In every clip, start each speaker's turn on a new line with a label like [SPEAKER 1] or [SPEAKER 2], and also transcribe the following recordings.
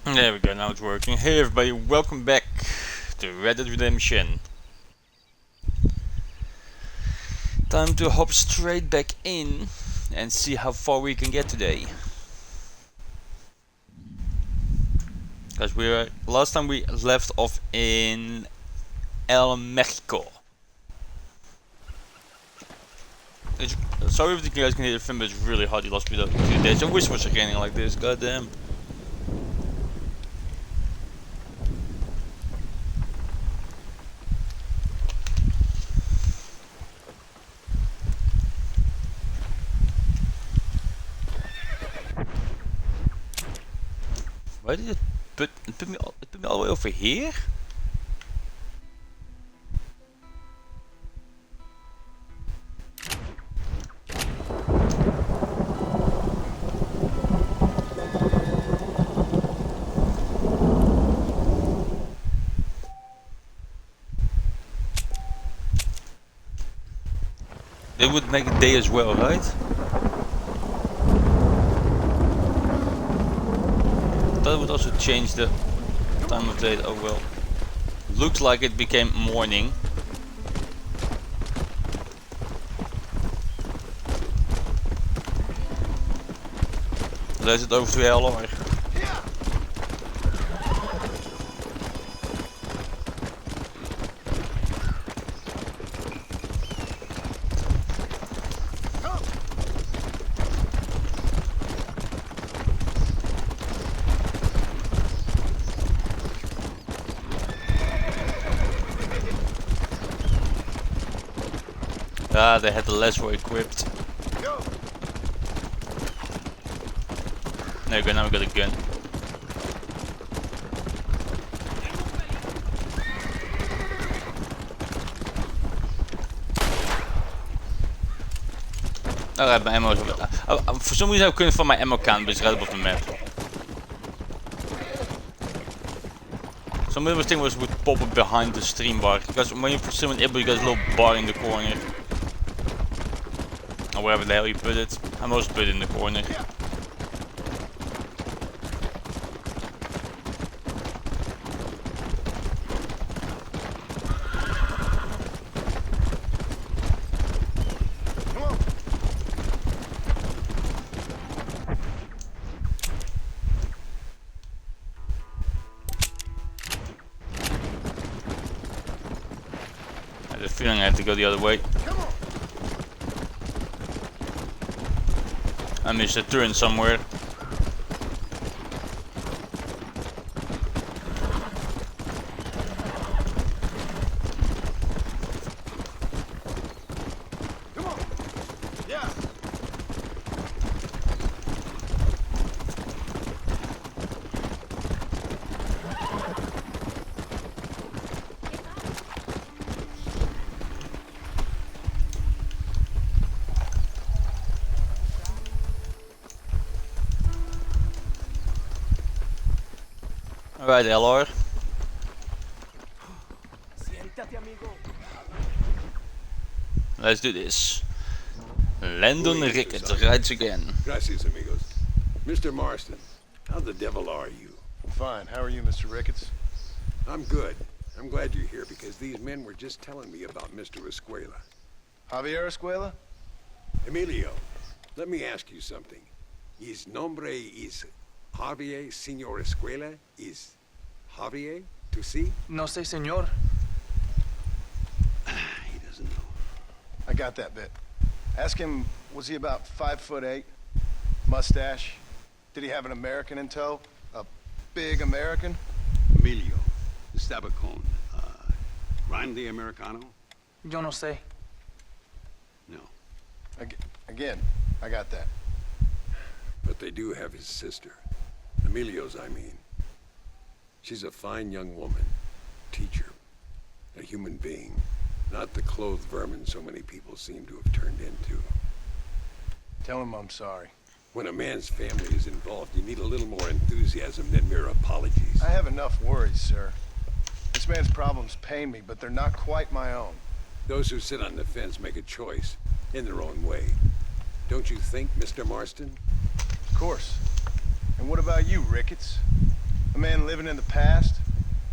[SPEAKER 1] There we go, now it's working. Hey everybody, welcome back to Red Dead Redemption. Time to hop straight back in and see how far we can get today. Because last time we left off in El Mexico. Sorry if you guys can hear the film, but it's really hot. You lost me a few days. I wish it was raining like this, goddamn. Why did it put me all the way over here? It would make a day as well, right? That would also change the time of day. Oh well. Looks like it became morning. Let's it over to LR. Ah, they had the lasso equipped. There we go, now we got a gun. Alright, my ammo is for some reason I couldn't find my ammo can, but it's right above the map. Some of the thing was would pop up behind the stream bar, because when you put someone able, you got a little bar in the corner. Or wherever the hell you put it. I must put it in the corner. I had a feeling I had to go the other way. I missed a turn somewhere.
[SPEAKER 2] Come on. Yeah.
[SPEAKER 1] Alright, LR. Let's do this. Landon Ricketts rides again.
[SPEAKER 2] Gracias, amigos. Mr. Marston, how the devil are you?
[SPEAKER 3] Fine. How are you, Mr. Ricketts?
[SPEAKER 2] I'm good. I'm glad you're here because these men were just telling me about Mr. Escuela.
[SPEAKER 3] Javier Escuela?
[SPEAKER 2] Emilio, let me ask you something. His nombre is Javier Señor Escuela? Is Javier to see?
[SPEAKER 4] No sé, señor.
[SPEAKER 2] He doesn't know.
[SPEAKER 3] I got that bit. Ask him, was he about 5'8"? Mustache? Did he have an American in tow? A big American?
[SPEAKER 5] Emilio, the Stabacone. Grande Americano?
[SPEAKER 4] Yo no sé.
[SPEAKER 5] No.
[SPEAKER 3] Again, I got that.
[SPEAKER 2] But they do have his sister. Emilio's, I mean. She's a fine young woman. Teacher. A human being. Not the clothed vermin so many people seem to have turned into.
[SPEAKER 3] Tell him I'm sorry.
[SPEAKER 2] When a man's family is involved, you need a little more enthusiasm than mere apologies.
[SPEAKER 3] I have enough worries, sir. This man's problems pain me, but they're not quite my own.
[SPEAKER 2] Those who sit on the fence make a choice, in their own way. Don't you think, Mr. Marston?
[SPEAKER 3] Of course. And what about you, Ricketts? A man living in the past?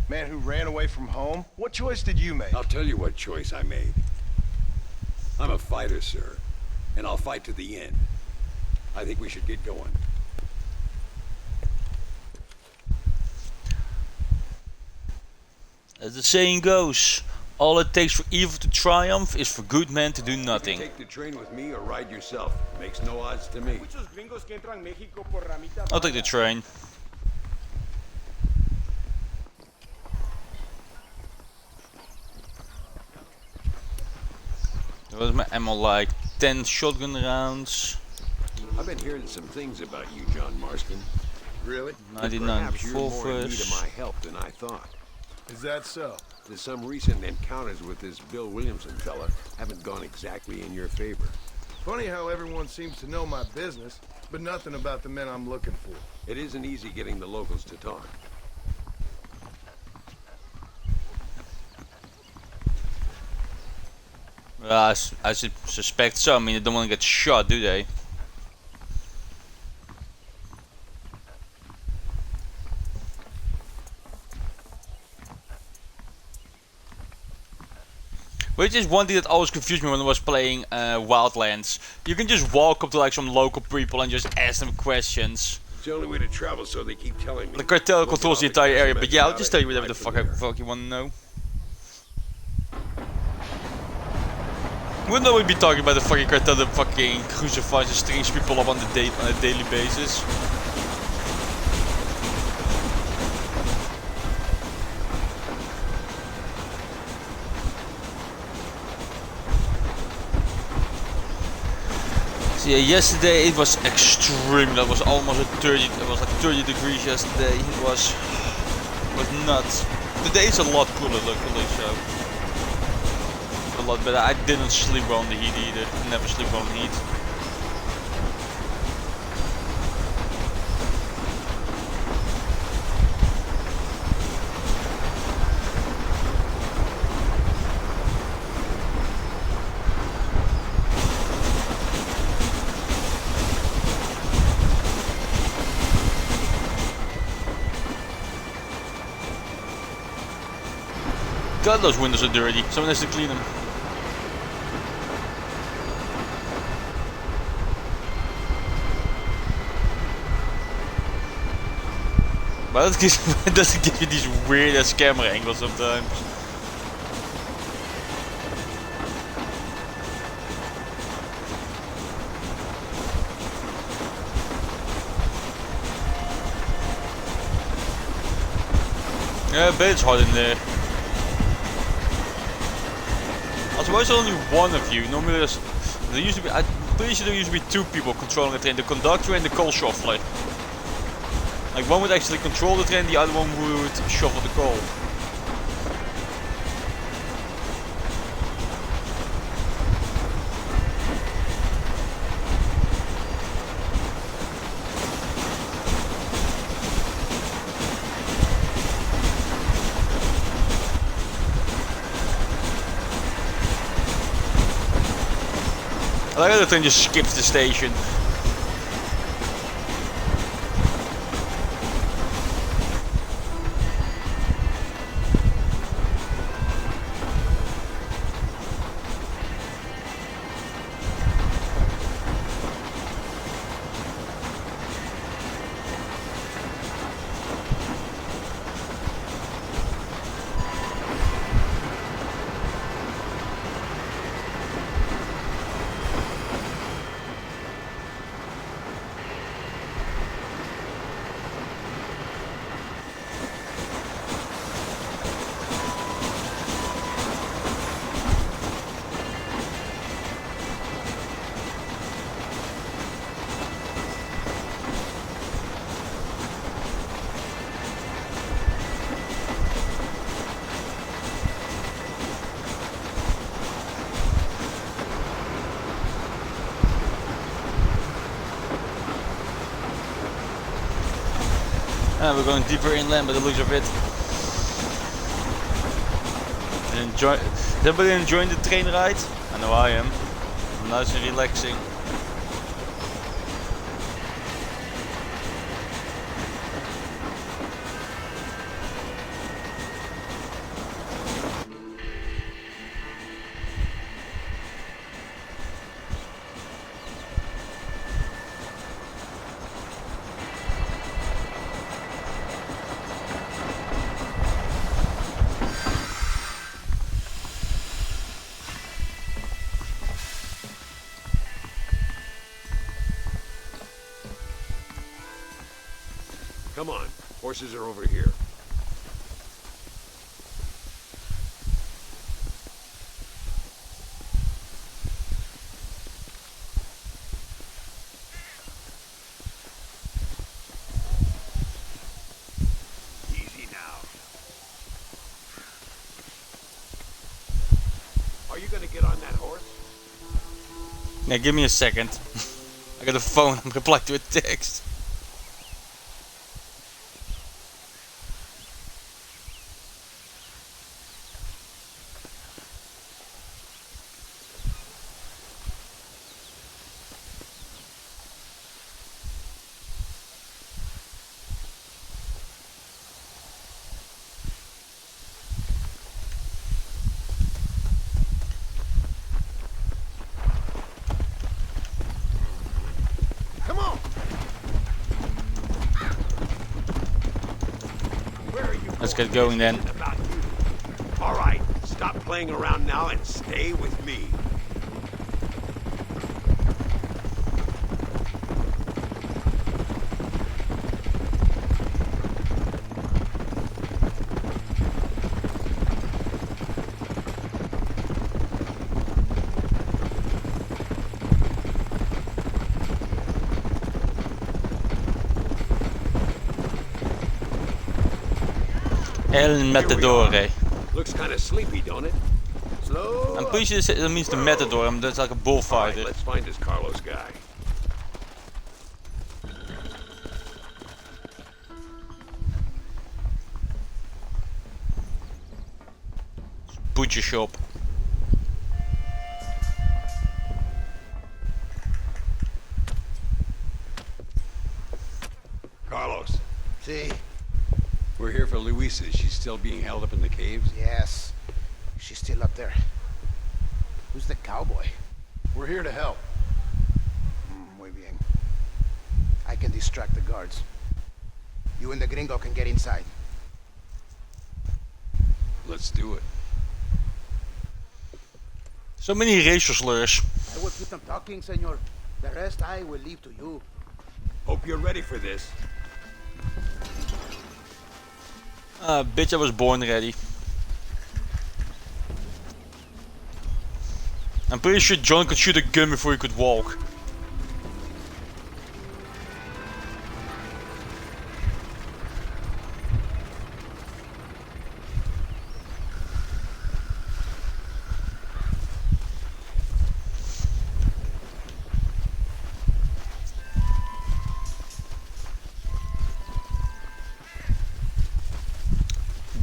[SPEAKER 3] A man who ran away from home? What choice did you make?
[SPEAKER 2] I'll tell you what choice I made. I'm a fighter, sir, and I'll fight to the end. I think we should get going.
[SPEAKER 1] As the saying goes, all it takes for evil to triumph is for good men to do nothing.
[SPEAKER 2] Take the train with me or ride yourself. Makes no odds to me.
[SPEAKER 1] I'll take the train. What is my ammo like? 10 shotgun rounds.
[SPEAKER 2] I've been hearing some things about you, John Marston.
[SPEAKER 3] Really?
[SPEAKER 2] Perhaps you're
[SPEAKER 1] 1994
[SPEAKER 2] more in need of
[SPEAKER 1] first.
[SPEAKER 2] my help than I thought.
[SPEAKER 3] Is that so?
[SPEAKER 2] Some recent encounters with this Bill Williamson fella haven't gone exactly in your favor.
[SPEAKER 3] Funny how everyone seems to know my business, but nothing about the men I'm looking for.
[SPEAKER 2] It isn't easy getting the locals to talk.
[SPEAKER 1] I suspect so. I mean, they don't want to get shot, do they? Which is one thing that always confused me when I was playing Wildlands. You can just walk up to like some local people and just ask them questions.
[SPEAKER 2] It's the only way to travel, so they keep telling me.
[SPEAKER 1] The cartel
[SPEAKER 2] Look at
[SPEAKER 1] controls
[SPEAKER 2] all
[SPEAKER 1] the entire area, but yeah, I'll
[SPEAKER 2] about
[SPEAKER 1] just
[SPEAKER 2] it,
[SPEAKER 1] tell you whatever
[SPEAKER 2] right
[SPEAKER 1] the
[SPEAKER 2] from
[SPEAKER 1] fuck,
[SPEAKER 2] there.
[SPEAKER 1] you want to know. Wouldn't we be talking about the fucking cartel that fucking crucifies and strings people up on a daily basis? So yeah, yesterday it was extreme. That was almost at 30. It was like 30 degrees yesterday. It was nuts. Today is a lot cooler, luckily, so a lot better. I didn't sleep well in the heat either. Never sleep well in the heat. God, those windows are dirty. Someone has to clean them. But it doesn't give you these weird ass camera angles sometimes. Yeah, but it's hot in there. Also, why is there only one of you? Normally there used to be, I'm pretty sure there used to be two people controlling the train, the conductor and the coal shuffler. Like one would actually control the train, the other one would shuffle the coal. I like how the train just skips the station. We're going deeper inland by the looks of it. Is everybody enjoying the train ride? I know I am. Nice and relaxing.
[SPEAKER 2] Come on, horses are over here.
[SPEAKER 5] Easy now.
[SPEAKER 2] Are you gonna get on that horse?
[SPEAKER 1] Yeah, give me a second. I got a phone, I'm replying to a text.
[SPEAKER 2] Come on! Where are you
[SPEAKER 1] Let's
[SPEAKER 2] going?
[SPEAKER 1] get going then.
[SPEAKER 2] This isn't about you. All right, stop playing around now and stay with me.
[SPEAKER 1] El Matadore.
[SPEAKER 2] Looks kind of sleepy, don't it? Slow.
[SPEAKER 1] I'm pretty sure that means the Matador, and that's like a
[SPEAKER 2] All right,
[SPEAKER 1] bullfighter.
[SPEAKER 2] let's find this Carlos guy.
[SPEAKER 1] Butcher shop.
[SPEAKER 2] Carlos,
[SPEAKER 6] See,
[SPEAKER 2] we're here for Luisa. She's still being held up in the caves.
[SPEAKER 6] yes. She's still up there. Who's the cowboy?
[SPEAKER 3] We're here to help.
[SPEAKER 6] Muy bien. I can distract the guards. You and the gringo can get inside.
[SPEAKER 2] Let's do it.
[SPEAKER 1] So many racial slurs.
[SPEAKER 6] I will keep them talking, senor. The rest I will leave to you.
[SPEAKER 2] Hope you're ready for this.
[SPEAKER 1] Bitch, I was born ready. I'm pretty sure John could shoot a gun before he could walk.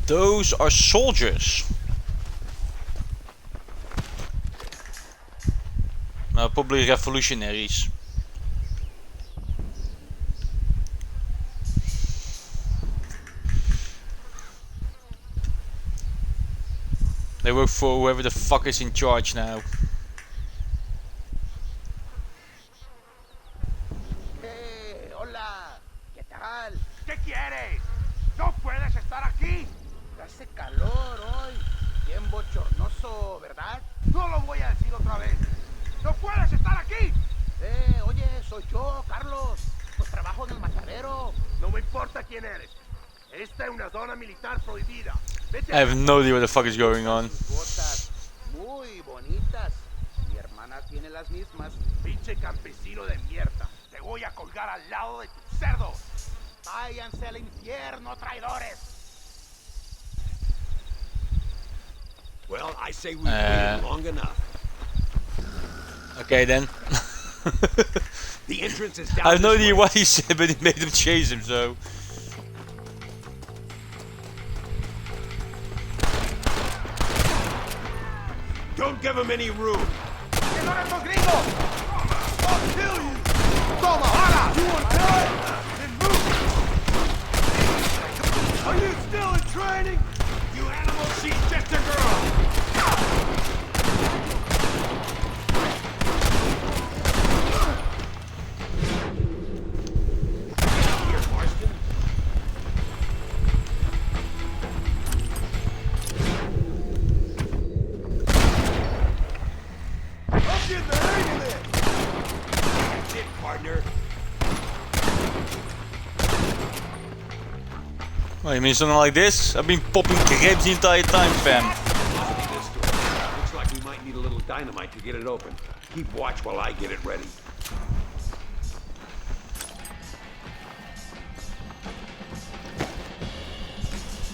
[SPEAKER 1] Those are soldiers. Probably revolutionaries. They work for whoever the fuck is in charge now.
[SPEAKER 6] Hey, hola. ¿Qué tal?
[SPEAKER 5] ¿Qué quieres? No puedes estar aquí.
[SPEAKER 6] Hace calor hoy. Bien bochornoso, ¿verdad?
[SPEAKER 5] No lo voy a decir otra vez. No puedes estar aquí.
[SPEAKER 6] Oye, soy yo, Carlos. Pues trabajo en el matadero.
[SPEAKER 5] No me importa quién eres. Esta es una zona militar prohibida. Vete
[SPEAKER 1] I have no idea what the fuck is going on.
[SPEAKER 6] Sus botas muy bonitas. Mi hermana tiene las mismas.
[SPEAKER 5] pinche campesino de mierda. Te voy a colgar al lado de tu cerdo.
[SPEAKER 6] Váyanse al infierno, traidores.
[SPEAKER 2] Well, I say we've waited long enough.
[SPEAKER 1] Okay then.
[SPEAKER 2] The entrance is down
[SPEAKER 1] I have no
[SPEAKER 2] this
[SPEAKER 1] idea
[SPEAKER 2] way.
[SPEAKER 1] what he said, but he made him chase him, so.
[SPEAKER 2] Don't give him any room.
[SPEAKER 5] ¡Que son estos gringos! ¡I'll kill you! ¡Toma, bala! You want to die? Then move! Are you still in training? You animal, she's just a girl!
[SPEAKER 2] Here, Marston.
[SPEAKER 5] I'm getting the hang of this!
[SPEAKER 2] That's it, partner.
[SPEAKER 1] Oh, you mean something like this? I've been popping grapes the entire time, fam.
[SPEAKER 2] Looks like we might need a little dynamite to get it open. Keep watch while I get it ready.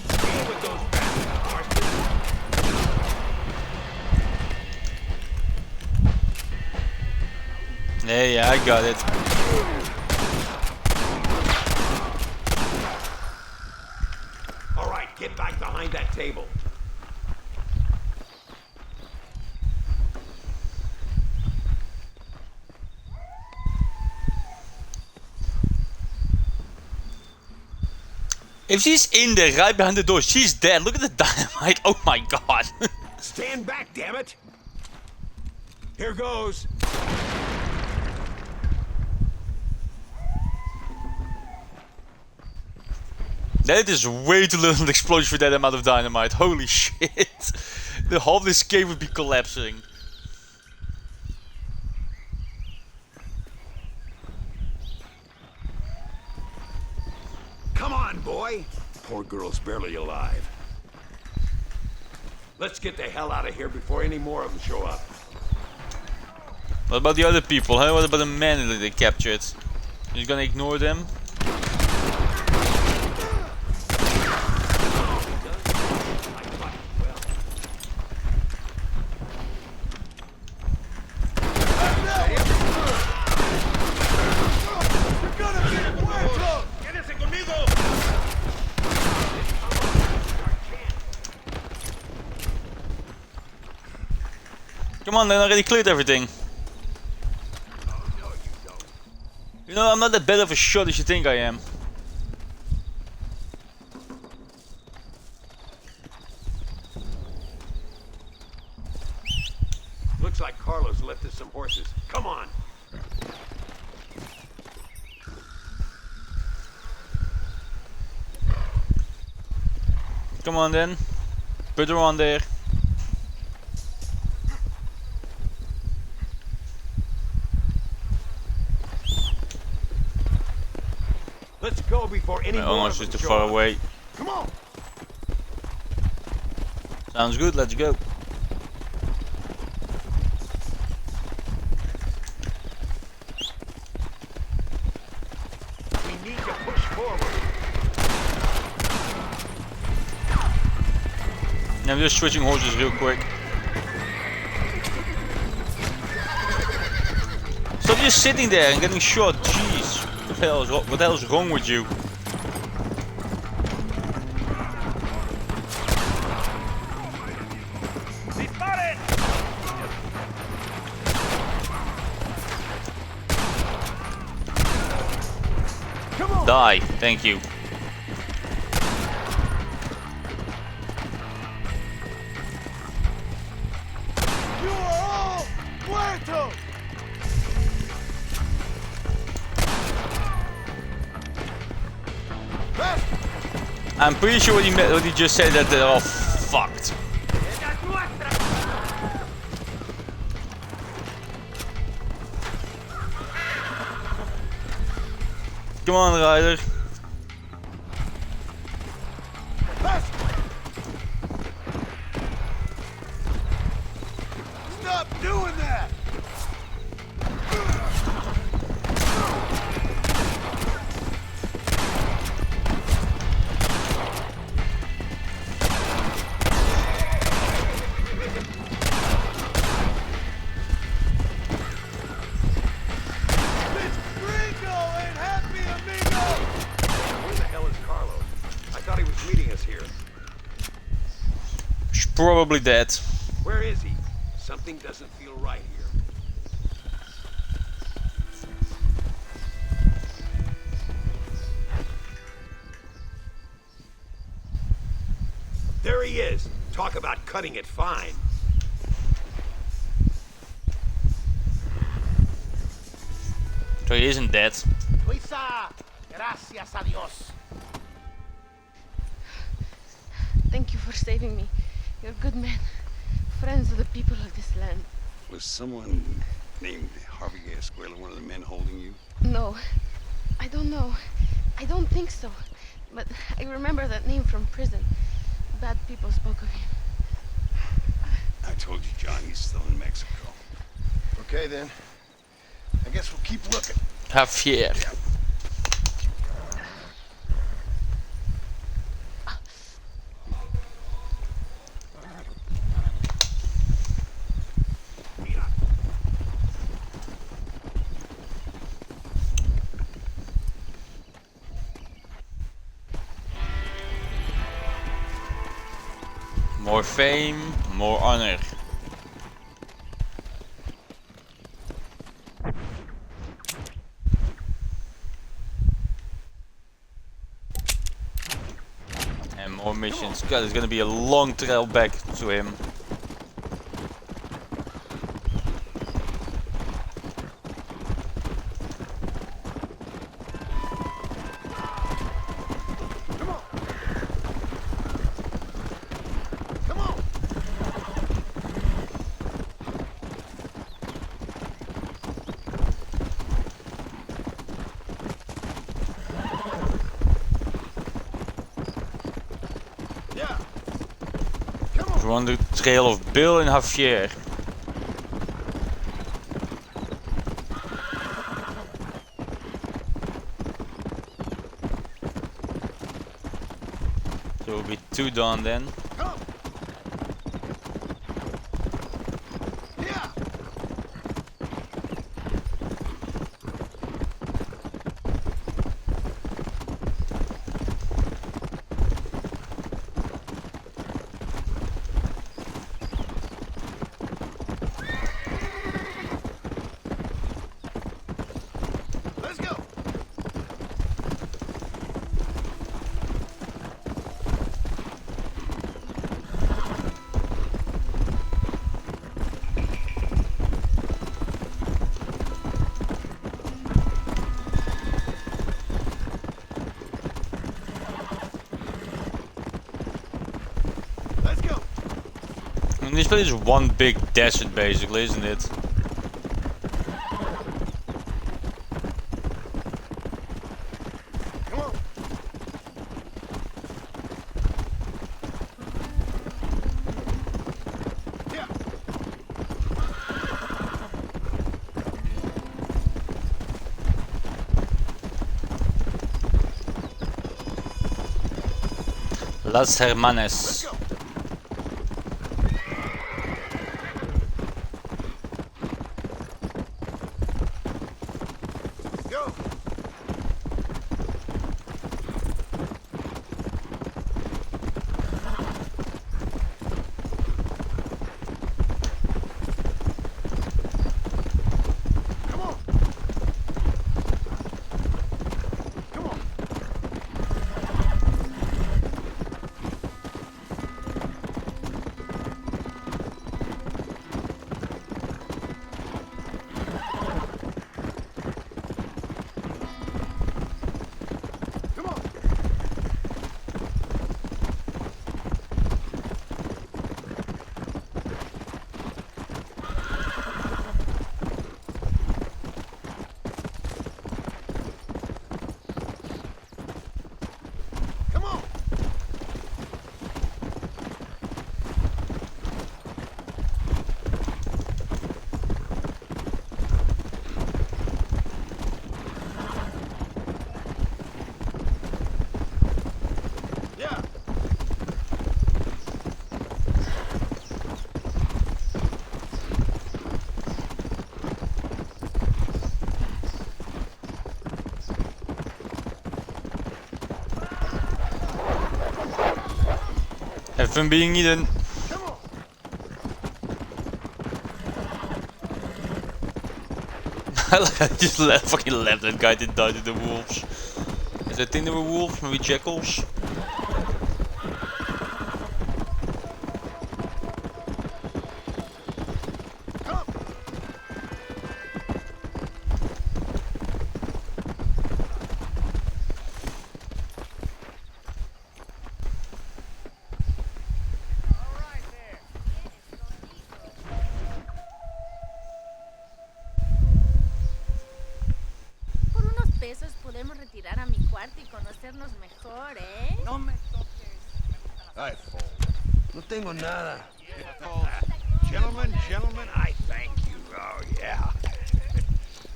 [SPEAKER 2] Deal with those bastards,
[SPEAKER 1] Yeah, I got it.
[SPEAKER 2] All right, get back behind that table.
[SPEAKER 1] If she's in there, right behind the door, she's dead. Look at the dynamite. Oh my god.
[SPEAKER 2] Stand back, damn it! Here goes.
[SPEAKER 1] That is way too little explosion for that amount of dynamite. Holy shit. The whole this cave would be collapsing.
[SPEAKER 2] Come on, boy. Poor girl's barely alive. Let's get the hell out of here before any more of them show up.
[SPEAKER 1] What about the other people, huh? What about the men that they captured? You're gonna ignore them? Come on, then I already cleared everything. You know, I'm not that bad of a shot as you think I am.
[SPEAKER 2] Looks like Carlos left us some horses. Come on.
[SPEAKER 1] Come on then. Put her on there.
[SPEAKER 2] Let's go before any
[SPEAKER 1] My
[SPEAKER 2] more
[SPEAKER 1] almost
[SPEAKER 2] of
[SPEAKER 1] is
[SPEAKER 2] them
[SPEAKER 1] too
[SPEAKER 2] show
[SPEAKER 1] far
[SPEAKER 2] up.
[SPEAKER 1] away.
[SPEAKER 2] Come on.
[SPEAKER 1] Sounds good, let's go.
[SPEAKER 2] We need to push forward.
[SPEAKER 1] Now I'm just switching horses real quick. Stop just sitting there and getting shot, jeez. What the hell is wrong with you? Die, thank you.
[SPEAKER 5] You are all muertos!
[SPEAKER 1] I'm pretty sure what he just said that they're all fucked. Come on, Ryder.
[SPEAKER 5] Stop doing that! This gringo ain't happy, amigo!
[SPEAKER 2] Where the hell is Carlos? I thought he was meeting us here.
[SPEAKER 1] She's probably dead.
[SPEAKER 2] Where is he? Something doesn't feel right here. There he is. Talk about cutting it fine.
[SPEAKER 1] So he isn't dead.
[SPEAKER 6] Luisa, gracias a Dios.
[SPEAKER 7] Thank you for saving me. You're good men. Friends of the people of this land.
[SPEAKER 8] Was someone named Harvey Escuela one of the men holding you?
[SPEAKER 7] No, I don't know. I don't think so. But I remember that name from prison. Bad people spoke of him.
[SPEAKER 2] I told you, John, he's still in Mexico.
[SPEAKER 3] Okay, then. I guess we'll keep looking.
[SPEAKER 1] Javier. More fame, more honor. And more missions. God, it's gonna be a long trail back to him. We're on the trail of Bill and Javier. So we'll be 2 done then.
[SPEAKER 3] Let's go. Let's go.
[SPEAKER 1] And this place is one big desert basically, isn't it?
[SPEAKER 3] Come on. Yeah.
[SPEAKER 1] Las Hermanas.
[SPEAKER 3] Let's go. Go. Come on. Come on. Come on. Come on. Yeah.
[SPEAKER 1] Even being eaten.
[SPEAKER 3] Come on.
[SPEAKER 1] I just fucking left that guy to die to the wolves. Is that thing they were wolves? Maybe jackals?
[SPEAKER 3] Come.
[SPEAKER 8] Por unos pesos podemos retirar a mi cuarto. y conocernos mejor, ¿eh?
[SPEAKER 5] No me toques.
[SPEAKER 3] All right, Fold.
[SPEAKER 5] No tengo nada.
[SPEAKER 9] Gentlemen, I thank you. Oh, yeah.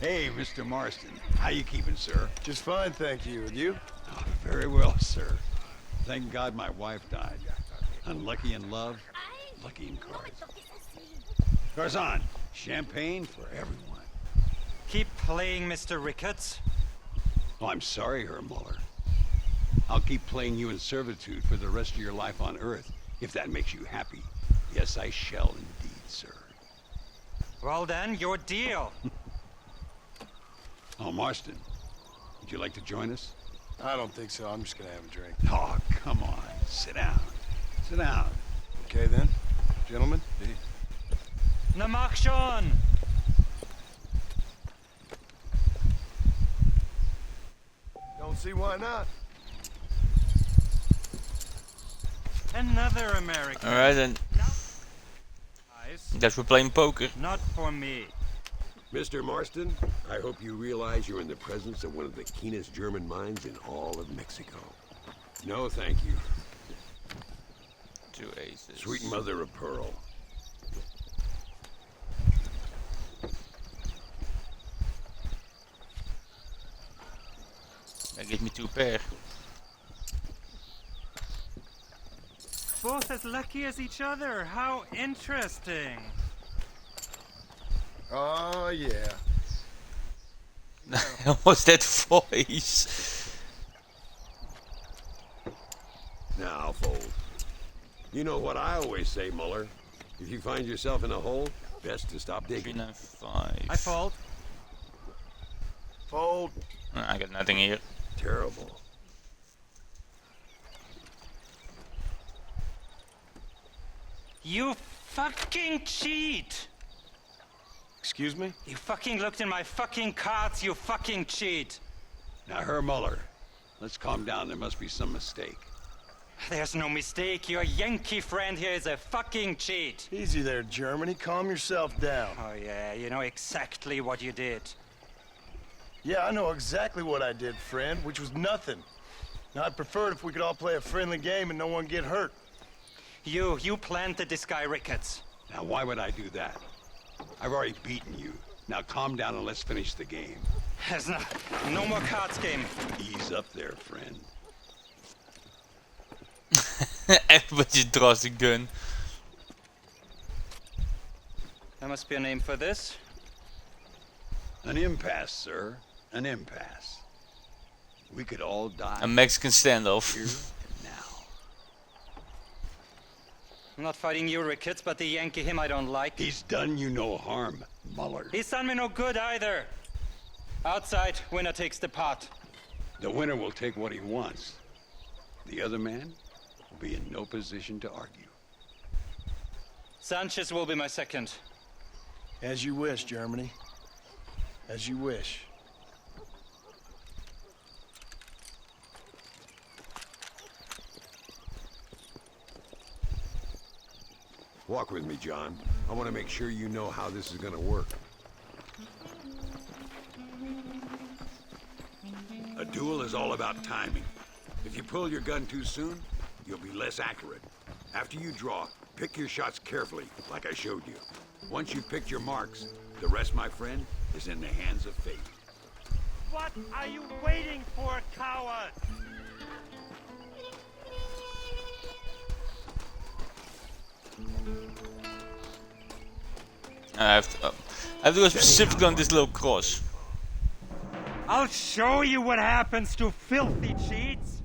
[SPEAKER 9] Hey, Mr. Marston. How you keeping, sir?
[SPEAKER 3] Just fine, thank you. And you?
[SPEAKER 9] Oh, very well, sir. Thank God my wife died. Unlucky in love, lucky in cards. Garzon, champagne for everyone.
[SPEAKER 10] Keep playing, Mr. Ricketts.
[SPEAKER 9] Oh, I'm sorry, Herr Muller. I'll keep playing you in servitude for the rest of your life on Earth, if that makes you happy. Yes, I shall indeed, sir.
[SPEAKER 10] Well then, your deal.
[SPEAKER 9] Oh, Marston, would you like to join us?
[SPEAKER 3] I don't think so. I'm just gonna have a drink.
[SPEAKER 9] Oh, come on. Sit down. Sit down.
[SPEAKER 3] Okay then, gentlemen.
[SPEAKER 10] Na mach schon!
[SPEAKER 3] Don't see why not.
[SPEAKER 10] Another American.
[SPEAKER 1] Alright then. Guess we're playing poker.
[SPEAKER 10] Not for me.
[SPEAKER 2] Mr. Marston, I hope you realize you're in the presence of one of the keenest German minds in all of Mexico. No, thank you.
[SPEAKER 1] 2 aces.
[SPEAKER 2] Sweet mother of pearl.
[SPEAKER 1] That gives me 2 pair.
[SPEAKER 10] Both as lucky as each other. How interesting.
[SPEAKER 3] Oh yeah.
[SPEAKER 1] What's that voice?
[SPEAKER 2] Now, Fold. You know what I always say, Muller. If you find yourself in a hole, best to stop digging.
[SPEAKER 1] 395.
[SPEAKER 10] I fold.
[SPEAKER 3] Fold.
[SPEAKER 1] I got nothing here.
[SPEAKER 2] Terrible.
[SPEAKER 10] You fucking cheat!
[SPEAKER 3] Excuse me?
[SPEAKER 10] You fucking looked in my fucking cards, you fucking cheat!
[SPEAKER 9] Now, Herr Muller, let's calm down. There must be some mistake.
[SPEAKER 10] There's no mistake. Your Yankee friend here is a fucking cheat.
[SPEAKER 3] Easy there, Germany. Calm yourself down.
[SPEAKER 10] Oh yeah, you know exactly what you did.
[SPEAKER 3] Yeah, I know exactly what I did, friend, which was nothing. Now, I'd prefer it if we could all play a friendly game and no one get hurt.
[SPEAKER 10] You planted this guy Ricketts.
[SPEAKER 9] Now, why would I do that? I've already beaten you. Now, calm down and let's finish the game.
[SPEAKER 10] There's no more cards game.
[SPEAKER 9] Ease up there, friend.
[SPEAKER 1] Everybody draws a gun.
[SPEAKER 10] There must be a name for this.
[SPEAKER 9] An impasse, sir. An impasse. We could all die
[SPEAKER 1] A Mexican standoff.
[SPEAKER 9] here and now.
[SPEAKER 10] I'm not fighting you, Ricketts, but the Yankee him I don't like.
[SPEAKER 9] He's done you no harm, Muller.
[SPEAKER 10] He's done me no good either. Outside, winner takes the pot.
[SPEAKER 9] The winner will take what he wants. The other man will be in no position to argue.
[SPEAKER 10] Sanchez will be my second.
[SPEAKER 3] As you wish, Germany. As you wish.
[SPEAKER 2] Walk with me, John. I want to make sure you know how this is going to work. A duel is all about timing. If you pull your gun too soon, you'll be less accurate. After you draw, pick your shots carefully, like I showed you. Once you've picked your marks, the rest, my friend, is in the hands of fate.
[SPEAKER 5] What are you waiting for, coward?
[SPEAKER 1] I have to go specifically on this little cross.
[SPEAKER 5] I'll show you what happens to filthy cheats.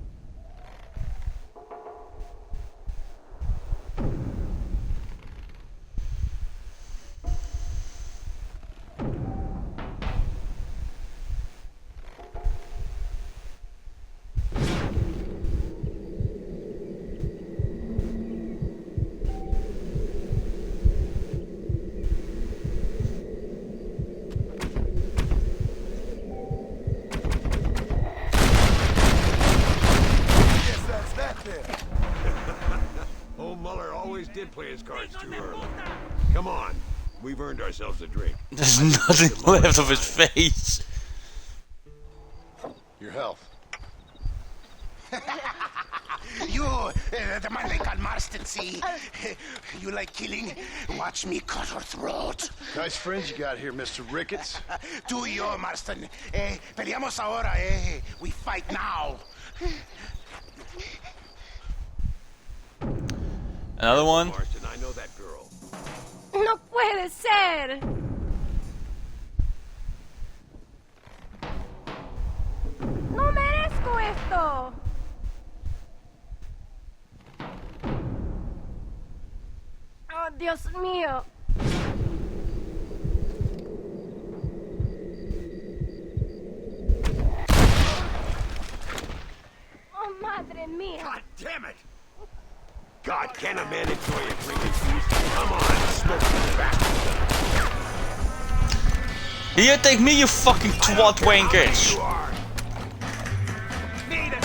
[SPEAKER 2] Did play his cards too early. Come on, we've earned ourselves a drink.
[SPEAKER 1] There's nothing left of his face.
[SPEAKER 3] Your health.
[SPEAKER 6] You, the man they call Marston, see? You like killing? Watch me cut her throat.
[SPEAKER 3] Nice friends you got here, Mr. Ricketts.
[SPEAKER 6] Tú y yo, Marston. Peleamos ahora, We fight now.
[SPEAKER 1] Another one.
[SPEAKER 2] Marston, I know that girl.
[SPEAKER 8] No puede ser. No merezco esto. Oh, Dios mío. Oh, madre mía.
[SPEAKER 2] God damn it! God, can a man enjoy a drink in peace? Come on, smoke the back.
[SPEAKER 1] Here, take me, you fucking twat wankers.
[SPEAKER 2] You are. Need it.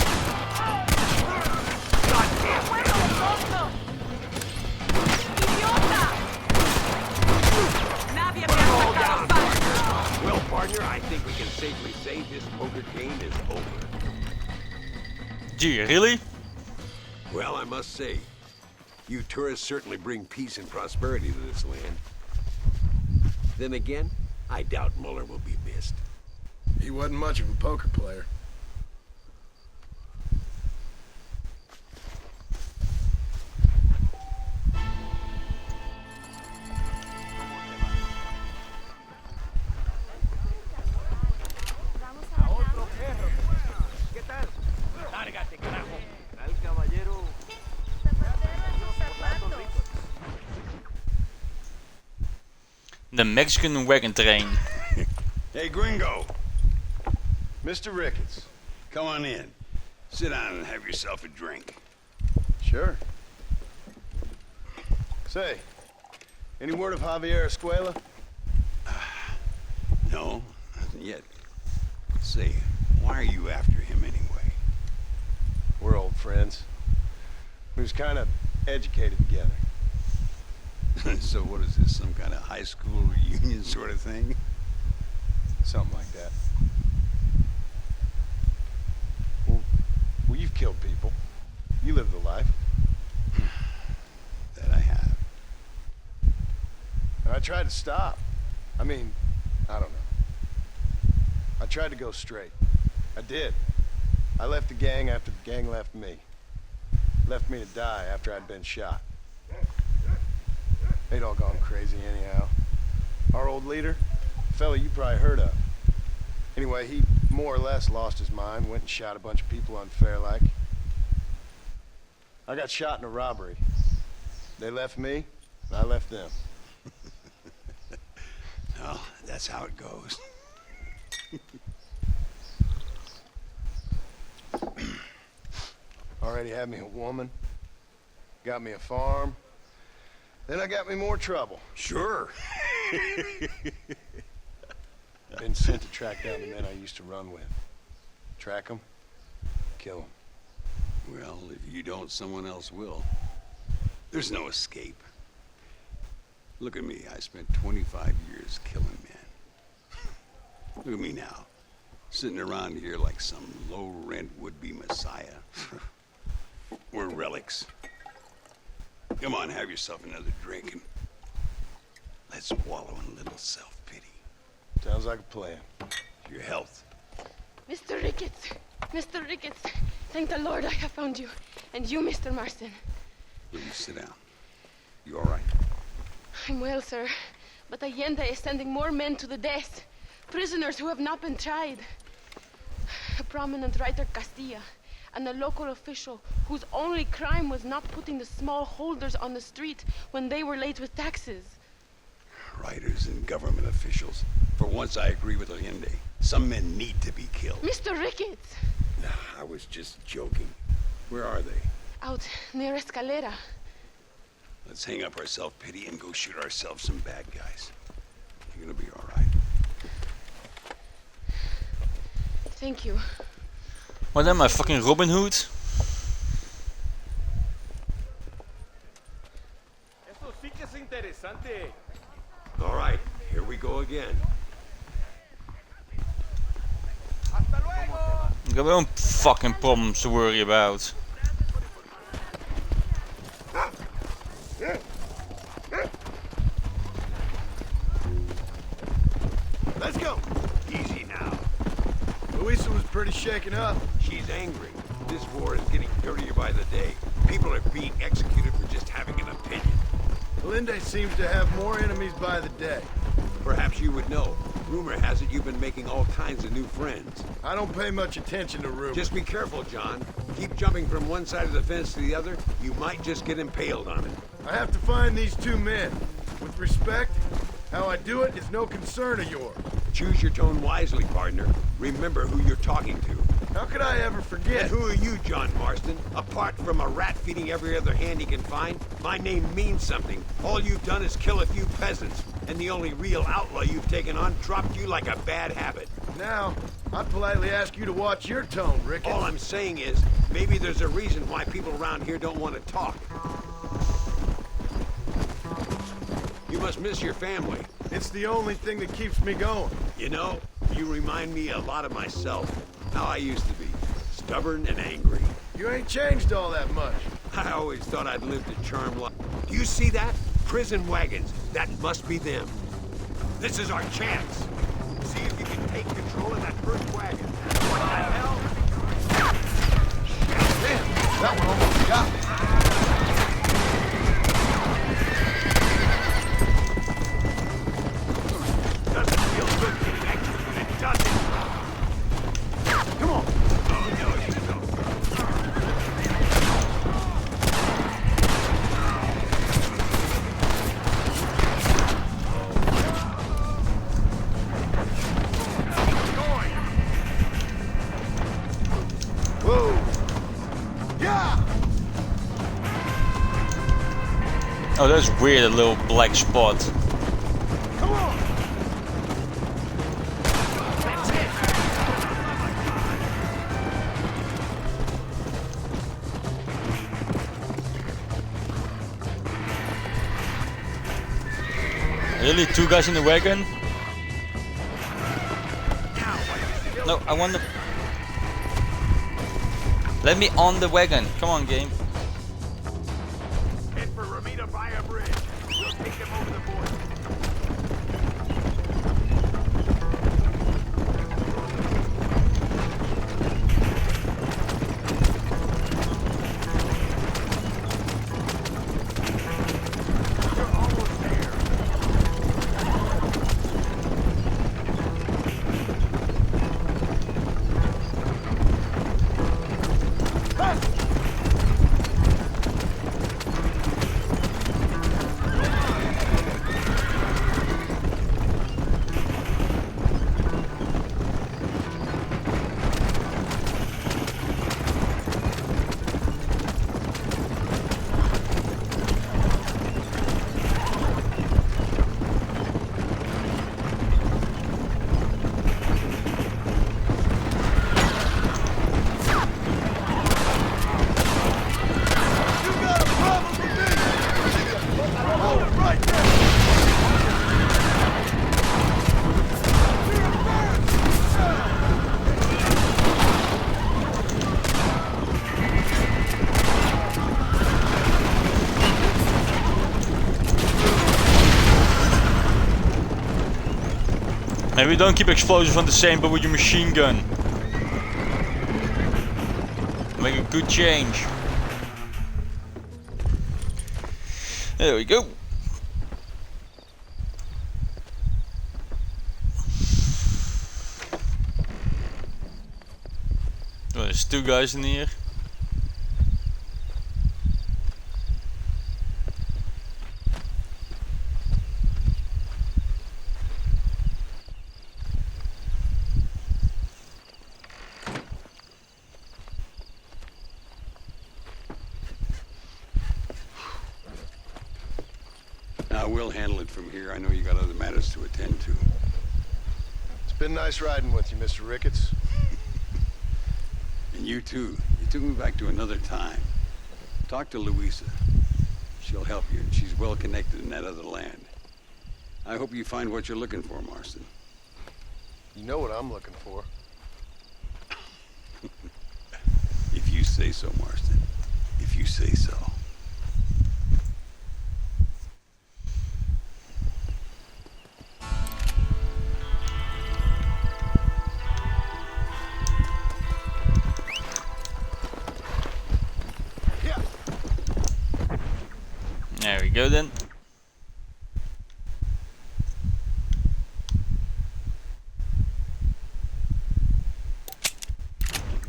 [SPEAKER 2] Well, partner, I think we can safely say this poker game is over.
[SPEAKER 1] Gee, really?
[SPEAKER 2] Well, I must say, you tourists certainly bring peace and prosperity to this land. Then again, I doubt Muller will be missed.
[SPEAKER 3] He wasn't much of a poker player.
[SPEAKER 1] The Mexican wagon train.
[SPEAKER 9] Hey, Gringo,
[SPEAKER 3] Mr. Ricketts.
[SPEAKER 9] come on in. Sit down and have yourself a drink.
[SPEAKER 3] Sure. Say, any word of Javier Escuela?
[SPEAKER 9] No, nothing yet. Say, why are you after him anyway?
[SPEAKER 3] We're old friends. We was kind of educated together.
[SPEAKER 9] So what is this, some kind of high school reunion sort of thing?
[SPEAKER 3] Something like that. Well, you've killed people. You lived the life.
[SPEAKER 9] That I have.
[SPEAKER 3] And I tried to stop. I mean, I don't know. I tried to go straight. I did. I left the gang after the gang left me. Left me to die after I'd been shot. They'd all gone crazy anyhow. Our old leader, a fella you probably heard of. Anyway, he more or less lost his mind, went and shot a bunch of people unfair like. I got shot in a robbery. They left me, and I left them.
[SPEAKER 9] Well, that's how it goes.
[SPEAKER 3] Already had me a woman, got me a farm, then I got me more trouble.
[SPEAKER 9] Sure.
[SPEAKER 3] Been sent to track down the men I used to run with. Track them, kill them.
[SPEAKER 9] Well, if you don't, someone else will. There's no escape. Look at me, I spent 25 years killing men. Look at me now, sitting around here like some low-rent would-be messiah. We're relics. Come on, have yourself another drink and let's wallow in a little self-pity.
[SPEAKER 3] Sounds like a plan.
[SPEAKER 9] Your health.
[SPEAKER 7] Mr. Ricketts! Mr. Ricketts! Thank the Lord I have found you. And you, Mr. Marston.
[SPEAKER 9] Will you sit down? You all right?
[SPEAKER 7] I'm well, sir. But Allende is sending more men to the death. Prisoners who have not been tried. A prominent writer, Castilla, and a local official whose only crime was not putting the small holders on the street when they were late with taxes.
[SPEAKER 9] Writers and government officials. For once I agree with Allende. Some men need to be killed.
[SPEAKER 7] Mr. Ricketts!
[SPEAKER 2] I was just joking. Where are they?
[SPEAKER 7] Out near Escalera.
[SPEAKER 9] Let's hang up our self-pity and go shoot ourselves some bad guys. You're gonna be all right.
[SPEAKER 7] Thank you.
[SPEAKER 1] What am I, fucking Robin Hood?
[SPEAKER 5] Eso sí que es interesante.
[SPEAKER 2] All right, here we go again.
[SPEAKER 5] Hasta luego.
[SPEAKER 1] I got my own fucking problems to worry about.
[SPEAKER 3] Let's go.
[SPEAKER 2] Easy now.
[SPEAKER 3] Luisa was pretty shaken up.
[SPEAKER 2] She's angry. This war is getting dirtier by the day. People are being executed for just having an opinion.
[SPEAKER 3] Linde seems to have more enemies by the day.
[SPEAKER 2] Perhaps you would know. Rumor has it you've been making all kinds of new friends.
[SPEAKER 3] I don't pay much attention to rumors.
[SPEAKER 2] Just be careful, John. Keep jumping from one side of the fence to the other. You might just get impaled on it.
[SPEAKER 3] I have to find these two men. With respect, how I do it is no concern of yours.
[SPEAKER 2] Choose your tone wisely, partner. Remember who you're talking to.
[SPEAKER 3] How could I ever forget?
[SPEAKER 2] And who are you, John Marston? Apart from a rat feeding every other hand he can find, my name means something. All you've done is kill a few peasants, and the only real outlaw you've taken on dropped you like a bad habit.
[SPEAKER 3] Now, I politely ask you to watch your tone, Rick.
[SPEAKER 2] All I'm saying is, maybe there's a reason why people around here don't want to talk. You must miss your family.
[SPEAKER 3] It's the only thing that keeps me going.
[SPEAKER 2] You know, you remind me a lot of myself. How I used to be. Stubborn and angry.
[SPEAKER 3] You ain't changed all that much.
[SPEAKER 2] I always thought I'd lived a charmed life. Do you see that? Prison wagons. That must be them. This is our chance. See if you can take control of that first wagon. What the hell?
[SPEAKER 3] Damn, that one almost got me.
[SPEAKER 2] Doesn't feel good getting executed, does it? Come on. Oh, no, you don't.
[SPEAKER 3] Whoa. Yeah.
[SPEAKER 1] Oh, that's weird, a little black spot.
[SPEAKER 3] Come on.
[SPEAKER 1] Really? Two guys in the wagon? No, I want to... Let me on the wagon. Come on, game.
[SPEAKER 2] Head for Ramita via bridge. We'll take them over the border. You're almost there.
[SPEAKER 1] Maybe don't keep explosives on the same, but with your machine gun. Make a good change. There we go. Oh, there's two guys in here.
[SPEAKER 9] Now, we'll handle it from here. I know you got other matters to attend to.
[SPEAKER 3] It's been nice riding with you, Mr. Ricketts.
[SPEAKER 9] And you too. You took me back to another time. Talk to Luisa. She'll help you, and she's well connected in that other land. I hope you find what you're looking for, Marston.
[SPEAKER 3] You know what I'm looking for.
[SPEAKER 9] If you say so, Marston. If you say so.
[SPEAKER 1] There we go then.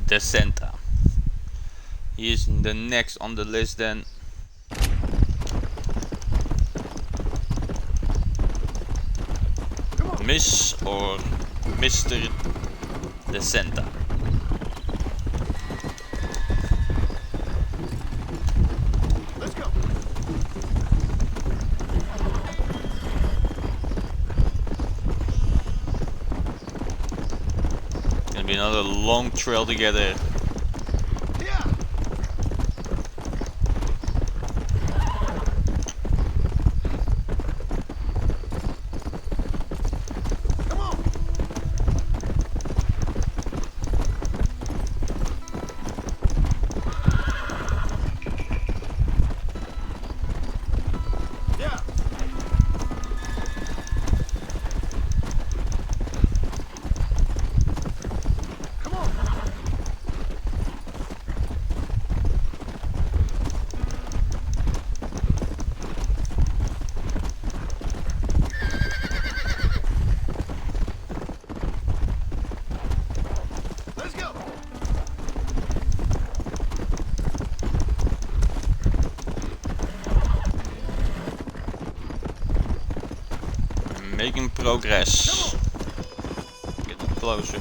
[SPEAKER 1] De Santa. He is the next on the list then. Miss or Mr. De Santa.
[SPEAKER 3] Let's go.
[SPEAKER 1] Gonna be another long trail together.
[SPEAKER 3] Yeah. Come on. Yeah. Come on. Let's go.
[SPEAKER 1] Making progress. Getting closer.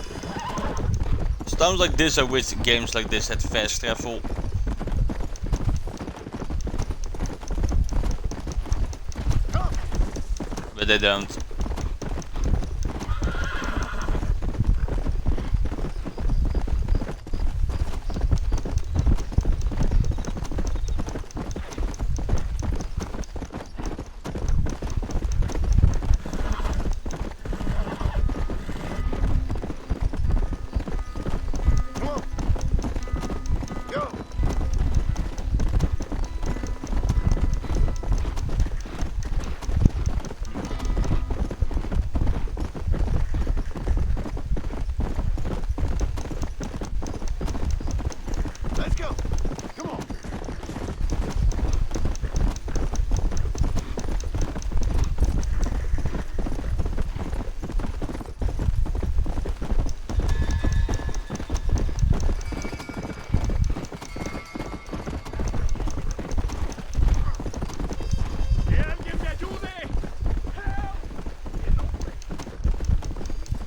[SPEAKER 1] It's times like this I wish games like this had fast travel.
[SPEAKER 3] Come.
[SPEAKER 1] But they don't.
[SPEAKER 3] Come on. Go. Let's go. Come on.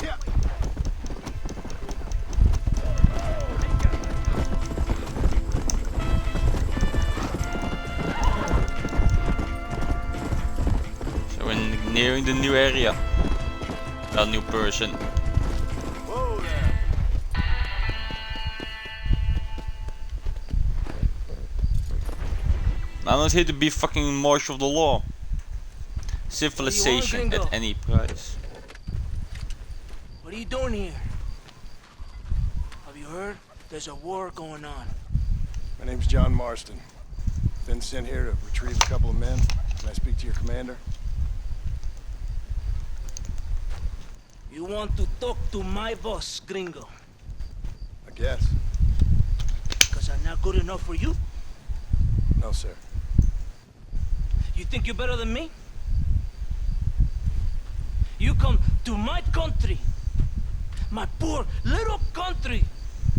[SPEAKER 3] Yeah.
[SPEAKER 1] So we're nearing the new area. Well, new person.
[SPEAKER 3] Whoa there.
[SPEAKER 1] I'm not here to be fucking marshal of the law. Civilization
[SPEAKER 4] gringo?
[SPEAKER 1] at any price.
[SPEAKER 4] What are you doing here? Have you heard? There's a war going on.
[SPEAKER 3] My name's John Marston. Been sent here to retrieve a couple of men. Can I speak to your commander?
[SPEAKER 4] You want to talk to my boss, gringo?
[SPEAKER 3] I guess.
[SPEAKER 4] Because I'm not good enough for you?
[SPEAKER 3] No, sir.
[SPEAKER 4] You think you're better than me? You come to my country, my poor little country,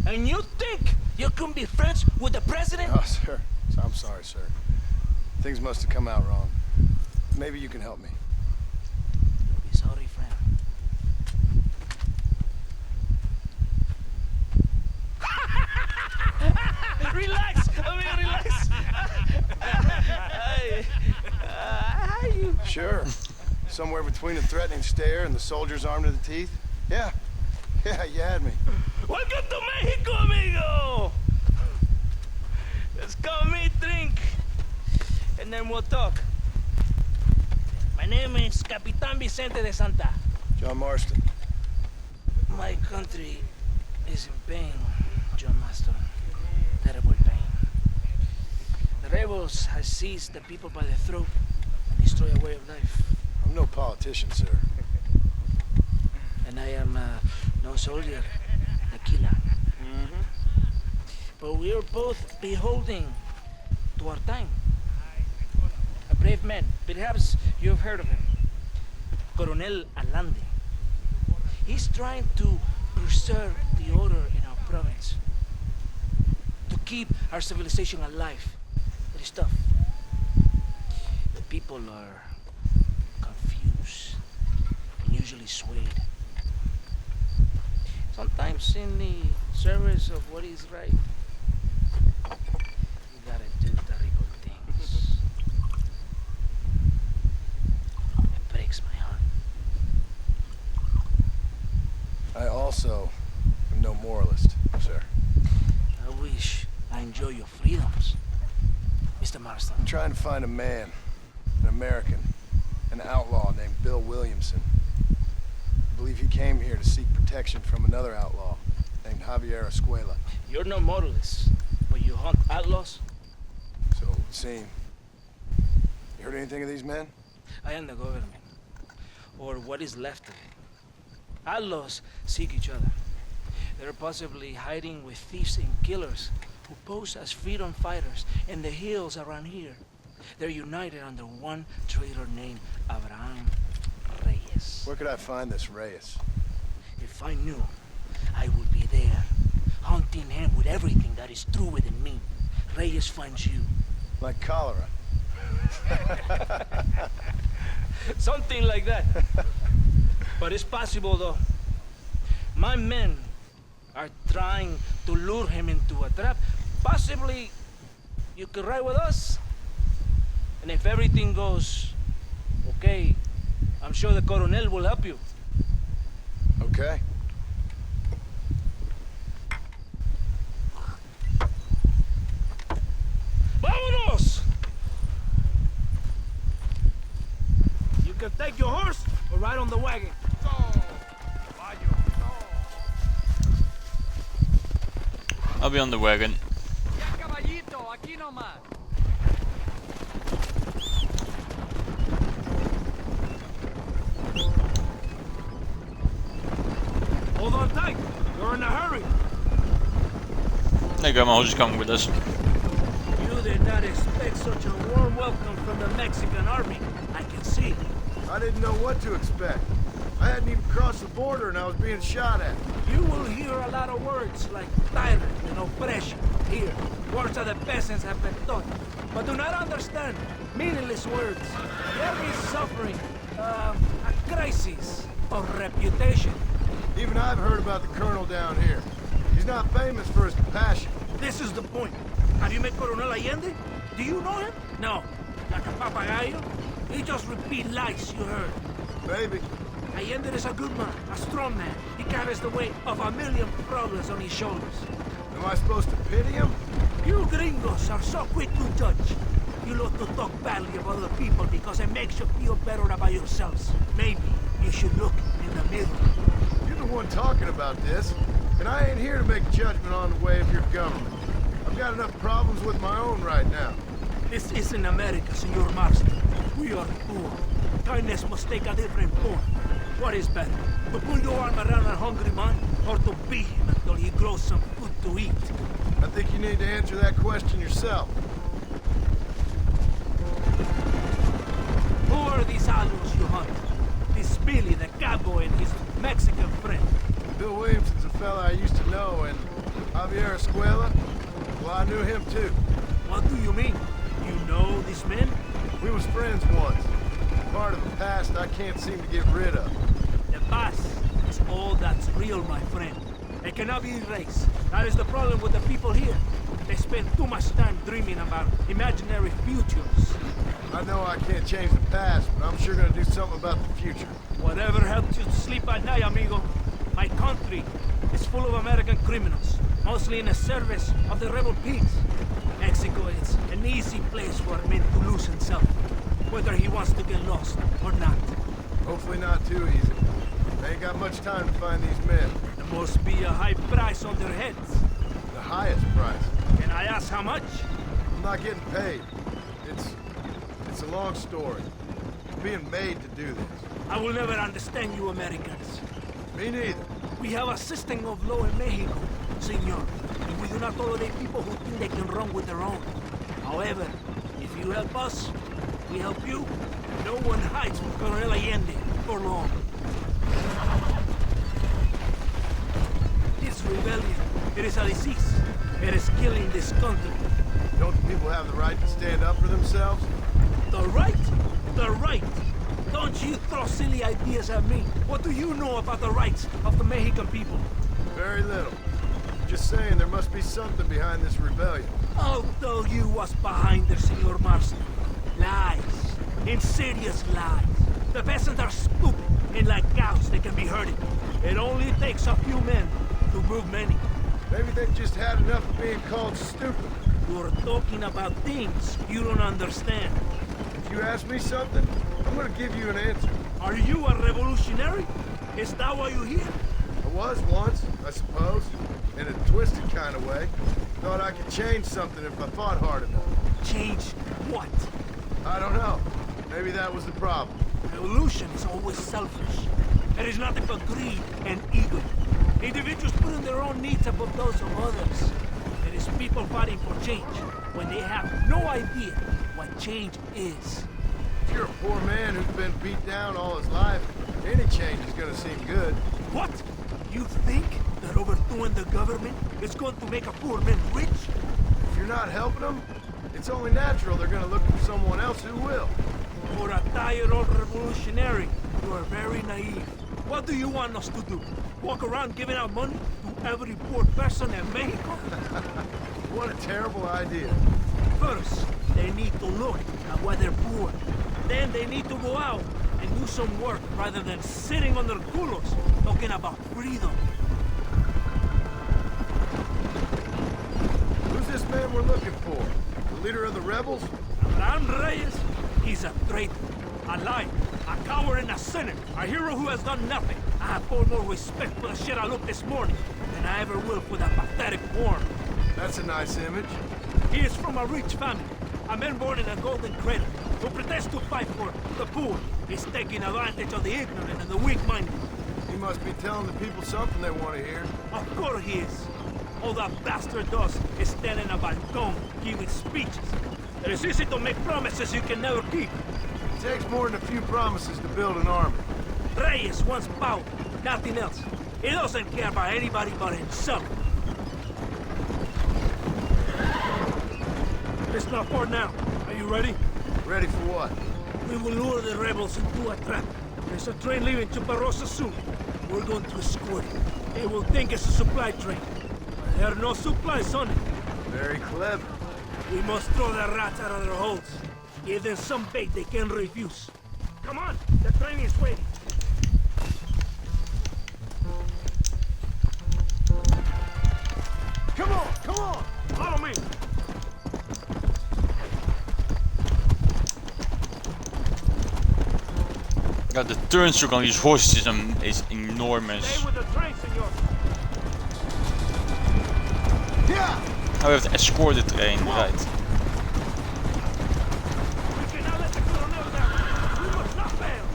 [SPEAKER 4] and you think you can be friends with the president?
[SPEAKER 3] Oh, sir. I'm sorry, sir. Things must have come out wrong. Maybe you can help me.
[SPEAKER 4] You'll be sorry, friend. Relax! Amigo, relax!
[SPEAKER 3] Sure. Somewhere between a threatening stare and the soldier's arm to the teeth? Yeah. Yeah, you had me.
[SPEAKER 4] Welcome to Mexico, amigo! Let's come meet, drink, and then we'll talk. My name is Capitan Vicente de Santa.
[SPEAKER 3] John Marston.
[SPEAKER 4] My country is in pain, Marston. Terrible pain. The rebels has seized the people by the throat and destroy a way of life.
[SPEAKER 3] I'm no politician, sir.
[SPEAKER 4] And I am no soldier, a killer. But we are both beholding to our time. A brave man, perhaps you have heard of him. Coronel Allende. He's trying to preserve the order in our province. To keep our civilization alive. It is tough. The people are confused and usually swayed. Sometimes in the service of what is right, you gotta do terrible things. It breaks my heart.
[SPEAKER 3] I also am no moralist, sir.
[SPEAKER 4] I wish I enjoy your freedoms, Mr. Marston.
[SPEAKER 3] I'm trying to find a man, an American, an outlaw named Bill Williamson. I believe he came here to seek protection from another outlaw named Javier Escuela.
[SPEAKER 4] You're no moralist, but you hunt outlaws?
[SPEAKER 3] So it would seem. You heard anything of these men?
[SPEAKER 4] I am the government, or what is left of it. Outlaws seek each other. They're possibly hiding with thieves and killers who pose as freedom fighters in the hills around here. They're united under one traitor named Abraham Reyes.
[SPEAKER 3] Where could I find this Reyes?
[SPEAKER 4] If I knew, I would be there, hunting him with everything that is true within me. Reyes finds you.
[SPEAKER 3] Like cholera.
[SPEAKER 4] Something like that. But it's possible, though. My men are trying to lure him into a trap. Possibly, you could ride with us. And if everything goes okay, I'm sure the Coronel will help you.
[SPEAKER 3] Okay.
[SPEAKER 4] Vámonos! You can take your horse or ride on the wagon.
[SPEAKER 1] I'll be on the wagon.
[SPEAKER 4] Hold on tight. You're in a hurry.
[SPEAKER 1] There you go, my horse is coming with us.
[SPEAKER 4] You did not expect such a warm welcome from the Mexican army. I can see.
[SPEAKER 3] I didn't know what to expect. I hadn't even crossed the border and I was being shot at.
[SPEAKER 4] You will hear a lot of words like tyrant and oppression here. Words that the peasants have been taught. But do not understand meaningless words. There is suffering, a crisis of reputation.
[SPEAKER 3] Even I've heard about the colonel down here. He's not famous for his compassion.
[SPEAKER 4] This is the point. Have you met Coronel Allende? Do you know him? No. Like a papagayo? He just repeat lies you heard.
[SPEAKER 3] Maybe.
[SPEAKER 4] Allende is a good man, a strong man. He carries the weight of 1,000,000 problems on his shoulders.
[SPEAKER 3] Am I supposed to pity him?
[SPEAKER 4] You gringos are so quick to judge. You love to talk badly of other people because it makes you feel better about yourselves. Maybe you should look in the mirror.
[SPEAKER 3] You're the one talking about this, and I ain't here to make judgment on the way of your government. I've got enough problems with my own right now.
[SPEAKER 4] This isn't America, Senor Marston. We are poor. Kindness must take a different form. What is better, to put your arm around a hungry man, or to beat him until he grows some food to eat?
[SPEAKER 3] I think you need to answer that question yourself.
[SPEAKER 4] Who are these outlaws you hunt? This Billy, the cowboy, and his Mexican friend.
[SPEAKER 3] Bill Williamson's a fella I used to know, and Javier Escuela, well, I knew him too.
[SPEAKER 4] What do you mean? You know these men?
[SPEAKER 3] We was friends once. Part of the past I can't seem to get rid of.
[SPEAKER 4] The past is all that's real, my friend. It cannot be erased. That is the problem with the people here. They spend too much time dreaming about imaginary futures.
[SPEAKER 3] I know I can't change the past, but I'm sure gonna do something about the future.
[SPEAKER 4] Whatever helps you to sleep at night, amigo. My country is full of American criminals, mostly in the service of the rebel pigs. Mexico is an easy place for a man to lose himself, whether he wants to get lost or not.
[SPEAKER 3] Hopefully not too easy. I ain't got much time to find these men.
[SPEAKER 4] There must be a high price on their heads.
[SPEAKER 3] The highest price.
[SPEAKER 4] Can I ask how much?
[SPEAKER 3] I'm not getting paid. It's a long story. I'm being made to do this.
[SPEAKER 4] I will never understand you Americans.
[SPEAKER 3] Me neither.
[SPEAKER 4] We have a system of law in Mexico, senor. And we do not tolerate people who think they can run with their own. However, if you help us, we help you. No one hides from Colonel Allende for long. This rebellion, it is a disease. It is killing this country.
[SPEAKER 3] Don't the people have the right to stand up for themselves?
[SPEAKER 4] The right? The right! Don't you throw silly ideas at me. What do you know about the rights of the Mexican people?
[SPEAKER 3] Very little. Just saying there must be something behind this rebellion.
[SPEAKER 4] I'll tell you what's behind there, Senor Marston. Lies. Insidious lies. The peasants are stupid, and like cows, they can be herded. It only takes a few men to move many.
[SPEAKER 3] Maybe they've just had enough of being called stupid.
[SPEAKER 4] You're talking about things you don't understand.
[SPEAKER 3] If you ask me something, I'm gonna give you an answer.
[SPEAKER 4] Are you a revolutionary? Is that why you're here?
[SPEAKER 3] I was once, I suppose. In a twisted kind of way. Thought I could change something if I thought hard enough.
[SPEAKER 4] Change what?
[SPEAKER 3] I don't know. Maybe that was the problem.
[SPEAKER 4] Revolution is always selfish. It is nothing but greed and ego. Individuals putting their own needs above those of others. It is people fighting for change when they have no idea what change is.
[SPEAKER 3] If you're a poor man who's been beat down all his life, any change is gonna seem good.
[SPEAKER 4] What? You think that overthrowing the government is going to make a poor man rich?
[SPEAKER 3] If you're not helping them, it's only natural they're gonna look for someone else who will.
[SPEAKER 4] For a tired old revolutionary, you are very naive. What do you want us to do? Walk around giving out money to every poor person in Mexico?
[SPEAKER 3] What a terrible idea.
[SPEAKER 4] First, they need to look at why they're poor. Then they need to go out and do some work rather than sitting on their culos talking about freedom.
[SPEAKER 3] Who's this man we're looking for? The leader of the rebels?
[SPEAKER 4] Abraham Reyes, he's a traitor, a liar, a coward and a sinner, a hero who has done nothing. I have far more respect for the shit I looked this morning than I ever will for that pathetic worm.
[SPEAKER 3] That's a nice image.
[SPEAKER 4] He is from a rich family, a man born in a golden cradle, who pretends to fight for the poor. He's taking advantage of the ignorant and the weak-minded.
[SPEAKER 3] He must be telling the people something they want to hear.
[SPEAKER 4] Of course he is. All that bastard does is stand in a balcony giving speeches. It is easy to make promises you can never keep.
[SPEAKER 3] It takes more than a few promises to build an army.
[SPEAKER 4] Reyes wants power, nothing else. He doesn't care about anybody but himself. It's not far now. Are you ready?
[SPEAKER 3] Ready for what?
[SPEAKER 4] We will lure the rebels into a trap. There's a train leaving to Barrosa soon. We're going to escort it. They will think it's a supply train. But there are no supplies on it.
[SPEAKER 3] Very clever.
[SPEAKER 4] We must throw the rats out of their holes. Give them some bait they can refuse. Come on, the train is waiting.
[SPEAKER 3] Come on!
[SPEAKER 4] Follow me.
[SPEAKER 1] Ja, de turnstroke on these horses is enormous.
[SPEAKER 4] Stay with the train, senor.
[SPEAKER 3] Yeah!
[SPEAKER 1] Oh, we have to escort the train, right.
[SPEAKER 4] We cannot let the colonel down. We must not fail.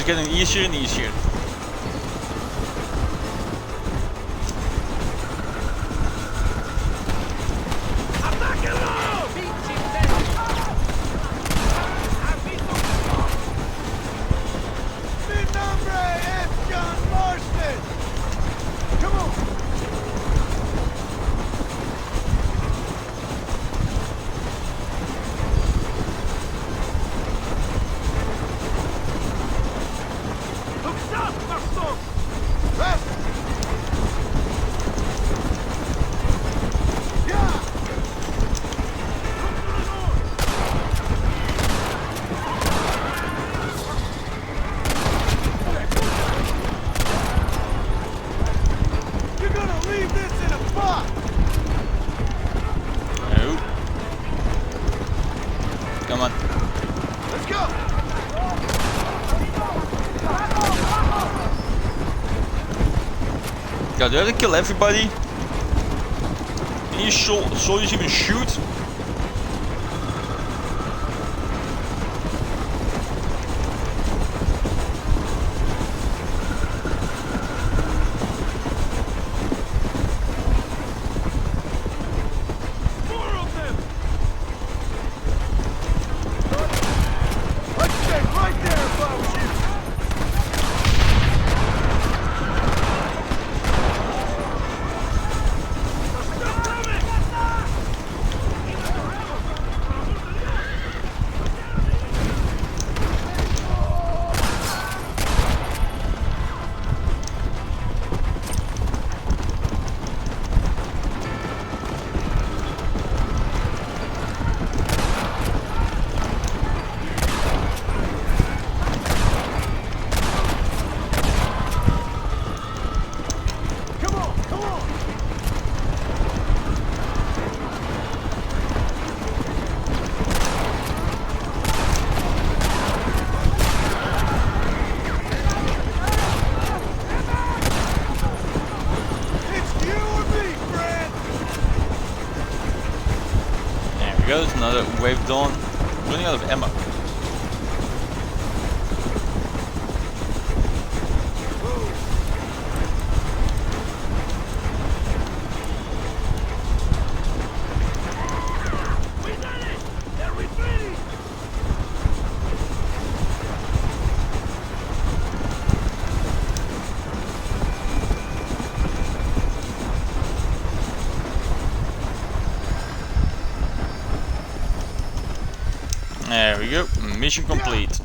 [SPEAKER 1] getting easier and easier.
[SPEAKER 5] Mi nombre es John Marston! Come on! Look south, Marston! Left! Yeah! Look to the north! You're gonna leave this in a box!
[SPEAKER 1] No. Come on.
[SPEAKER 5] Let's go!
[SPEAKER 1] God, do I have to kill everybody? Can you soldiers even shoot?
[SPEAKER 5] More of them! I'd stay right there if I was you! Come on, come on! It's you or me, friend!
[SPEAKER 1] There we go, it's another wave done. Running out of ammo.
[SPEAKER 5] We did it! They're retreating!
[SPEAKER 1] There we go, mission complete.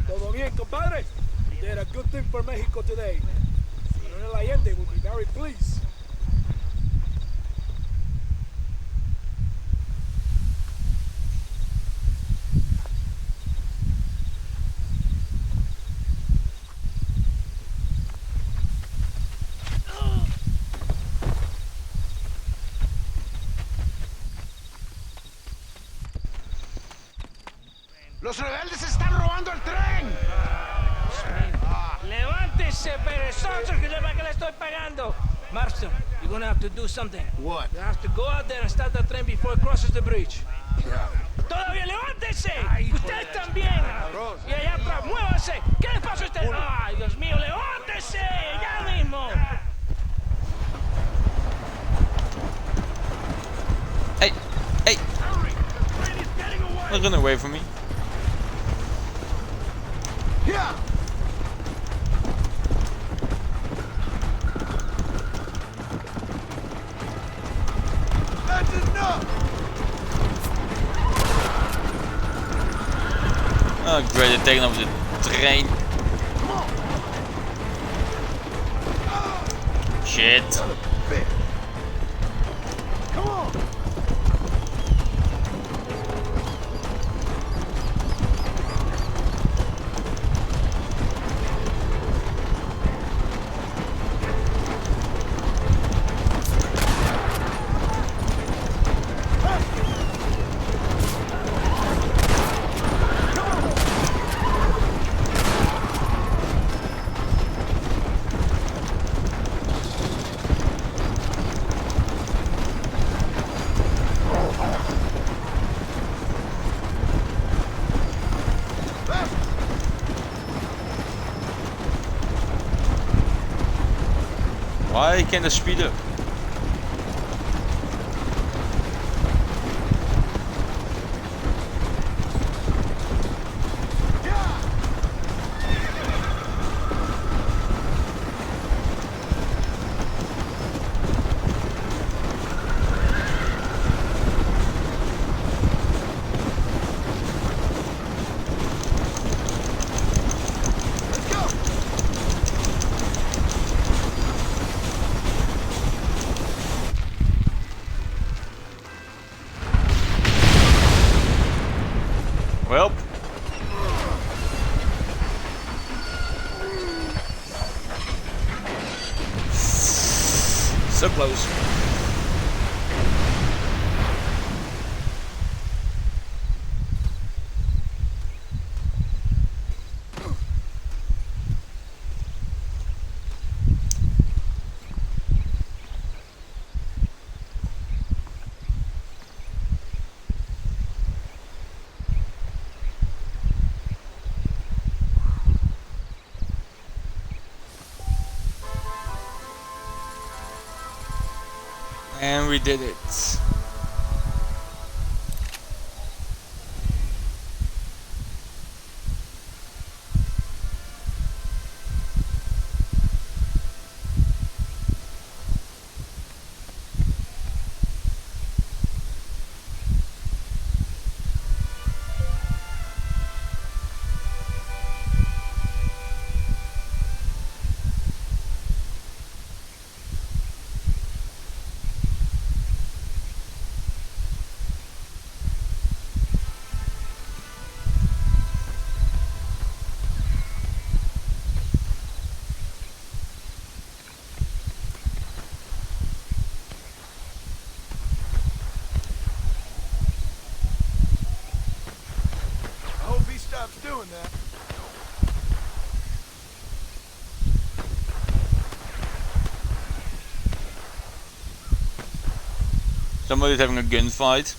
[SPEAKER 5] Todo bien, compadre? You did a good thing for Mexico today. Coronel Allende will be very pleased.
[SPEAKER 6] ¡Los rebeldes están robando el tren!
[SPEAKER 4] Levántese, perezoso, que para que le estoy pagando. Marston, you're gonna have to do something.
[SPEAKER 6] What?
[SPEAKER 4] You have to go out there and start the train before it crosses the bridge. ¡Todavía levántese! ¡Usted también! Y allá atrás, muévase. ¿Qué le pasa a usted? ¡Ay, Dios mío, levántese! ¡Ya mismo!
[SPEAKER 1] Hey, hey! Don't run away from me.
[SPEAKER 5] Yeah! That's enough!
[SPEAKER 1] Oh great, they're taking over the train. Shit.
[SPEAKER 5] Come on!
[SPEAKER 1] Why can't I speed up? Well, so close. And we did it.
[SPEAKER 3] I hope he stops doing that.
[SPEAKER 1] Somebody's having a gunfight.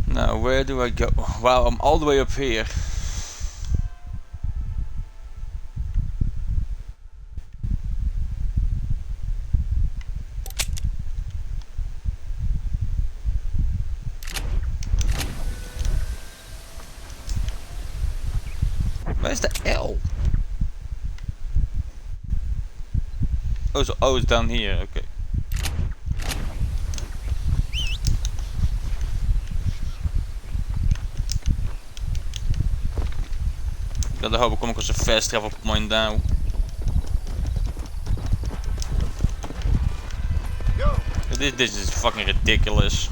[SPEAKER 1] Now, where do I go? Wow, I'm all the way up here. Where's the L? Oh, so it's down here. Okay. Gotta hope I come across a fast travel point now. This is fucking ridiculous.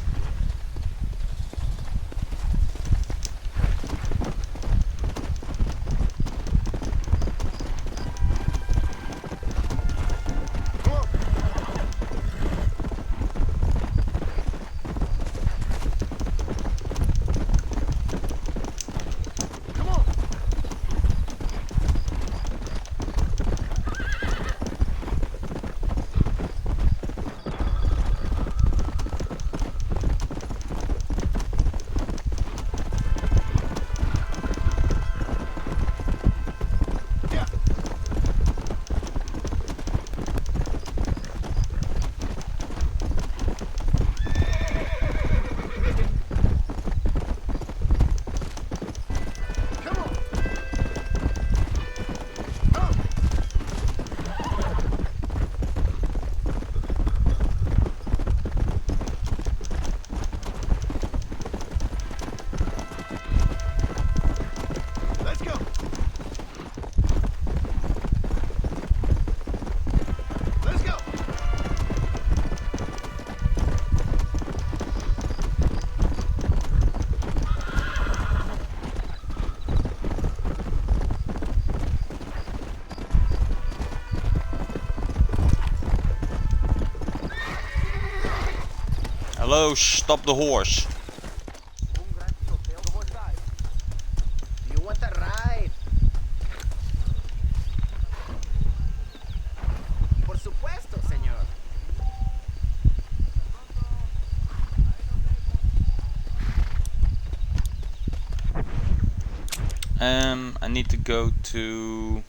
[SPEAKER 1] Hello, stop the horse.
[SPEAKER 6] Do you want a ride? Por supuesto, señor.
[SPEAKER 1] I need to go to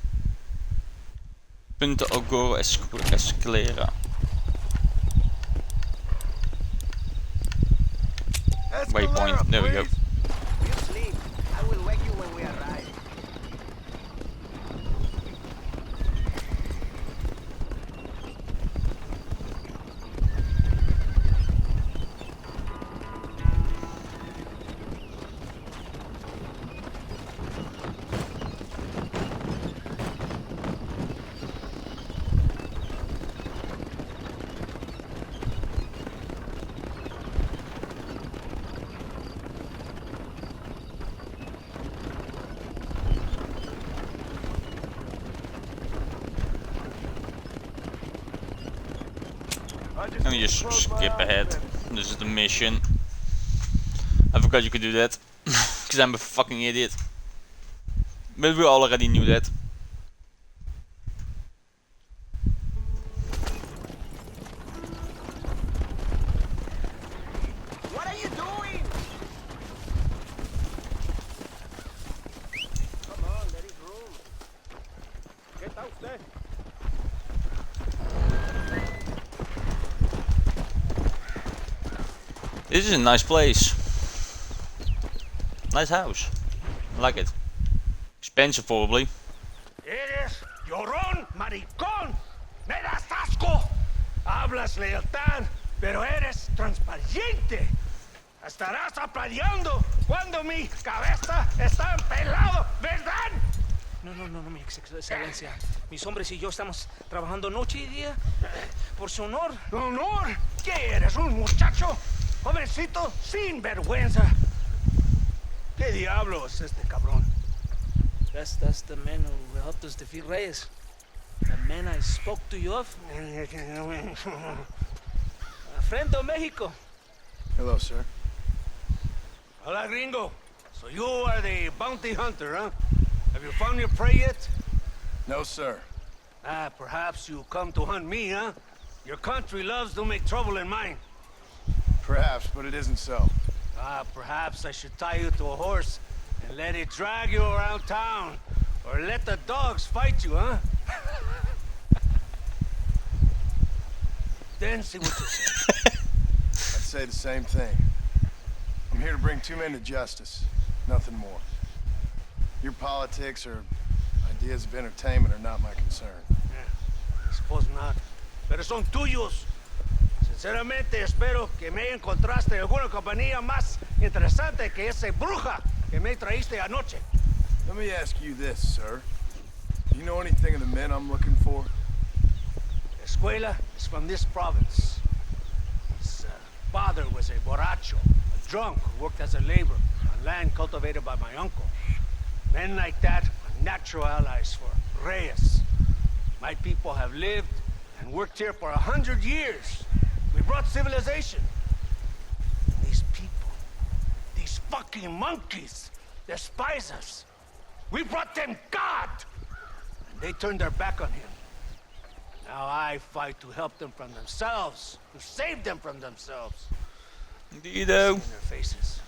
[SPEAKER 1] Punta Ogoro Escalera. Waypoint. There we go.
[SPEAKER 6] You sleep. I will wake you when we arrive.
[SPEAKER 1] Let me just skip ahead. This is the mission. I forgot you could do that. Because I'm a fucking idiot. But we already knew that.
[SPEAKER 6] What are you doing? Come on, there is room. Get out there.
[SPEAKER 1] This is a nice place. Nice house. I like it. Expensive probably.
[SPEAKER 5] Eres llorón, maricón. Me das asco. Hablas lealtad, pero eres transparente. Estarás aplaudiendo cuando mi cabeza está pelado, ¿verdad?
[SPEAKER 4] No, mi excelencia. Mis hombres y yo estamos trabajando noche y día por su honor.
[SPEAKER 5] ¿Honor? ¿Qué eres, un muchacho? Jovencito sin vergüenza. ¿Qué diablo es este cabrón?
[SPEAKER 4] That's the man who helped us defeat Reyes. The man I spoke to you of. Frente Mexico.
[SPEAKER 3] Hello, sir.
[SPEAKER 5] Hola, gringo. So you are the bounty hunter, huh? Have you found your prey yet?
[SPEAKER 3] No, sir.
[SPEAKER 5] Perhaps you come to hunt me, huh? Your country loves to make trouble in mine.
[SPEAKER 3] Perhaps, but it isn't so.
[SPEAKER 5] Perhaps I should tie you to a horse and let it drag you around town. Or let the dogs fight you, huh? Then see what you say.
[SPEAKER 3] I'd say the same thing. I'm here to bring two men to justice, nothing more. Your politics or ideas of entertainment are not my concern.
[SPEAKER 5] I suppose not. Pero son tuyos. Sinceramente espero que me encontraste alguna compañía más interesante que esa bruja que me traíste anoche.
[SPEAKER 3] Let me ask you this, sir. Do you know anything of the men I'm looking for?
[SPEAKER 5] Escuela is from this province. His father was a borracho, a drunk who worked as a laborer on land cultivated by my uncle. Men like that are natural allies for Reyes. My people have lived and worked here for 100 years. We brought civilization. These people, these fucking monkeys, despise us. We brought them God! And they turned their back on him. Now I fight to help them from themselves, to save them from themselves.
[SPEAKER 1] Indeedo.
[SPEAKER 5] In their faces.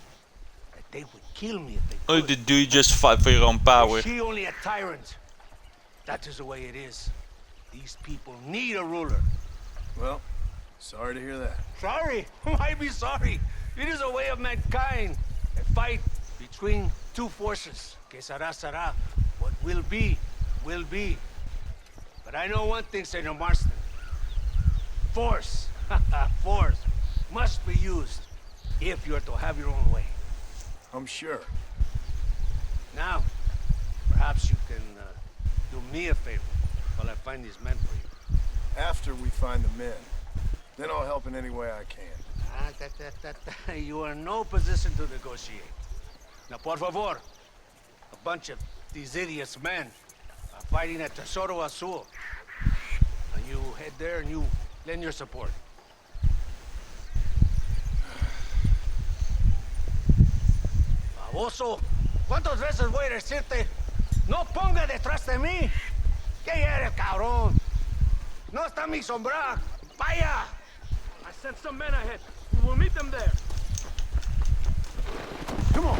[SPEAKER 5] That they would kill me if they
[SPEAKER 1] Oh,
[SPEAKER 5] could.
[SPEAKER 1] do you just fight for your own power?
[SPEAKER 5] Is she only a tyrant? That is the way it is. These people need a ruler.
[SPEAKER 3] Well, sorry to hear that.
[SPEAKER 5] Sorry? Why be sorry? It is a way of mankind. A fight between two forces. Que será, será. What will be, will be. But I know one thing, Senor Marston. Force, force, must be used if you're to have your own way.
[SPEAKER 3] I'm sure.
[SPEAKER 5] Now, perhaps you can do me a favor while I find these men for you.
[SPEAKER 3] After we find the men, then I'll help in any way I can.
[SPEAKER 5] You are in no position to negotiate. Now, por favor, a bunch of these idiots men are fighting at Tesoro Azul. Now you head there and you lend your support. baboso. ¿Cuántas veces voy a decirte? No ponga detrás de mí. ¿Qué eres, cabrón? No está mi sombra. Vaya.
[SPEAKER 4] I sent some men ahead. We will meet them there.
[SPEAKER 5] Come on.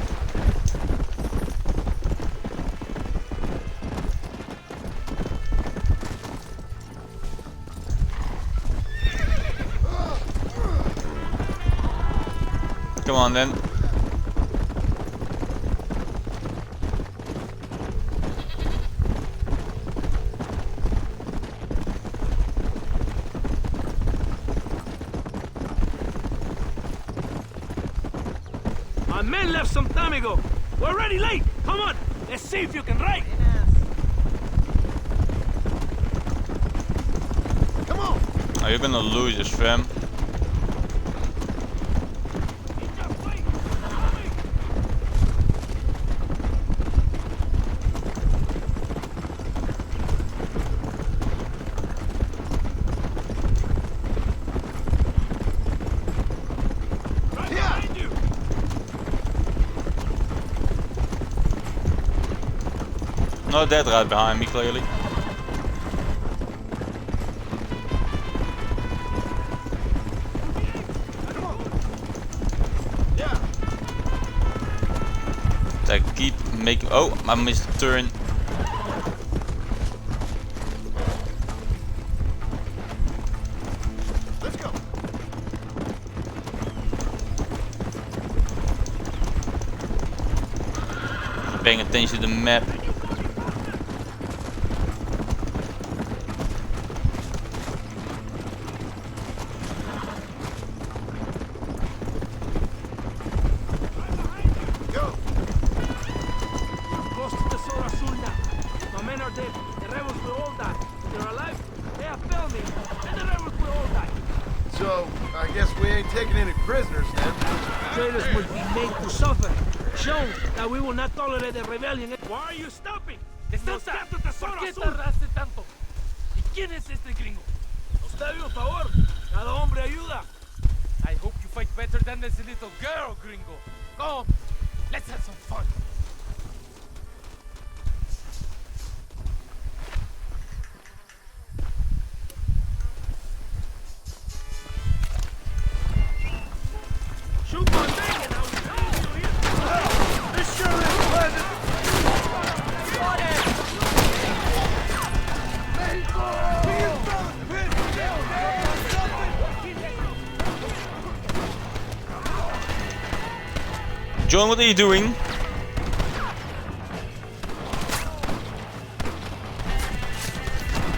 [SPEAKER 1] Come on then.
[SPEAKER 4] My men left some time ago. We're already late. Come on. Let's see if you can write.
[SPEAKER 3] Come on!
[SPEAKER 1] Oh, you're gonna lose this, fam. No dead right behind me, clearly. I keep making. Oh, I missed the turn.
[SPEAKER 3] Let's go!
[SPEAKER 1] Paying attention to the map.
[SPEAKER 3] So, I guess we ain't taking any prisoners then.
[SPEAKER 4] Traitors will be made to suffer. Shown that we will not tolerate the rebellion. Why are you stopping? ¡Descansa! ¿Por qué tardaste tanto? ¿Y quién es este gringo? Nos debe un favor. Cada hombre ayuda.
[SPEAKER 11] I hope you fight better than this little girl, gringo. Come, let's have some fun.
[SPEAKER 4] Shoot one thing and I'll show you here. This sure is pleasant.
[SPEAKER 1] John, what are you doing?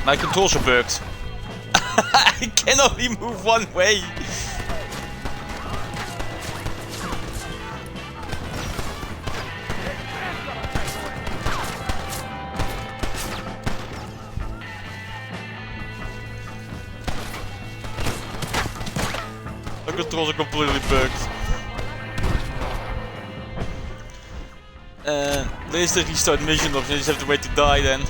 [SPEAKER 1] My controls are bugged. I can only move one way. My controls are completely bugged. There's the restart mission option, you just have to wait to die then.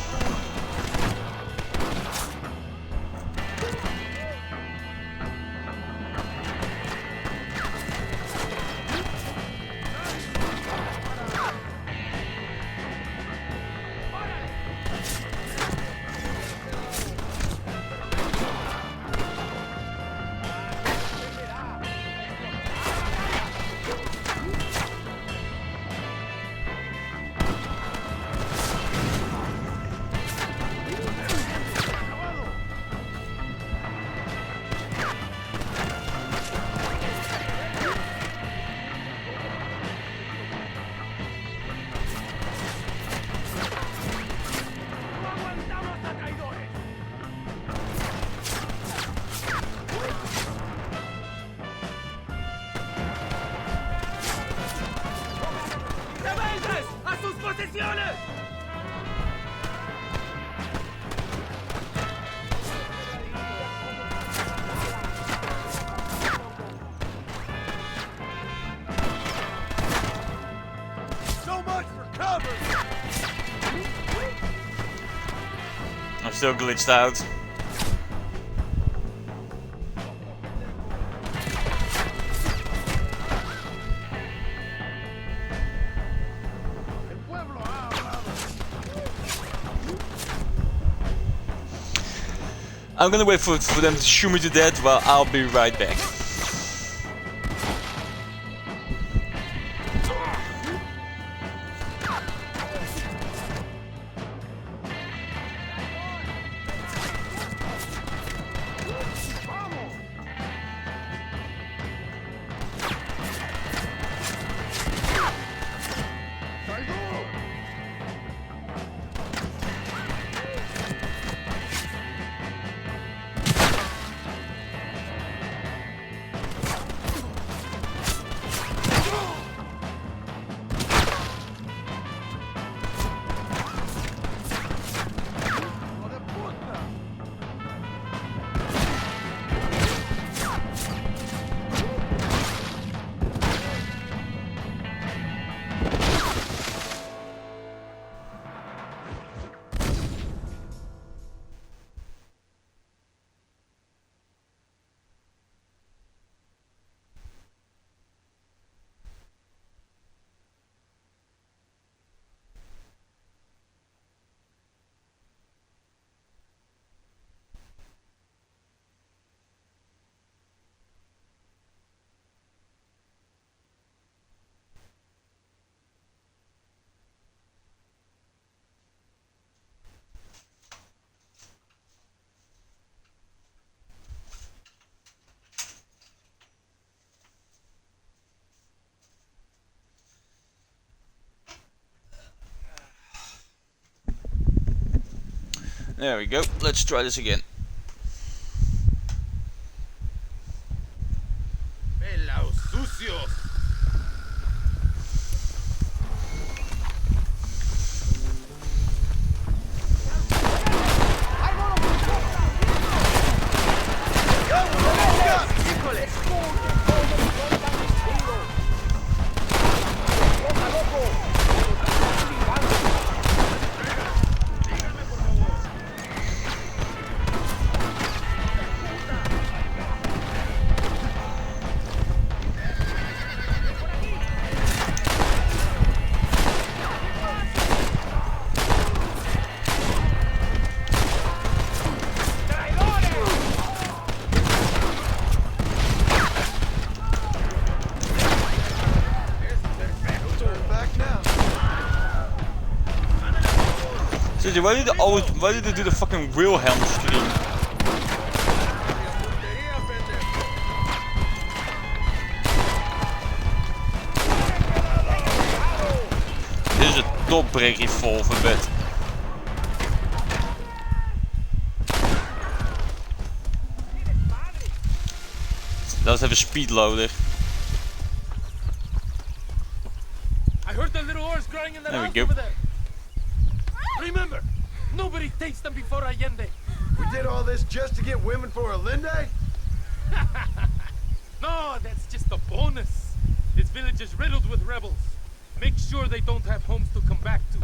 [SPEAKER 1] I'm still glitched out. I'm gonna wait for them to shoot me to death. Well, I'll be right back. There we go. Let's try this again.
[SPEAKER 11] Pelaos sucios.
[SPEAKER 1] Why did they do the fucking Wilhelm scream? Dit is een topbreak revolver bed. Dat is even speedloader.
[SPEAKER 11] I heard the little horse growing in the
[SPEAKER 1] There we
[SPEAKER 11] house
[SPEAKER 1] go.
[SPEAKER 11] over there. Remember, nobody takes them before Allende.
[SPEAKER 3] We did all this just to get women for Allende?
[SPEAKER 11] No, that's just a bonus. This village is riddled with rebels. Make sure they don't have homes to come back to.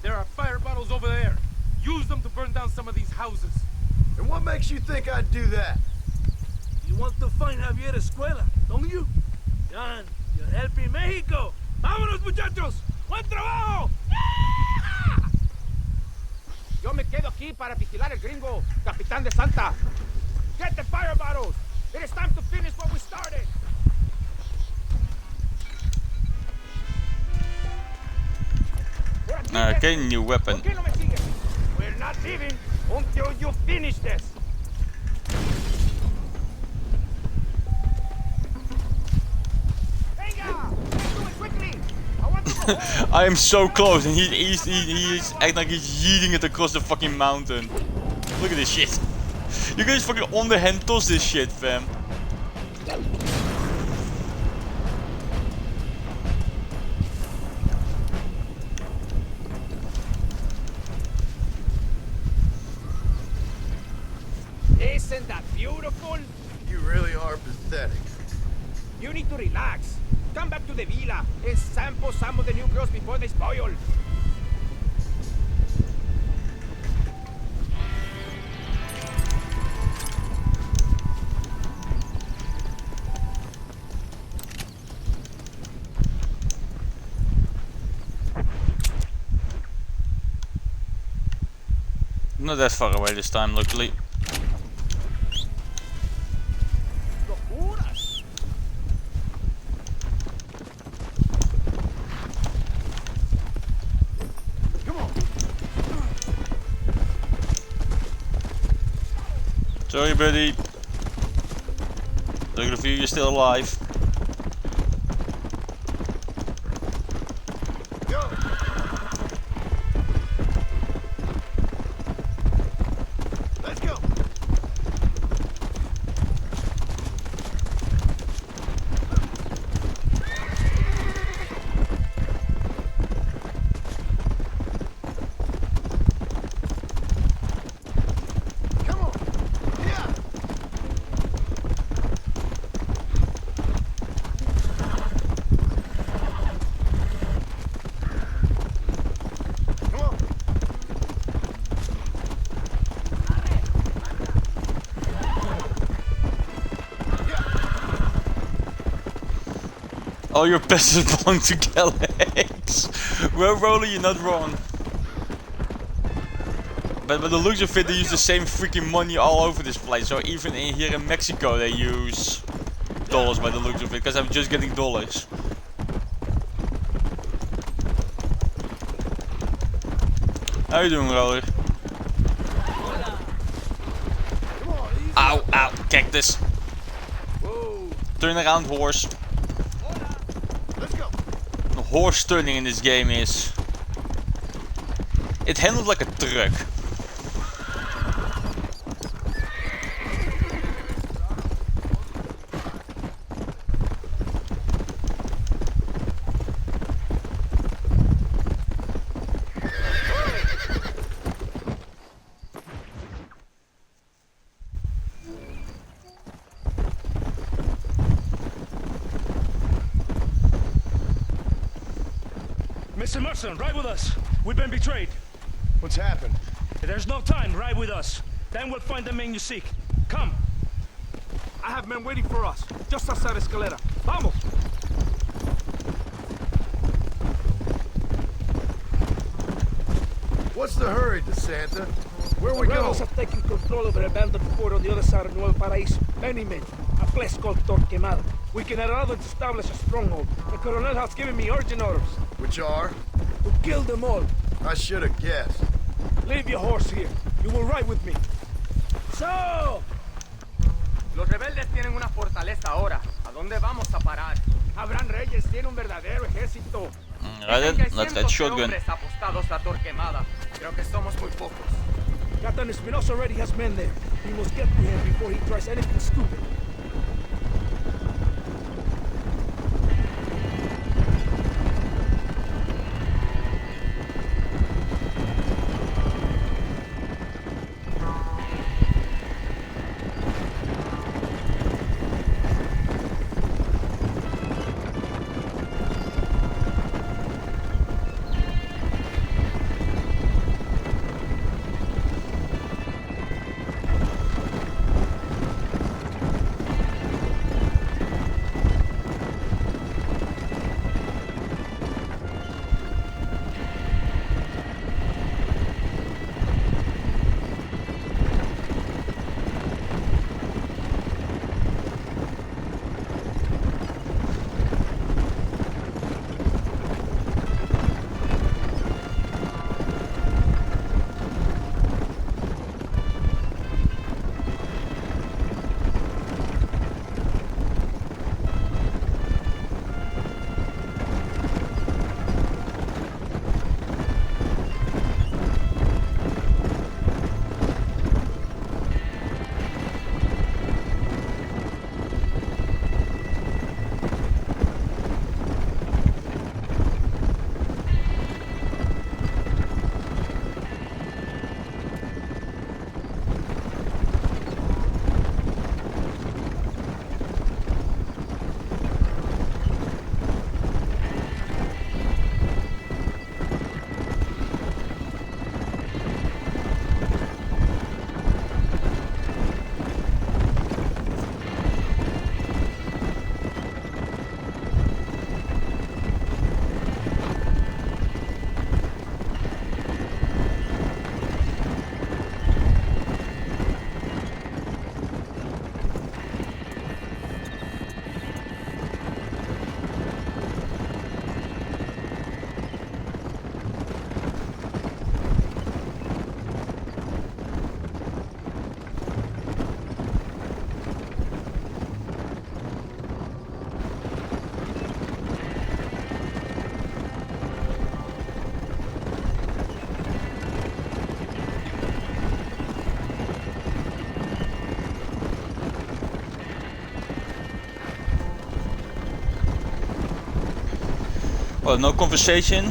[SPEAKER 11] There are fire bottles over there. Use them to burn down some of these houses.
[SPEAKER 3] And what makes you think I'd do that?
[SPEAKER 4] You want to find Javier Escuela, don't you? John, you're helping Mexico. ¡Vámonos, muchachos! ¡Buen trabajo!
[SPEAKER 6] Yo me quedo aquí para vigilar el gringo, Capitán de Santa. Get the fire bottles. It is time to finish what we started.
[SPEAKER 1] Okay, new weapon.
[SPEAKER 6] ¿Por qué no me sigues? We're not leaving until you finish this. Venga, let's do it quickly. I want to go.
[SPEAKER 1] I am so close, and he's acting like he's yeeting it across the fucking mountain. Look at this shit. You can just fucking underhand toss this shit, fam.
[SPEAKER 6] Isn't that beautiful?
[SPEAKER 3] You really are pathetic.
[SPEAKER 6] You need to relax. Come back to the villa and sample some of the new girls before they spoil.
[SPEAKER 1] Not that far away this time, luckily. Sorry, buddy. Look at you, you're still alive.
[SPEAKER 3] Go! Let's go! Come on! Yeah! Come on!
[SPEAKER 1] All your peasants belong to Galax. Well, Rolly, you're not wrong. But by the looks of it, they use the same freaking money all over this place. So even here in Mexico, they use dollars by the looks of it. Because I'm just getting dollars. How you doing, Rolly? Ow, ow, cactus. Turn around, horse.
[SPEAKER 3] Let's go!
[SPEAKER 1] The horse turning in this game is... It handles like a truck.
[SPEAKER 4] Mr. Merson, ride with us. We've been betrayed.
[SPEAKER 3] What's happened?
[SPEAKER 4] There's no time. Ride with us. Then we'll find the man you seek. Come.
[SPEAKER 6] I have men waiting for us, just outside Escalera. Vamos!
[SPEAKER 3] What's the hurry, DeSanta? Where we
[SPEAKER 6] The rebels
[SPEAKER 3] go?
[SPEAKER 6] have taken control of an abandoned fort on the other side of Nuevo Paraíso. Many men. A place called Torquemada. We can allow them to establish a stronghold. The Colonel has given me urgent orders
[SPEAKER 3] Which are?
[SPEAKER 6] to kill them all.
[SPEAKER 3] I should have guessed.
[SPEAKER 6] Leave your horse here. You will ride with me. So!
[SPEAKER 12] Los rebeldes tienen una fortaleza ahora. ¿A dónde vamos a parar?
[SPEAKER 6] Abraham Reyes tiene un verdadero ejército.
[SPEAKER 1] Right then, let's get shotgun.
[SPEAKER 12] hombres apostados a Torquemada. Creo que somos muy pocos.
[SPEAKER 6] Captain Espinosa already has men there. We must get to him before he tries anything stupid.
[SPEAKER 1] Well, no conversation.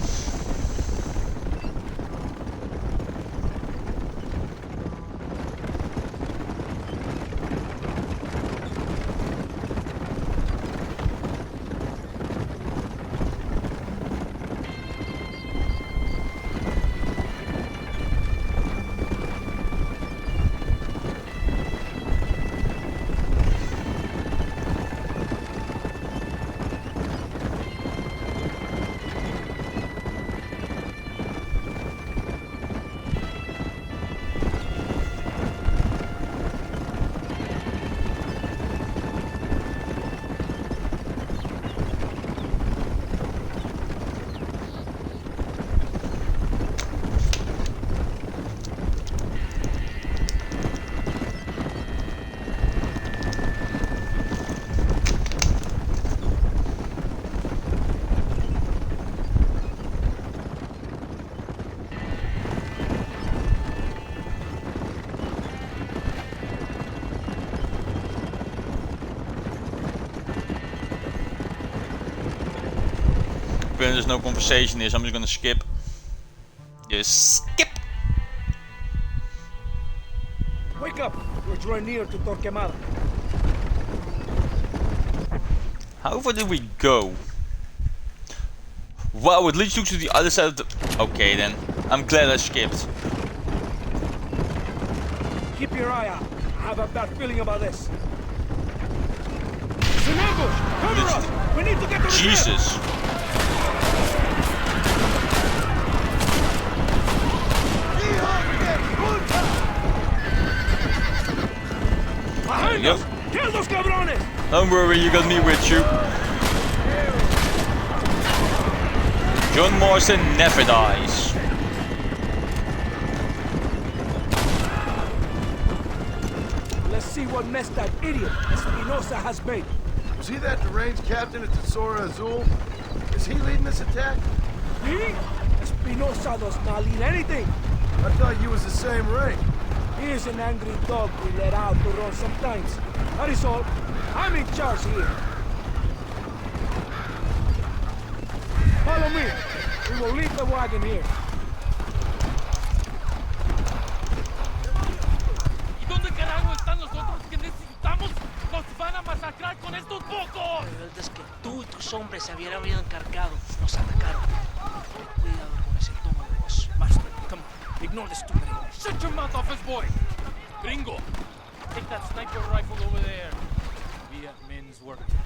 [SPEAKER 1] There's no conversation here, so I'm just gonna skip. Just skip!
[SPEAKER 6] Wake up! We're drawing near to Torquemada.
[SPEAKER 1] How far did we go? Wow, it leads you to the other side of the... Okay then, I'm glad I skipped.
[SPEAKER 6] Keep your eye out. I have a bad feeling about this. It's an ambush! Cover us! We need to get to the
[SPEAKER 1] Jesus!
[SPEAKER 6] Behind us! Kill those cabrones!
[SPEAKER 1] Don't worry, you got me with you. John Marston never dies.
[SPEAKER 6] Let's see what mess that idiot Espinosa has made.
[SPEAKER 3] Was he that deranged captain at Tesoro Azul? Is he leading this attack?
[SPEAKER 6] Me? Espinosa does not lead anything.
[SPEAKER 3] I thought you was the same rank.
[SPEAKER 6] He is an angry dog we let out to run sometimes. That is all. I'm in charge here. Follow me. We will leave the wagon here.
[SPEAKER 11] ¿Y dónde carajo están los otros que necesitamos? ¡Nos van a masacrar con estos pocos!
[SPEAKER 4] Rebeldes que tú y tus hombres se habían encargado nos atacaron. Ten cuidado con ese tono de voz. Master, come on. Ignore the stupid English.
[SPEAKER 11] Shut your mouth, office boy! Gringo, take that sniper rifle over there. We have men's work to do.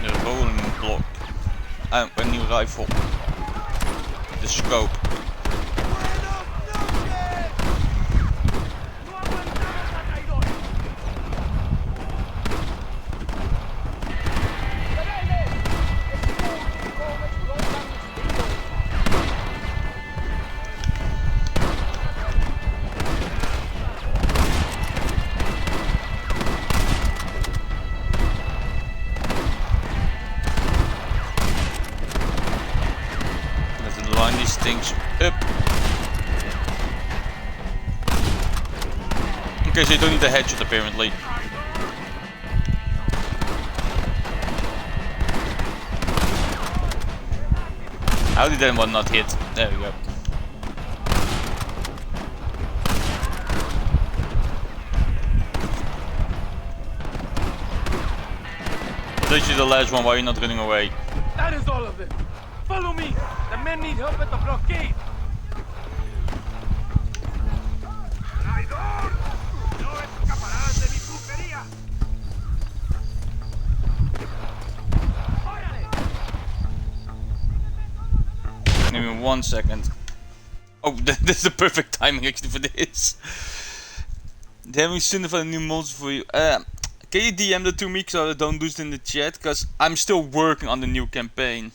[SPEAKER 1] The rolling block. And a new rifle. The scope. Line these things up. Okay, so you don't need a headshot apparently. How did that one not hit? There we go. Literally the last one, why are you not running away?
[SPEAKER 11] That is all of it. Follow me. The men need help at the blockade.
[SPEAKER 1] Give me 1 second. Oh, that's the perfect timing actually for this. Having sooner for a new monster for you. Can you DM that to me so I don't lose it in the chat? Because I'm still working on the new campaign.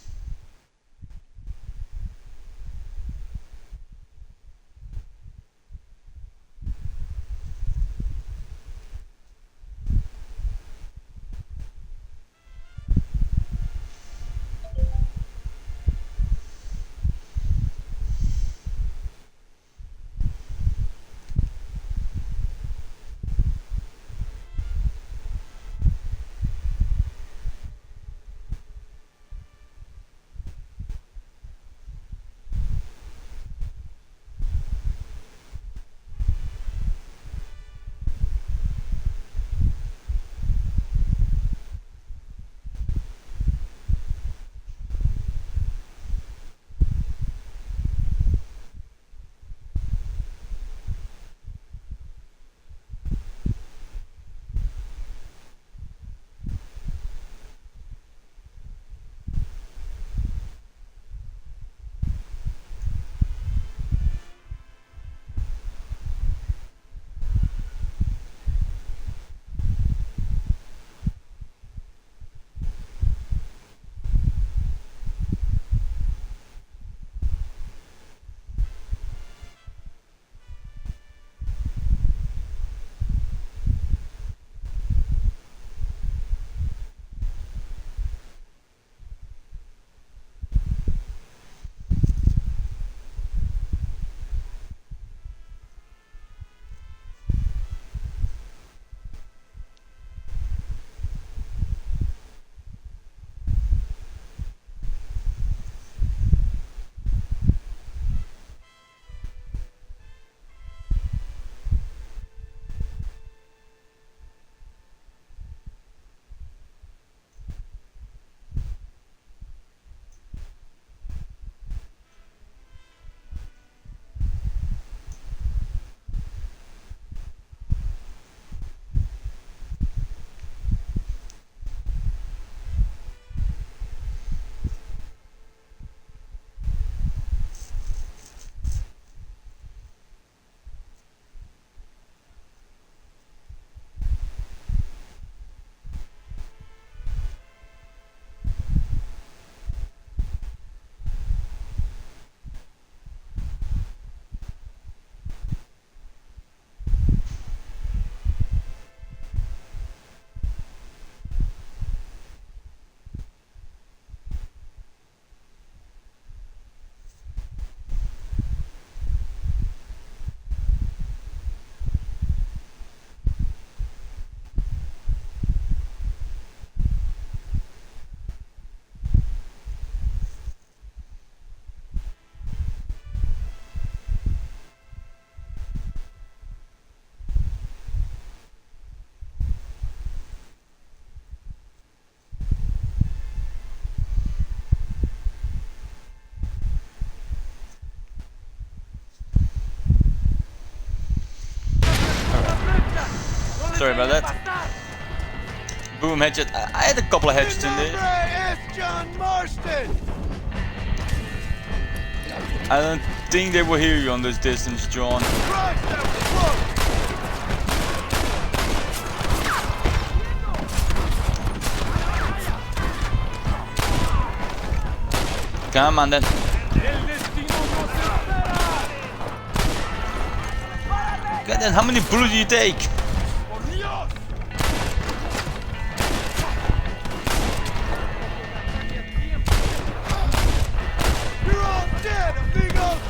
[SPEAKER 1] about that. Boom, headshot. I had a couple of headshots in there.
[SPEAKER 3] It's John Marston!
[SPEAKER 1] I don't think they will hear you on this distance, John.
[SPEAKER 3] Christ, that was close!
[SPEAKER 1] Come on then. God then, how many bullets do you take?
[SPEAKER 3] You're all dead, amigos!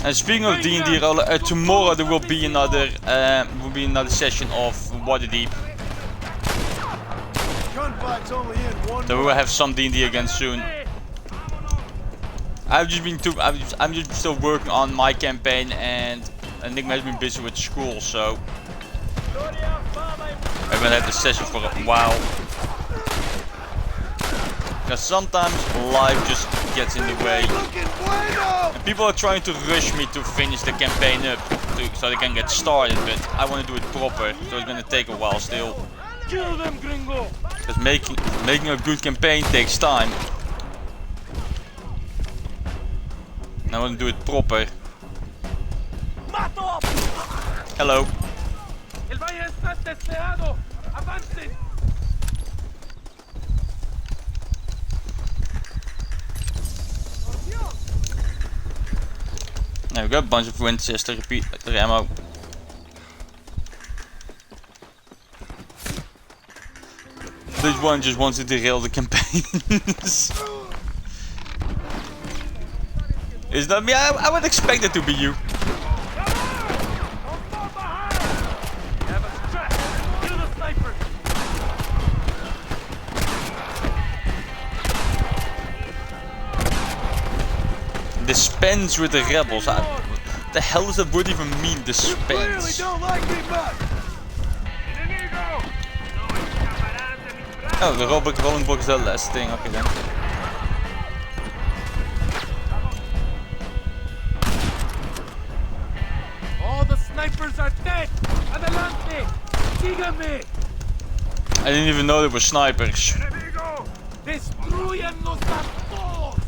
[SPEAKER 1] And speaking of D&D roller, tomorrow there will be another session of Waterdeep.
[SPEAKER 3] Gunfight's only in one
[SPEAKER 1] So we will have some D&D again soon. I'm just still working on my campaign, and Nick has been busy with school, so I will have the session for a while. Because sometimes life just gets in the way. And people are trying to rush me to finish the campaign up, so they can get started, but I want to do it proper, so it's gonna take a while still.
[SPEAKER 11] Kill them, gringo!
[SPEAKER 1] Because making a good campaign takes time. And I want to do it proper. Hello.
[SPEAKER 11] El valle está deseado. Avancen.
[SPEAKER 1] Now we've got a bunch of Winchester repeater ammo. This one just wants to derail the campaigns. Is that me? I would expect it to be you. Dispense with the rebels. What the hell does that word even mean? Dispense. Oh, the rolling book is the last thing. Okay then.
[SPEAKER 11] All the snipers are dead. Adelante. Síganme.
[SPEAKER 1] I didn't even know there were snipers.
[SPEAKER 11] Destruyanlos a todos.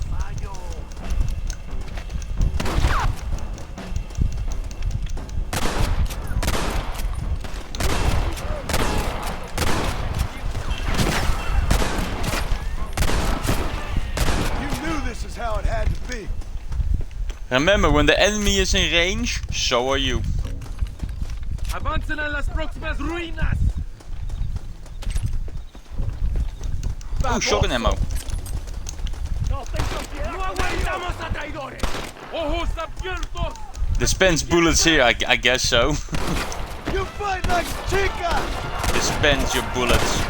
[SPEAKER 3] How it had to be.
[SPEAKER 1] Remember, when the enemy is in range, so are you.
[SPEAKER 11] Avancen a las próximas ruinas.
[SPEAKER 1] Oh, shotgun ammo.
[SPEAKER 11] No aguantamos a traidores. Ojos abiertos.
[SPEAKER 1] Dispense bullets here, I guess so.
[SPEAKER 3] You fight like chica.
[SPEAKER 1] Dispense your bullets.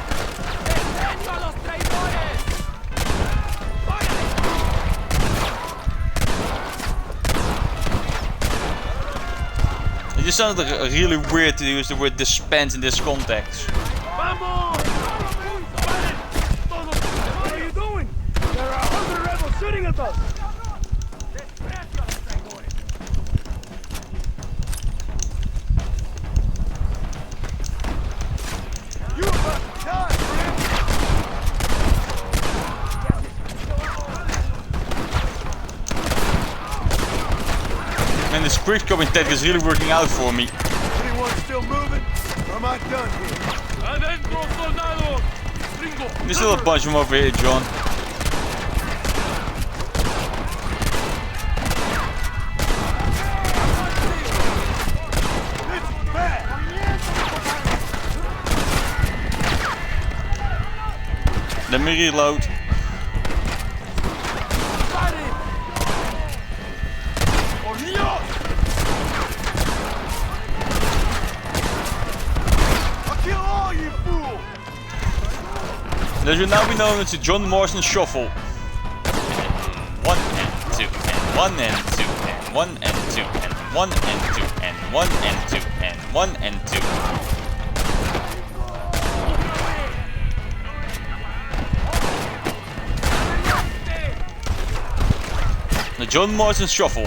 [SPEAKER 1] It just sounds like really weird to use the word dispense in this context.
[SPEAKER 11] Vamos! What are you doing? There are 100 rebels shooting at us.
[SPEAKER 3] You about to die,
[SPEAKER 1] And this quick coming tactic is really working out for me.
[SPEAKER 3] Anyone still moving? Or am I done here?
[SPEAKER 11] Adentro, soldados! Gringo!
[SPEAKER 1] There's still a bunch of them over here, John.
[SPEAKER 3] It's bad.
[SPEAKER 1] Let me reload. There should now be known as the John Marston Shuffle. 1 and 2 and 1 and 2 and 1 and 2 and 1 and 2 and 1 and 2 and 1 and 2. The John Marston Shuffle.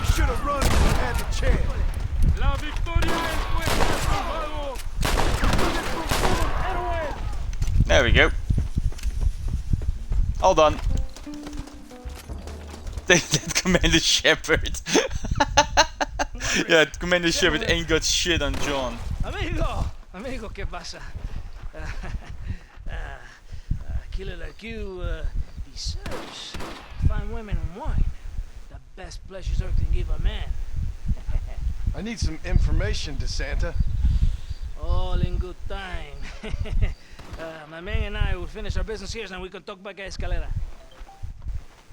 [SPEAKER 3] Should have run when you had the chance.
[SPEAKER 11] La victoria es nuestra, soldado.
[SPEAKER 1] There we go. All done. That Commander Shepard. Yeah, Commander Shepard ain't got shit on John.
[SPEAKER 4] Amigo, ¿qué pasa? Killer like you deserves fine women and wine. The best pleasures Earth can give a man.
[SPEAKER 3] I need some information, DeSanta.
[SPEAKER 4] All in good time. My man and I will finish our business here, and we can talk back at Escalera.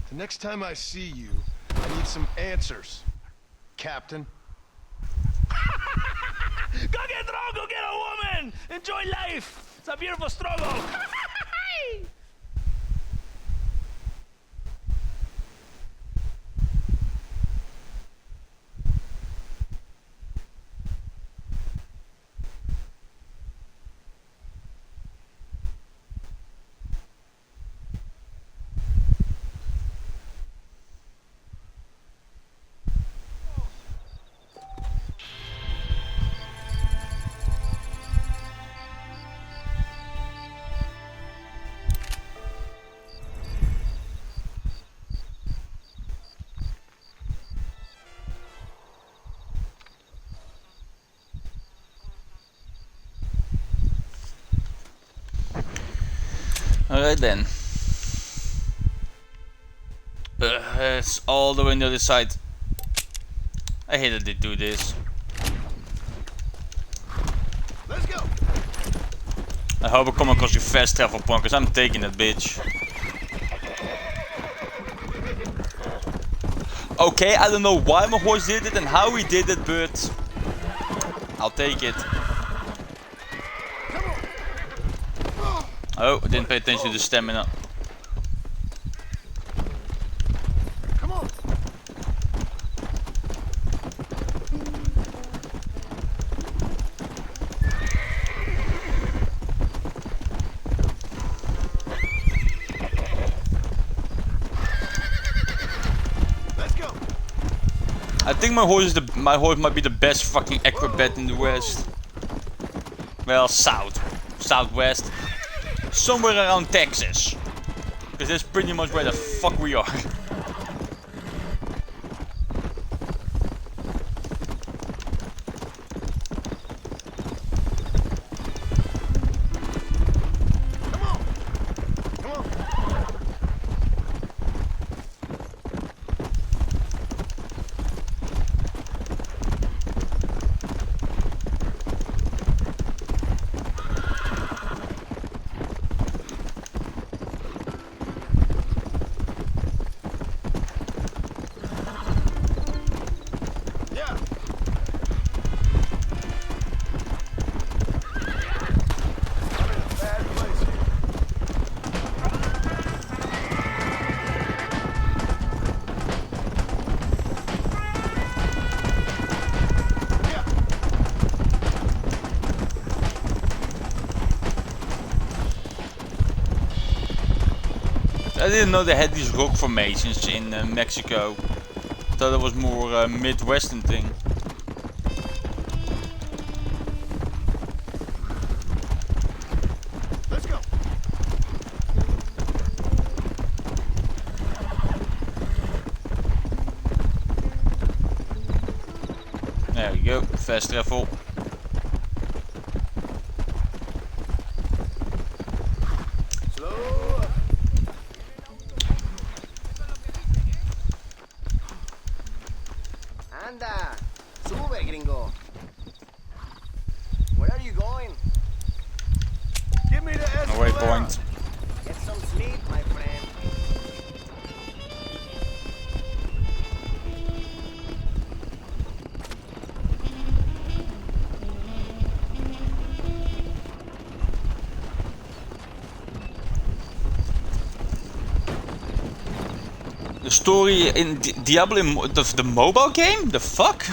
[SPEAKER 3] The next time I see you, I need some answers, Captain.
[SPEAKER 4] Go get drunk, go get a woman! Enjoy life! It's a beautiful struggle!
[SPEAKER 1] Alright then. It's all the way on the other side. I hate that they do this.
[SPEAKER 3] Let's go.
[SPEAKER 1] I hope I come across your fast travel point, cause I'm taking that bitch. Okay, I don't know why my horse did it and how he did it, but I'll take it. Oh, I didn't pay attention to the stamina.
[SPEAKER 3] Come on. Let's go.
[SPEAKER 1] I think my horse might be the best fucking acrobat in the West. Well, southwest. Somewhere around Texas. Because that's pretty much where the fuck we are. I didn't know they had these rock formations in Mexico. I thought it was more Midwestern thing.
[SPEAKER 3] Let's go.
[SPEAKER 1] There we go, fast travel.
[SPEAKER 12] Anda, sube, gringo. Where are you going?
[SPEAKER 3] Give me the
[SPEAKER 1] No waypoint.
[SPEAKER 12] Get some sleep, my friend.
[SPEAKER 1] The story in Diablo, the mobile game? The fuck?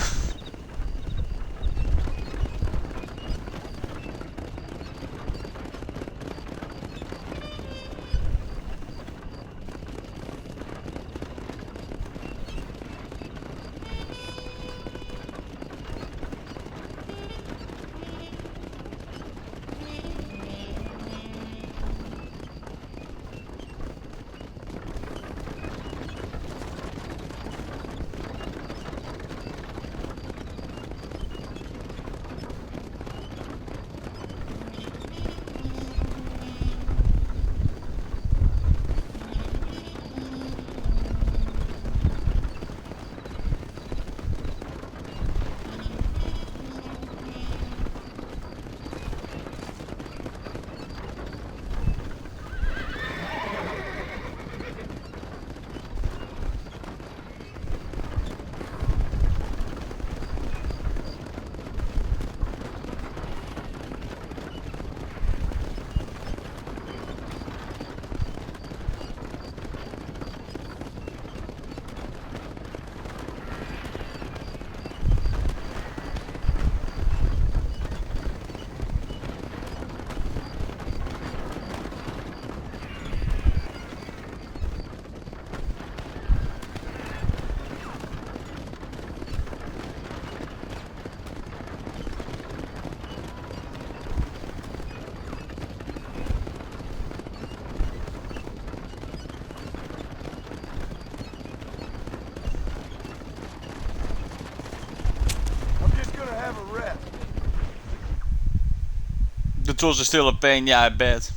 [SPEAKER 1] controls are still a pain, yeah, I bet.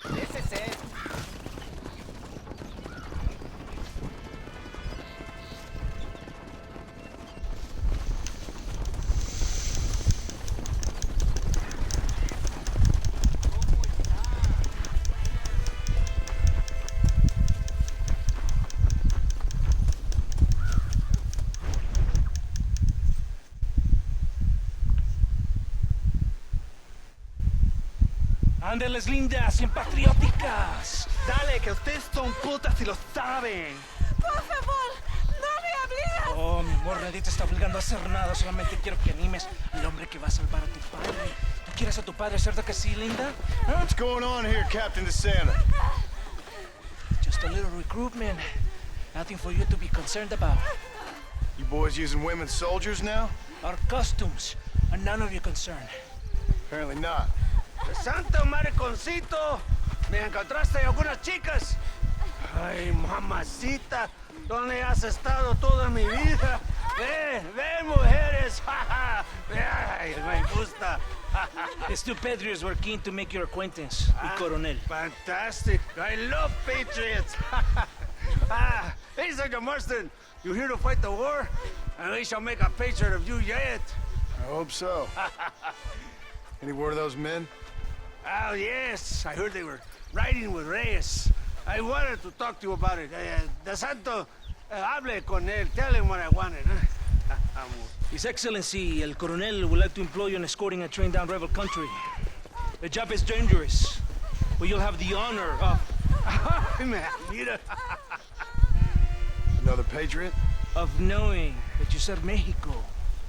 [SPEAKER 12] This is it.
[SPEAKER 4] Ándeles lindas, bien patrióticas.
[SPEAKER 5] Dale, que ustedes son putas y lo saben.
[SPEAKER 8] Por favor, no me hables.
[SPEAKER 4] Oh, mi amor, nadie te está obligando a hacer nada. Solamente quiero que animes al hombre que va a salvar a tu padre. ¿Tú quieres a tu padre, cierto que sí, linda? ¿Ah?
[SPEAKER 3] What's going on here, Captain DeSanta?
[SPEAKER 4] Just a little recruitment. Nothing for you to be concerned about.
[SPEAKER 3] You boys using women soldiers now?
[SPEAKER 4] Our costumes are none of your concern.
[SPEAKER 3] Apparently not.
[SPEAKER 5] Santo mariconcito, ¿me encontraste algunas chicas? Ay, mamacita, ¿dónde has estado toda mi vida? Ve, mujeres, ay, me gusta.
[SPEAKER 4] These two Patriots were keen to make your acquaintance, el coronel.
[SPEAKER 5] Fantastic, I love patriots. Hey, Sergeant Marston, you here to fight the war? And we shall make a patriot of you yet.
[SPEAKER 3] I hope so. Any word of those men?
[SPEAKER 5] Oh, yes. I heard they were riding with Reyes. I wanted to talk to you about it. De Santo, hable con él. Tell him what I wanted.
[SPEAKER 4] His Excellency, el coronel, would like to employ you in escorting a train down rebel country. The job is dangerous, but you'll have the honor of...
[SPEAKER 5] Mira.
[SPEAKER 3] Another patriot?
[SPEAKER 4] of knowing that you served Mexico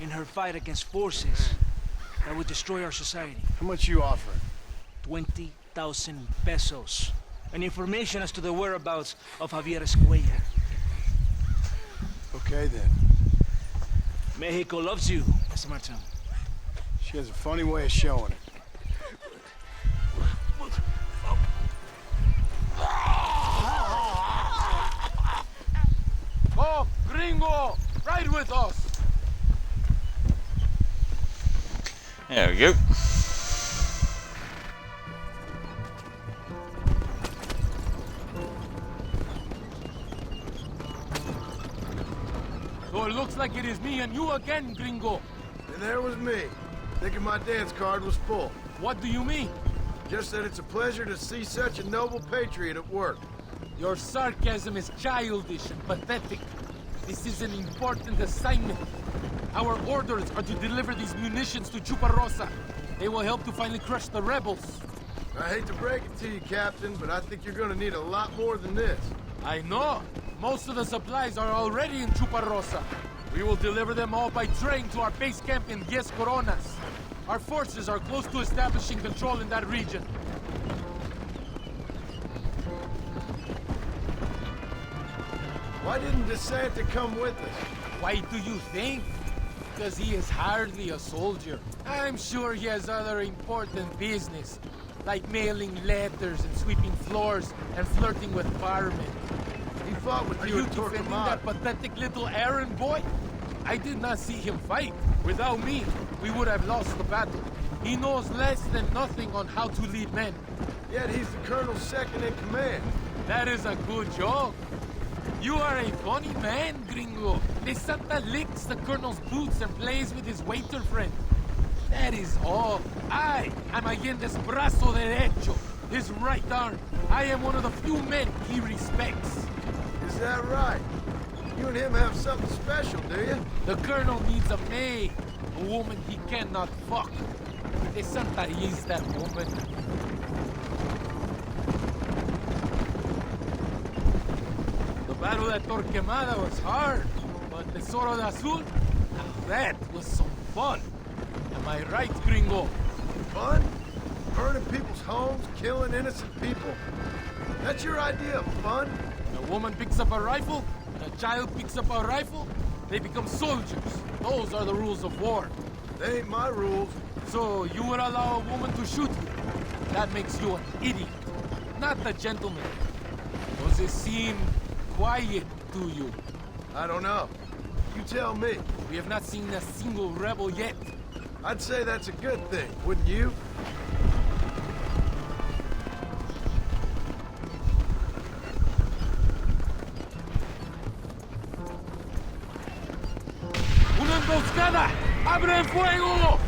[SPEAKER 4] in her fight against forces that would destroy our society.
[SPEAKER 3] How much you offering?
[SPEAKER 4] 20,000 pesos. And information as to the whereabouts of Javier Escuella.
[SPEAKER 3] Okay, then.
[SPEAKER 4] Mexico loves you, Mr. Martin.
[SPEAKER 3] She has a funny way of showing it.
[SPEAKER 11] Oh, gringo! Ride with us!
[SPEAKER 1] There we go.
[SPEAKER 11] So it looks like it is me and you again, gringo.
[SPEAKER 3] And there was me, thinking my dance card was full.
[SPEAKER 11] What do you mean?
[SPEAKER 3] Just that it's a pleasure to see such a noble patriot at work.
[SPEAKER 11] Your sarcasm is childish and pathetic. This is an important assignment. Our orders are to deliver these munitions to Chuparosa. They will help to finally crush the rebels.
[SPEAKER 3] I hate to break it to you, Captain, but I think you're gonna need a lot more than this.
[SPEAKER 11] I know. Most of the supplies are already in Chuparosa. We will deliver them all by train to our base camp in Diez Coronas. Our forces are close to establishing control in that region.
[SPEAKER 3] Why didn't DeSanta come with us?
[SPEAKER 11] Why do you think? Because he is hardly a soldier. I'm sure he has other important business, like mailing letters and sweeping floors and flirting with firemen.
[SPEAKER 3] He fought with
[SPEAKER 11] Are
[SPEAKER 3] you
[SPEAKER 11] you
[SPEAKER 3] at
[SPEAKER 11] defending
[SPEAKER 3] Torquemada.
[SPEAKER 11] that pathetic little errand boy? I did not see him fight. Without me, we would have lost the battle. He knows less than nothing on how to lead men.
[SPEAKER 3] Yet he's the colonel's second in command.
[SPEAKER 11] That is a good job. You are a funny man, gringo. DeSanta licks the colonel's boots and plays with his waiter friend. That is all. I am Allende's brazo derecho, his right arm. I am one of the few men he respects.
[SPEAKER 3] Is that right? You and him have something special, do you?
[SPEAKER 11] The colonel needs a maid, a woman he cannot fuck. DeSanta is that woman. The battle at Torquemada was hard, but Tesoro de Azul, now that was some fun. Am I right, gringo?
[SPEAKER 3] Fun? Burning people's homes, killing innocent people. That's your idea of fun?
[SPEAKER 11] A woman picks up a rifle, and a child picks up a rifle, they become soldiers. Those are the rules of war.
[SPEAKER 3] They ain't my rules.
[SPEAKER 11] So you would allow a woman to shoot you? That makes you an idiot, not a gentleman. Does it seem quiet to you?
[SPEAKER 3] I don't know. You tell me.
[SPEAKER 11] We have not seen a single rebel yet.
[SPEAKER 3] I'd say that's a good thing, wouldn't you?
[SPEAKER 11] Una emboscada! ¡Abre fuego!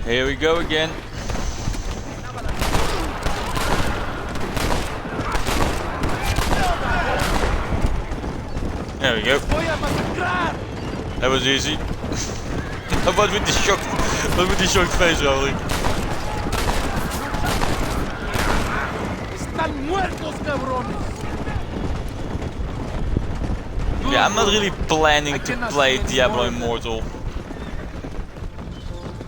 [SPEAKER 1] Here we go again. There we go. That was easy. Wat met die shocked face rolling?
[SPEAKER 11] Están muertos, cabrones!
[SPEAKER 1] Yeah, I'm not really planning to play Diablo Immortal.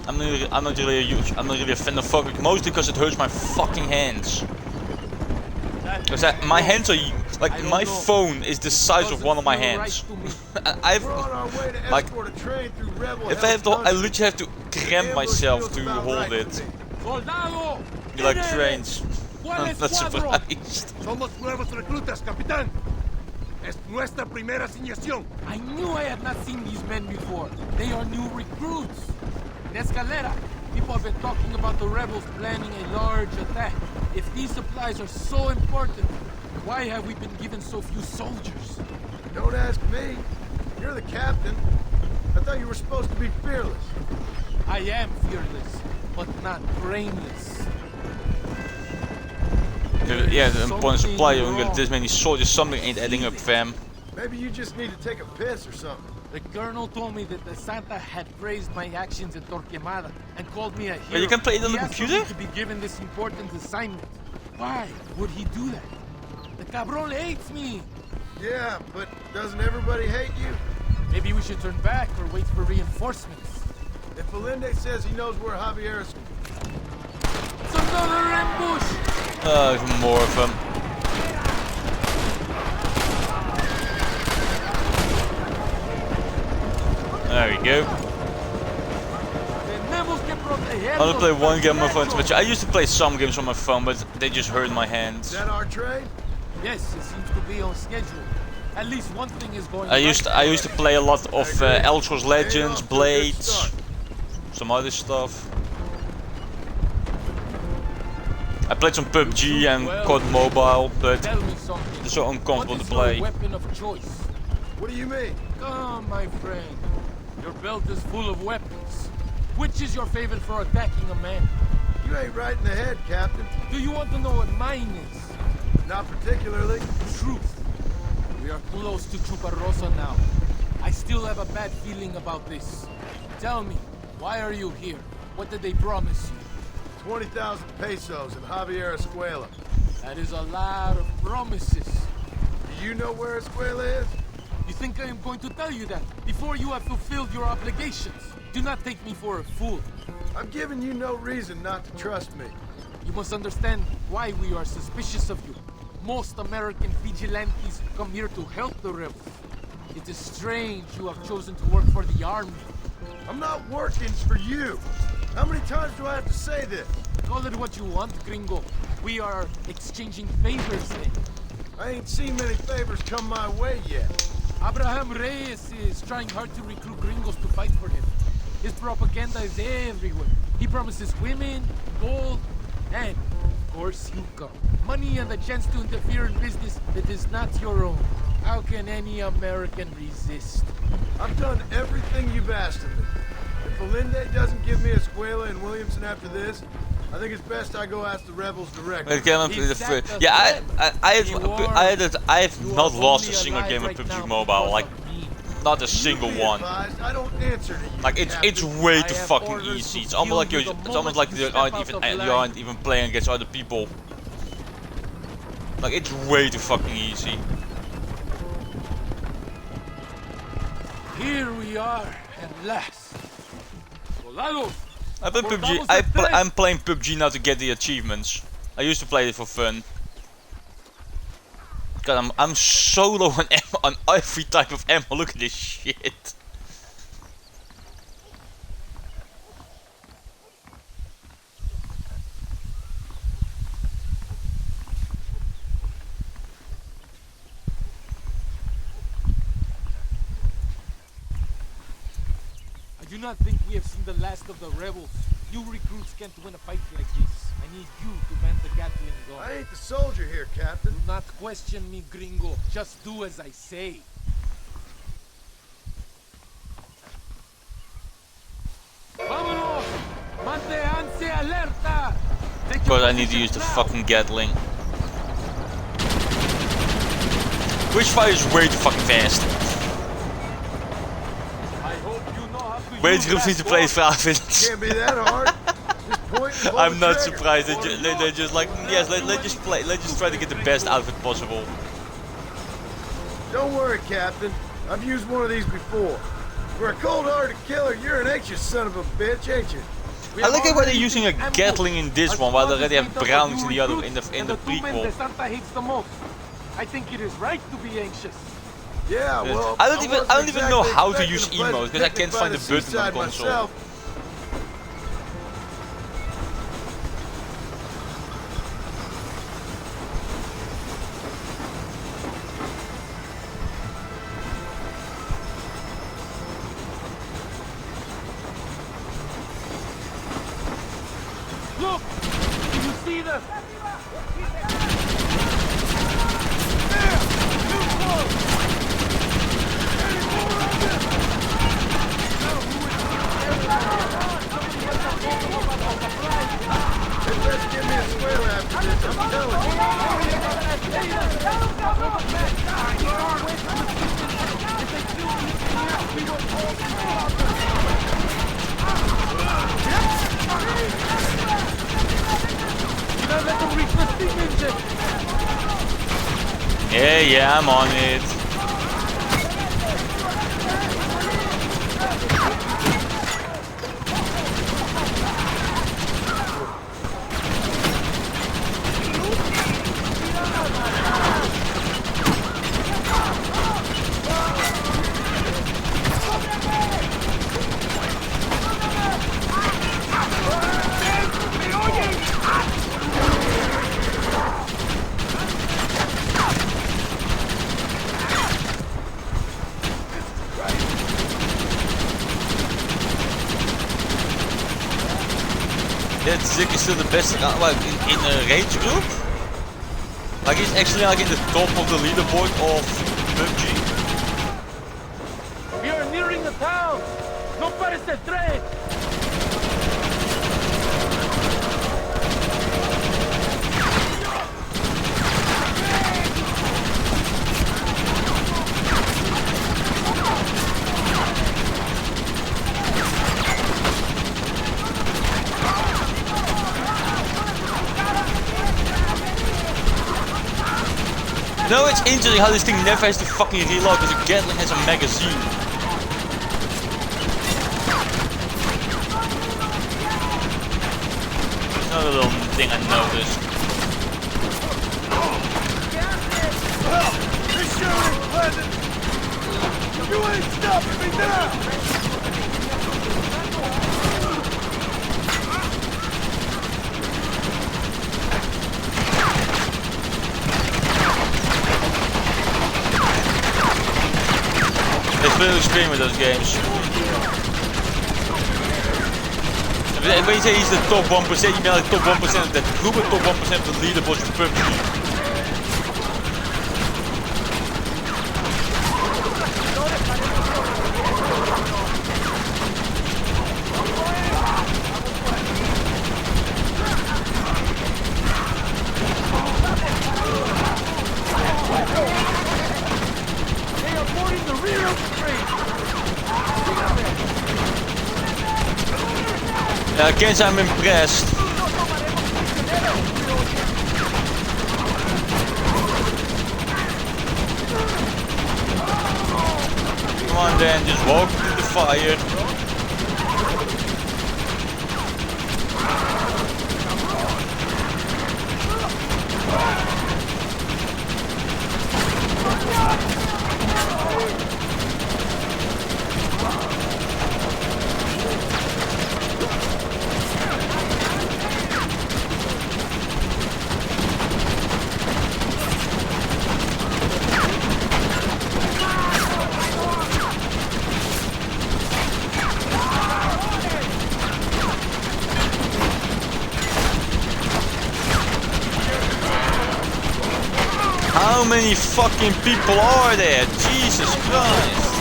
[SPEAKER 1] I'm not really a fan of focus, mostly because it hurts my fucking hands. Because my hands are like my phone is the size of one of my hands. I've like if I have to, I literally have to cramp myself to hold it. You like trains? I'm not surprised.
[SPEAKER 6] Somos nuevos reclutas, capitán. Es nuestra primera asignación.
[SPEAKER 11] I knew I had not seen these men before. They are new recruits. In Escalera, people have been talking about the rebels planning a large attack. If these supplies are so important, why have we been given so few soldiers?
[SPEAKER 3] Don't ask me. You're the captain. I thought you were supposed to be fearless.
[SPEAKER 11] I am fearless, but not brainless.
[SPEAKER 1] Yeah, the important supply, you get this many soldiers, something ain't adding up, fam.
[SPEAKER 3] Maybe you just need to take a piss or something.
[SPEAKER 11] The colonel told me that the Santa had praised my actions in Torquemada and called me a hero.
[SPEAKER 1] But you can play it on the computer?
[SPEAKER 11] He asked me to be given this important assignment. Why would he do that? The cabron hates me.
[SPEAKER 3] Yeah, but doesn't everybody hate you?
[SPEAKER 11] Maybe we should turn back or wait for reinforcements.
[SPEAKER 3] If Valende says he knows where Javier is...
[SPEAKER 11] It's another ambush!
[SPEAKER 1] Even more of them. There we go. I only play one game on my phone, but I used to play some games on my phone, but they just hurt my hands.
[SPEAKER 3] Is that our train?
[SPEAKER 11] Yes, it seems to be on schedule. At least one thing is going.
[SPEAKER 1] I used to play a lot of Elder Legends, Blades, some other stuff. I played some PUBG and COD Mobile, but they're so uncomfortable to play.
[SPEAKER 11] Weapon of choice.
[SPEAKER 3] What do you mean?
[SPEAKER 11] Come, my friend. Your belt is full of weapons. Which is your favorite for attacking a man?
[SPEAKER 3] You ain't right in the head, Captain.
[SPEAKER 11] Do you want to know what mine is?
[SPEAKER 3] Not particularly.
[SPEAKER 11] Truth. We are close to Chuparosa now. I still have a bad feeling about this. Tell me, why are you here? What did they promise you?
[SPEAKER 3] 20,000 pesos in Javier Escuela.
[SPEAKER 11] That is a lot of promises.
[SPEAKER 3] Do you know where Escuela is?
[SPEAKER 11] You think I am going to tell you that before you have fulfilled your obligations? Do not take me for a fool.
[SPEAKER 3] I'm giving you no reason not to trust me.
[SPEAKER 11] You must understand why we are suspicious of you. Most American vigilantes come here to help the rebels. It is strange you have chosen to work for the army.
[SPEAKER 3] I'm not working for you. How many times do I have to say this?
[SPEAKER 11] Call it what you want, gringo. We are exchanging favors then.
[SPEAKER 3] I ain't seen many favors come my way yet.
[SPEAKER 11] Abraham Reyes is trying hard to recruit gringos to fight for him. His propaganda is everywhere. He promises women, gold, and, of course, you come. Money and the chance to interfere in business that is not your own. How can any American resist?
[SPEAKER 3] I've done everything you've asked of me. If Valende doesn't give me Escuela and Williamson after this, I think it's best I go ask the rebels directly.
[SPEAKER 1] Yeah, I have not lost a single game of PUBG Mobile, like not a single one.
[SPEAKER 3] I don't answer to you,
[SPEAKER 1] like it's way too fucking easy. It's almost like you aren't even playing against other people. Like it's way too fucking easy.
[SPEAKER 11] Here we are at last. Soldados!
[SPEAKER 1] I play PUBG. I'm playing PUBG now to get the achievements. I used to play it for fun. God, I'm so low on ammo, on every type of ammo. Look at this shit.
[SPEAKER 11] do not think we have seen the last of the rebels. You recruits can't win a fight like this. I need you to man the Gatling gun.
[SPEAKER 3] I ain't the soldier here, Captain.
[SPEAKER 11] Do not question me, gringo. Just do as I say. Vámonos! Manténganse alerta!
[SPEAKER 1] Of course, I need to use the fucking Gatling. Which fires way too fucking fast.
[SPEAKER 11] I hope you know how to
[SPEAKER 1] Wait
[SPEAKER 11] use
[SPEAKER 1] groups need to play
[SPEAKER 11] that
[SPEAKER 1] Valve.
[SPEAKER 3] Can't be that hard. Just point and pull
[SPEAKER 1] I'm
[SPEAKER 3] the
[SPEAKER 1] not
[SPEAKER 3] trigger.
[SPEAKER 1] surprised. They're just like, yes, let's just play. Let's just try to get the best outfit possible.
[SPEAKER 3] Don't worry, Captain. I've used one of these before. For a cold-hearted killer, you're an anxious son of a bitch, ain't you?
[SPEAKER 1] I like it why they're using a Gatling in this one, while they already have Brownings in the other, in the prequel.
[SPEAKER 11] Santa hates the most. I think it is right to be anxious.
[SPEAKER 3] Yeah, well,
[SPEAKER 1] I don't even know
[SPEAKER 3] wasn't
[SPEAKER 1] how to
[SPEAKER 3] exactly
[SPEAKER 1] use
[SPEAKER 3] expecting a
[SPEAKER 1] emotes because I
[SPEAKER 3] pleasant
[SPEAKER 1] can't
[SPEAKER 3] picnic
[SPEAKER 1] find
[SPEAKER 3] by
[SPEAKER 1] the
[SPEAKER 3] the
[SPEAKER 1] button on the
[SPEAKER 3] seaside
[SPEAKER 1] console.
[SPEAKER 3] myself.
[SPEAKER 11] Look! Do you see them?
[SPEAKER 3] Let's give me a square after this, I'm telling
[SPEAKER 11] Let them reach the steam engine!
[SPEAKER 1] Yeah, I'm on it. That Zik is still the best like in a rage group. Like he's actually like in the top of the leaderboard of PUBG.
[SPEAKER 11] We are nearing the town! No pares el tren!
[SPEAKER 1] No, it's interesting how this thing never has to fucking reload because the Gatling has a magazine. Another little thing I noticed.
[SPEAKER 3] This sure ain't pleasant. You ain't stopping me now!
[SPEAKER 1] It's really extreme with those games. When you say he's the top 1%, you mean like top 1% of that group or top 1% of the leaderboard of PUBG? I can't say I'm impressed. Come on then, just walk through the fire. many fucking people are there? Jesus Christ.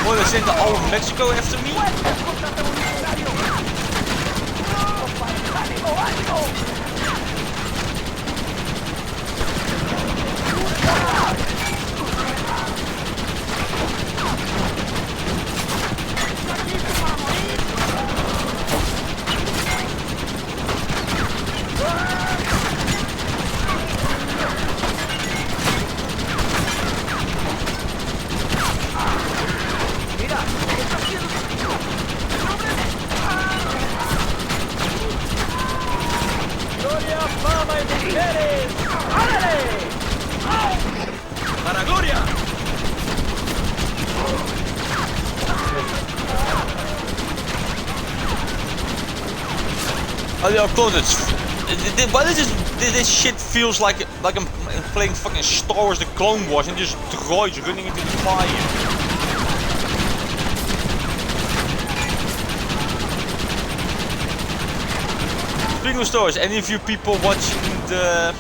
[SPEAKER 1] What is in the all of Mexico after me?
[SPEAKER 6] ¡Para Gloria!
[SPEAKER 1] Oh yeah, of course it's... Why does this shit feels like I'm playing fucking Star Wars The Clone Wars and just droids running into the fire. Speaking of Star Wars, any of you people watching the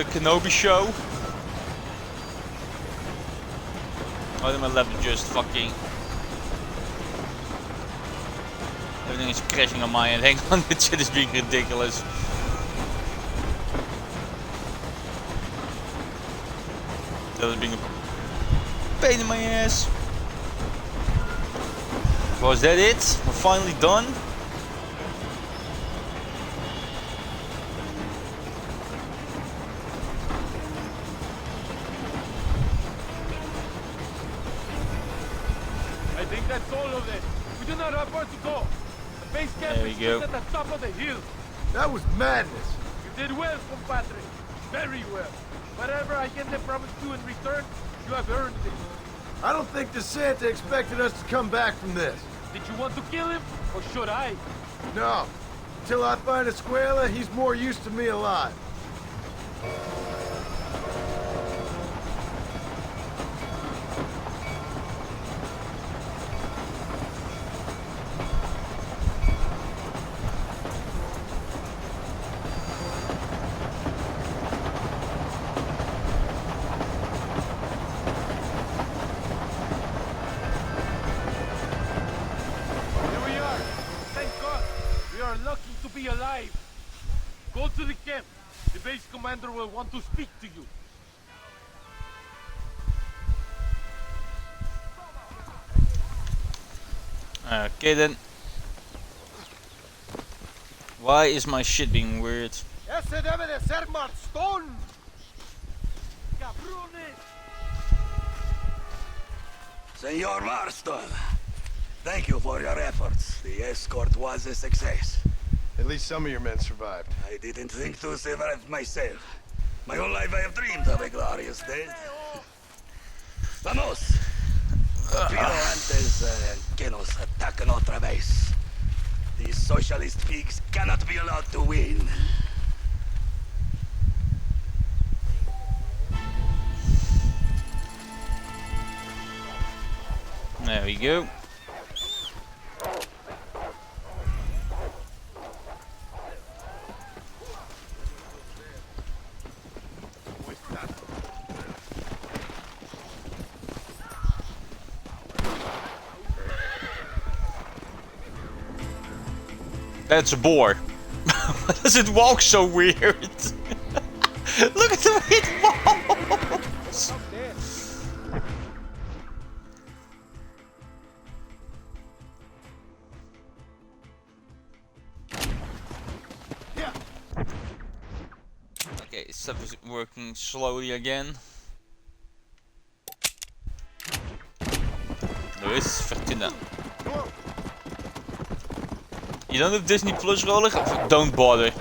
[SPEAKER 1] Kenobi show? Oh, then my laptop just fucking... Everything is crashing on my end. Hang on, this shit is being ridiculous. That was being a pain in my ass. Was that it? We're finally done.
[SPEAKER 11] I think that's all of it. We do not have where to go. The base camp is just at the top of the hill.
[SPEAKER 3] That was madness.
[SPEAKER 11] You did well, compadre. Very well. Whatever Allende promised you in return, you have earned it.
[SPEAKER 3] I don't think DeSanta expected us to come back from this.
[SPEAKER 11] Did you want to kill him, or should I?
[SPEAKER 3] No. Until I find Escuela, he's more used to me alive.
[SPEAKER 11] Alive. Go to the camp. The base commander will want to speak to you.
[SPEAKER 1] Okay then. Why is my shit being weird?
[SPEAKER 3] Ese debe de ser Marston.
[SPEAKER 13] Senor Marston, thank you for your efforts. The escort was a success.
[SPEAKER 3] At least some of your men survived.
[SPEAKER 13] I didn't think to survive myself. My whole life I have dreamed of a glorious death. Vamos! Pido antes que nos ataquen otra vez. These socialist pigs cannot be allowed to win.
[SPEAKER 1] There we go. That's a boar. Why does it walk so weird? Look at the way it walks! Okay, stuff is working slowly again. Luis Fortuna. You don't have Disney Plus rolling? Don't bother.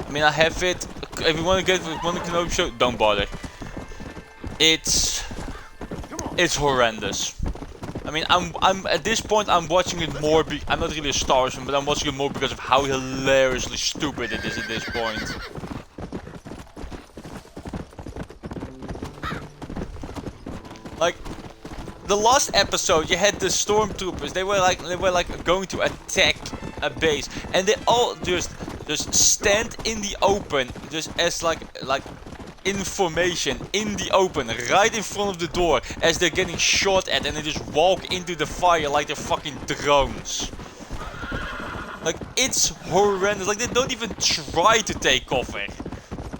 [SPEAKER 1] I mean, I have it. If you want to get one Kenobi show, don't bother. It's horrendous. I mean, I'm at this point I'm watching it more. I'm not really a Star Wars fan, but I'm watching it more because of how hilariously stupid it is at this point. Like, the last episode, you had the stormtroopers. They were like going to attack a base, and they all just Just stand in the open, just as like information in the open, right in front of the door, as they're getting shot at, and they just walk into the fire like they're fucking drones. Like, it's horrendous. Like, they don't even try to take cover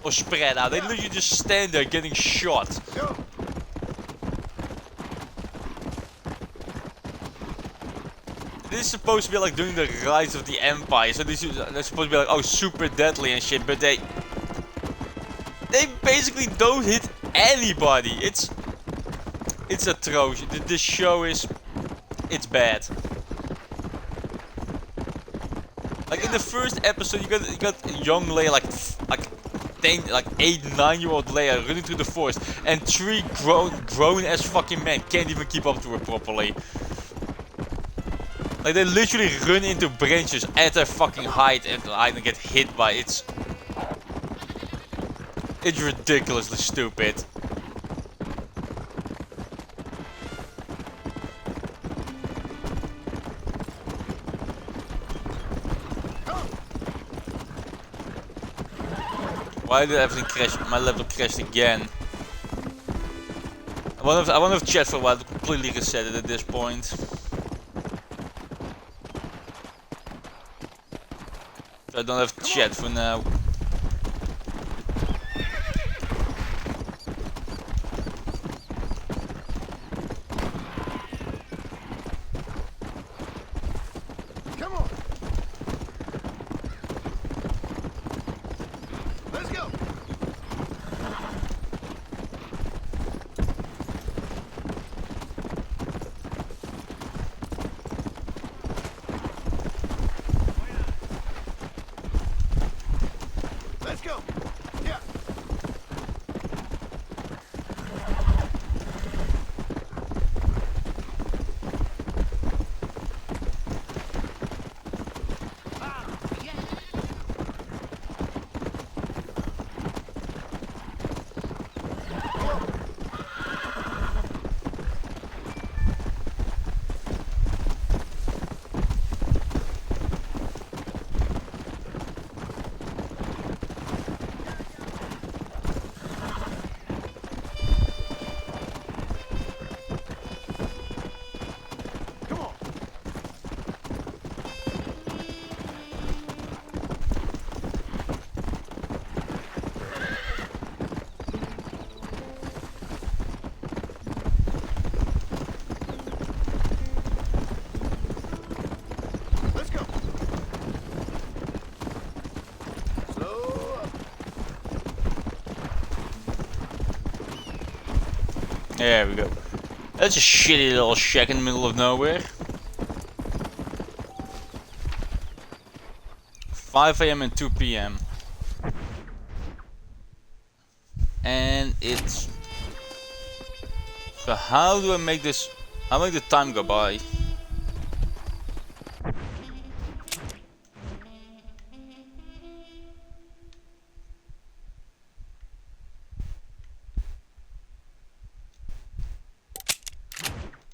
[SPEAKER 1] or spread out. They literally just stand there getting shot. This is supposed to be like during the rise of the Empire, so they're supposed to be like, oh, super deadly and shit, but they basically don't hit anybody. It's atrocious. This show is, it's bad. Like in the first episode, you got young Leia, like 8, 9-year-old Leia running through the forest, and 3 grown as fucking men can't even keep up to her properly. Like, they literally run into branches at their fucking height and get hit by it. It's ridiculously stupid. Why did everything crash? My laptop crashed again. I wonder if chat for a while completely reset it at this point. I don't have chat for now.
[SPEAKER 3] Come on. Let's go. Let's go. Yeah.
[SPEAKER 1] There we go. That's a shitty little shack in the middle of nowhere. 5 AM and 2 PM. And it's... So how do I make this... How make the time go by?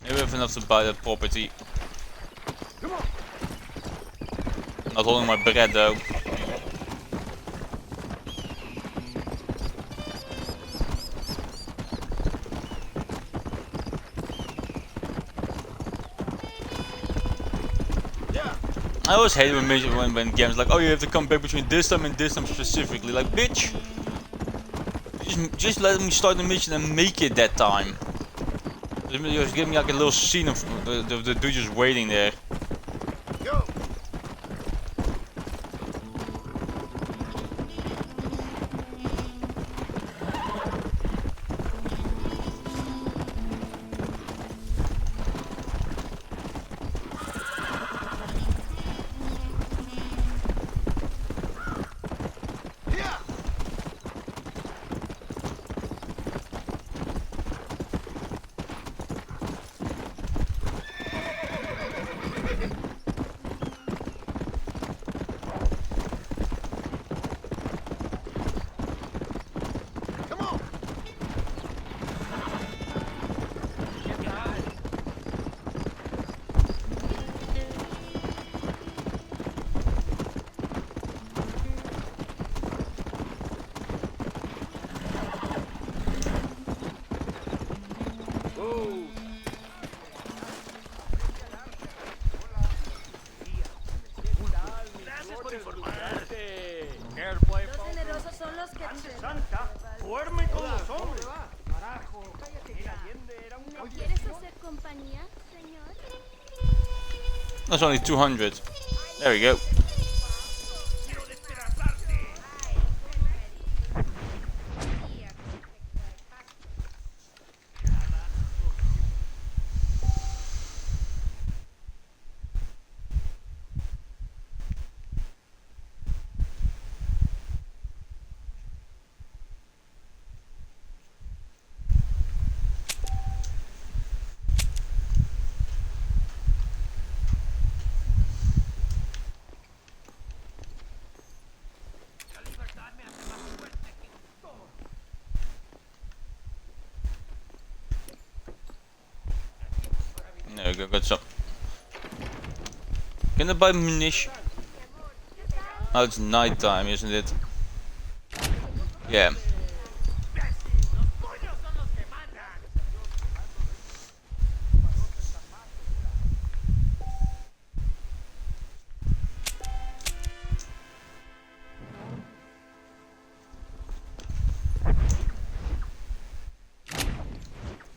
[SPEAKER 1] Maybe we have enough to buy that property. Not holding my bread though. I always hate when games like, oh, you have to come back between this time and this time specifically. Like, bitch, just let me start the mission and make it that time. Just give me like a little scene of the dude just waiting there.
[SPEAKER 3] Go.
[SPEAKER 1] That's only 200. There we go. There we go, got some. Can I buy munition? Oh, it's night time, isn't it? Yeah.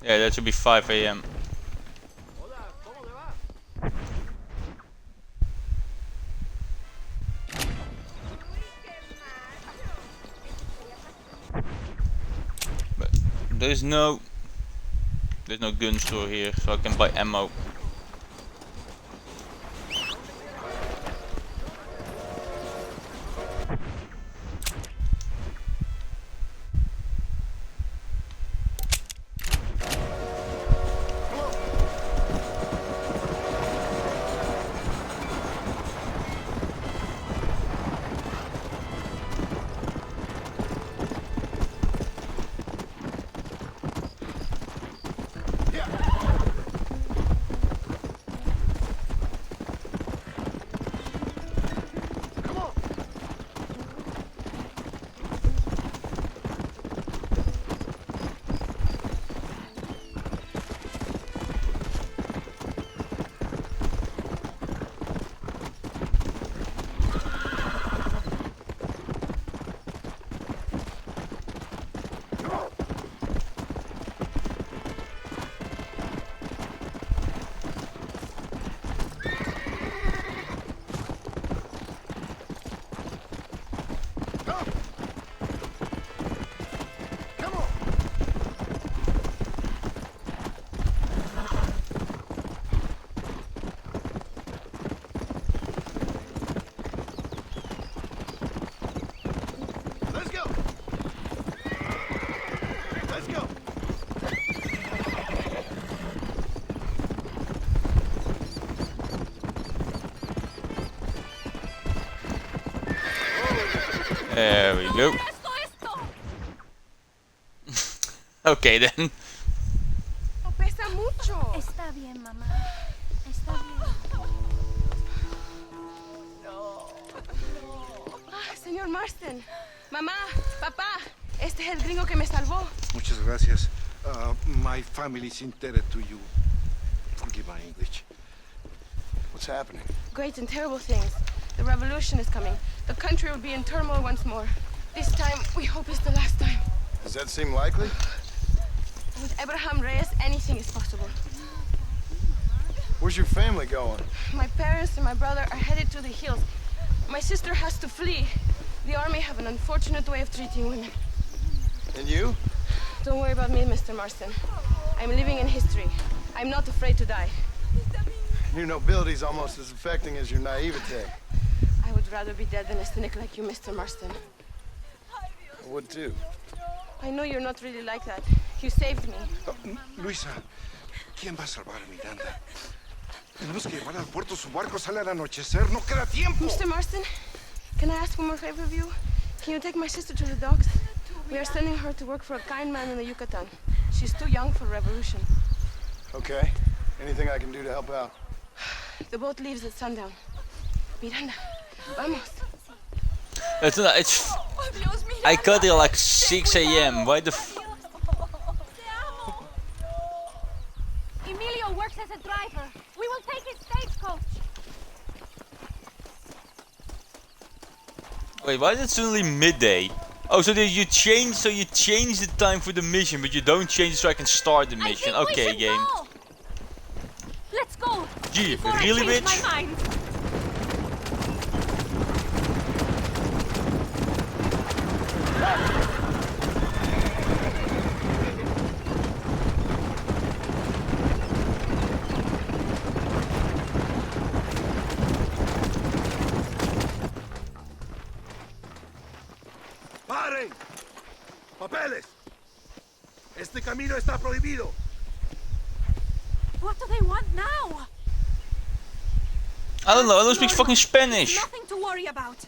[SPEAKER 1] Yeah, that should be 5 AM. But there's no gun store here, so I can buy ammo. There we go. Okay then.
[SPEAKER 7] Pesa mucho.
[SPEAKER 8] Está bien, mamá. Está bien.
[SPEAKER 7] Señor Marston. Mamá, papá. Este es el gringo que me salvó.
[SPEAKER 3] Muchas gracias. My family's indebted to you. Forgive my English. What's happening?
[SPEAKER 7] Great and terrible things. The revolution is coming. The country will be in turmoil once more. This time, we hope it's the last time.
[SPEAKER 3] Does that seem likely?
[SPEAKER 7] With Abraham Reyes, anything is possible.
[SPEAKER 3] Where's your family going?
[SPEAKER 7] My parents and my brother are headed to the hills. My sister has to flee. The army have an unfortunate way of treating women.
[SPEAKER 3] And you?
[SPEAKER 7] Don't worry about me, Mr. Marston. I'm living in history. I'm not afraid to die.
[SPEAKER 3] Your nobility's almost as affecting as your naivete.
[SPEAKER 7] I would rather be dead than a cynic like you, Mr. Marston.
[SPEAKER 3] I would too.
[SPEAKER 7] I know you're not really like that. You saved me.
[SPEAKER 3] Luisa, ¿quién va a salvar a Miranda? Tenemos que llevar al puerto. Su barco sale al anochecer. No queda tiempo.
[SPEAKER 7] Mr. Marston, can I ask one more favor of you? Can you take my sister to the docks? We are sending her to work for a kind man in the Yucatan. She's too young for revolution.
[SPEAKER 3] Okay. Anything I can do to help out?
[SPEAKER 7] The boat leaves at sundown. Miranda, vamos.
[SPEAKER 1] It's I got here like 6 AM. Why the f...
[SPEAKER 8] Emilio works as a driver. We will take his stagecoach.
[SPEAKER 1] Wait, why is it suddenly midday? Oh, so you change the time for the mission, but you don't change it so I can start the mission. Okay, game.
[SPEAKER 8] Let's Let's go.
[SPEAKER 1] Gee,
[SPEAKER 8] Before
[SPEAKER 1] really,
[SPEAKER 8] I change
[SPEAKER 1] bitch?
[SPEAKER 8] my mind.
[SPEAKER 13] ¡Paren! ¡Papeles! Este camino está prohibido.
[SPEAKER 8] What do they want now?
[SPEAKER 1] I don't know, I don't speak
[SPEAKER 8] No,
[SPEAKER 1] fucking Spanish.
[SPEAKER 8] Nothing to worry about.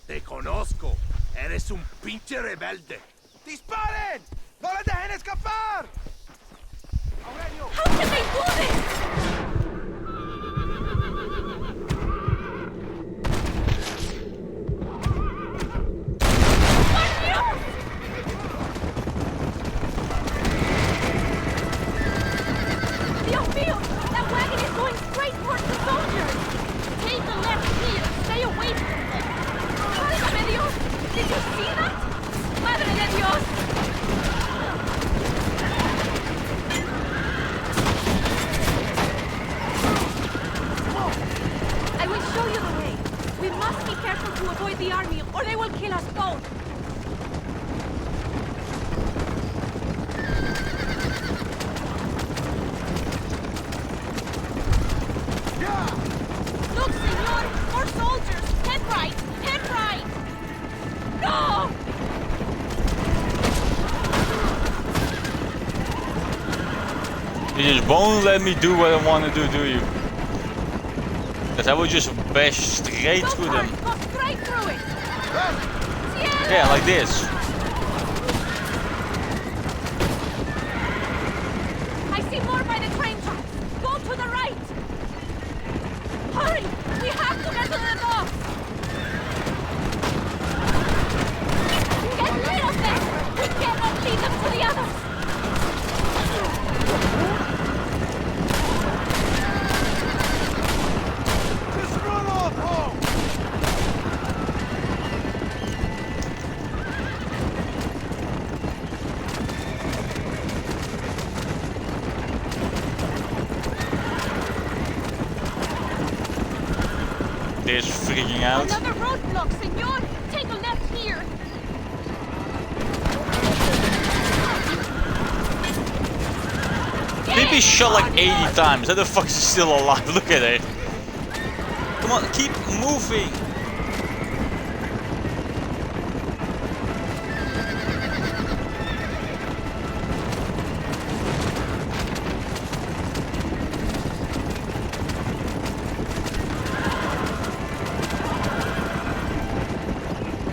[SPEAKER 13] Te conozco. Eres un pinche rebelde. ¡Disparen! ¡No les dejen escapar! Aurelio.
[SPEAKER 8] How can they do this? Dios mío! That wagon is going straight towards the soldiers!
[SPEAKER 7] Take the left here. Stay away from them.
[SPEAKER 8] ¡Válgame Dios! Did you see that? ¡Madre de Dios! I will show you the way. We must be careful to avoid the army, or they will kill us both. Look, senor! More soldiers! Head right! Head right! No!
[SPEAKER 1] You just won't let me do what I want to do you? Because I will just bash straight through them.
[SPEAKER 8] Go straight through it!
[SPEAKER 1] Yeah, like this.
[SPEAKER 8] I see more by the train tracks. Go to the right. Hurry! We have to get to the docks. Get rid of them! We cannot lead them to the others.
[SPEAKER 13] Just run off home!
[SPEAKER 1] They're freaking out.
[SPEAKER 7] Another roadblock, senor. Take a left here.
[SPEAKER 1] They've been shot like 80 times. How the fuck is he still alive? Look at it. Come on, keep moving.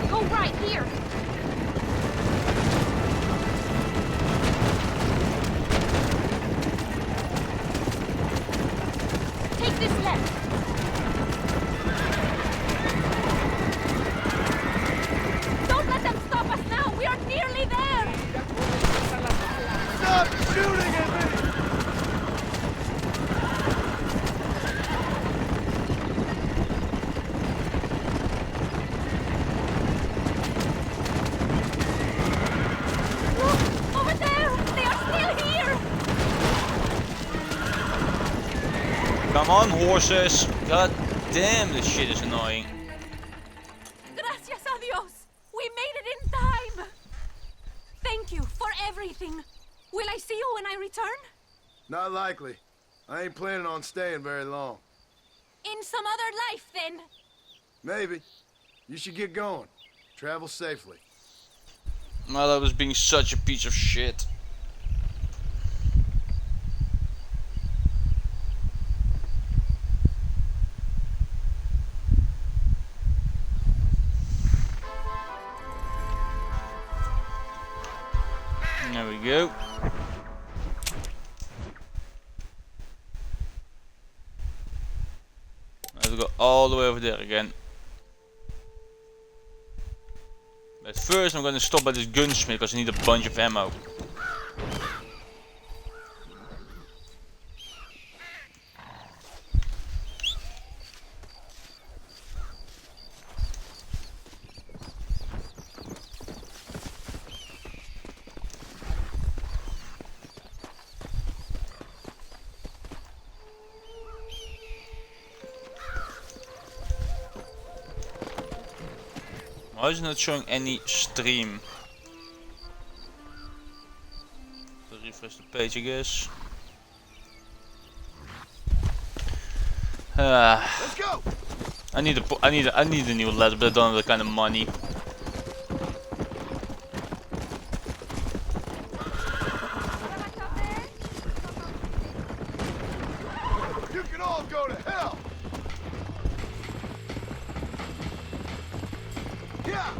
[SPEAKER 7] Go right here. Take this left.
[SPEAKER 8] Don't let them stop us now. We are nearly there.
[SPEAKER 13] Stop shooting at me!
[SPEAKER 8] Look, over there. They are still here.
[SPEAKER 1] Come on, horses. God damn, this shit is annoying.
[SPEAKER 8] Gracias a Dios. We made it in time. Thank you for everything. Will I see you when I return?
[SPEAKER 3] Not likely. I ain't planning on staying very long.
[SPEAKER 8] In some other life, then.
[SPEAKER 3] Maybe. You should get going. Travel safely.
[SPEAKER 1] Well, I was being such a piece of shit. There we go. Let's go all the way over there again. But first I'm gonna stop by this gunsmith because I need a bunch of ammo. Why is it not showing any stream? Refresh the page, I guess.
[SPEAKER 3] Let's go.
[SPEAKER 1] I need a new laptop, but I don't have the kind of money.
[SPEAKER 3] You can all go to hell. Yeah.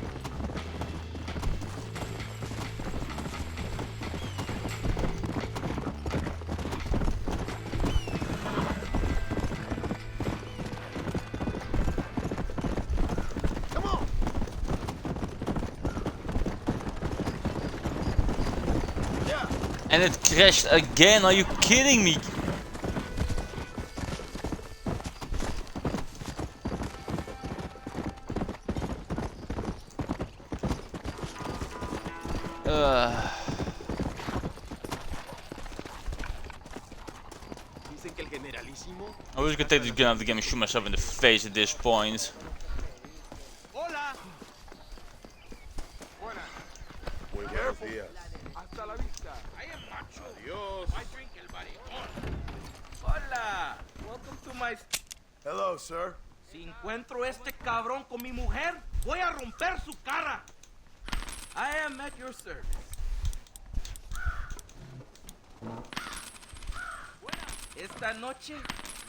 [SPEAKER 1] And it crashed again, are you kidding me? I wish I could take this gun out of the game and shoot myself in the face at this point.
[SPEAKER 12] Hola.
[SPEAKER 3] Careful.
[SPEAKER 12] Hasta la vista. I am macho. Adios. I drink el barrigón. Hola. Welcome to my...
[SPEAKER 3] Hello, sir.
[SPEAKER 4] Si encuentro este cabrón con mi mujer, voy a romper su cara.
[SPEAKER 12] I am at your service.
[SPEAKER 4] Esta noche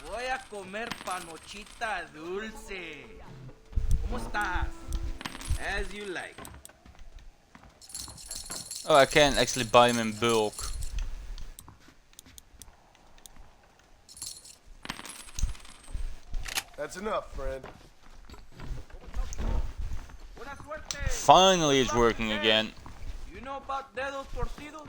[SPEAKER 4] voy a comer panochita dulce. ¿Cómo estás?
[SPEAKER 12] As you like.
[SPEAKER 1] Oh, I can actually buy them in bulk.
[SPEAKER 3] That's enough, friend.
[SPEAKER 1] Finally it's working again.
[SPEAKER 4] You know about dedos torcidos?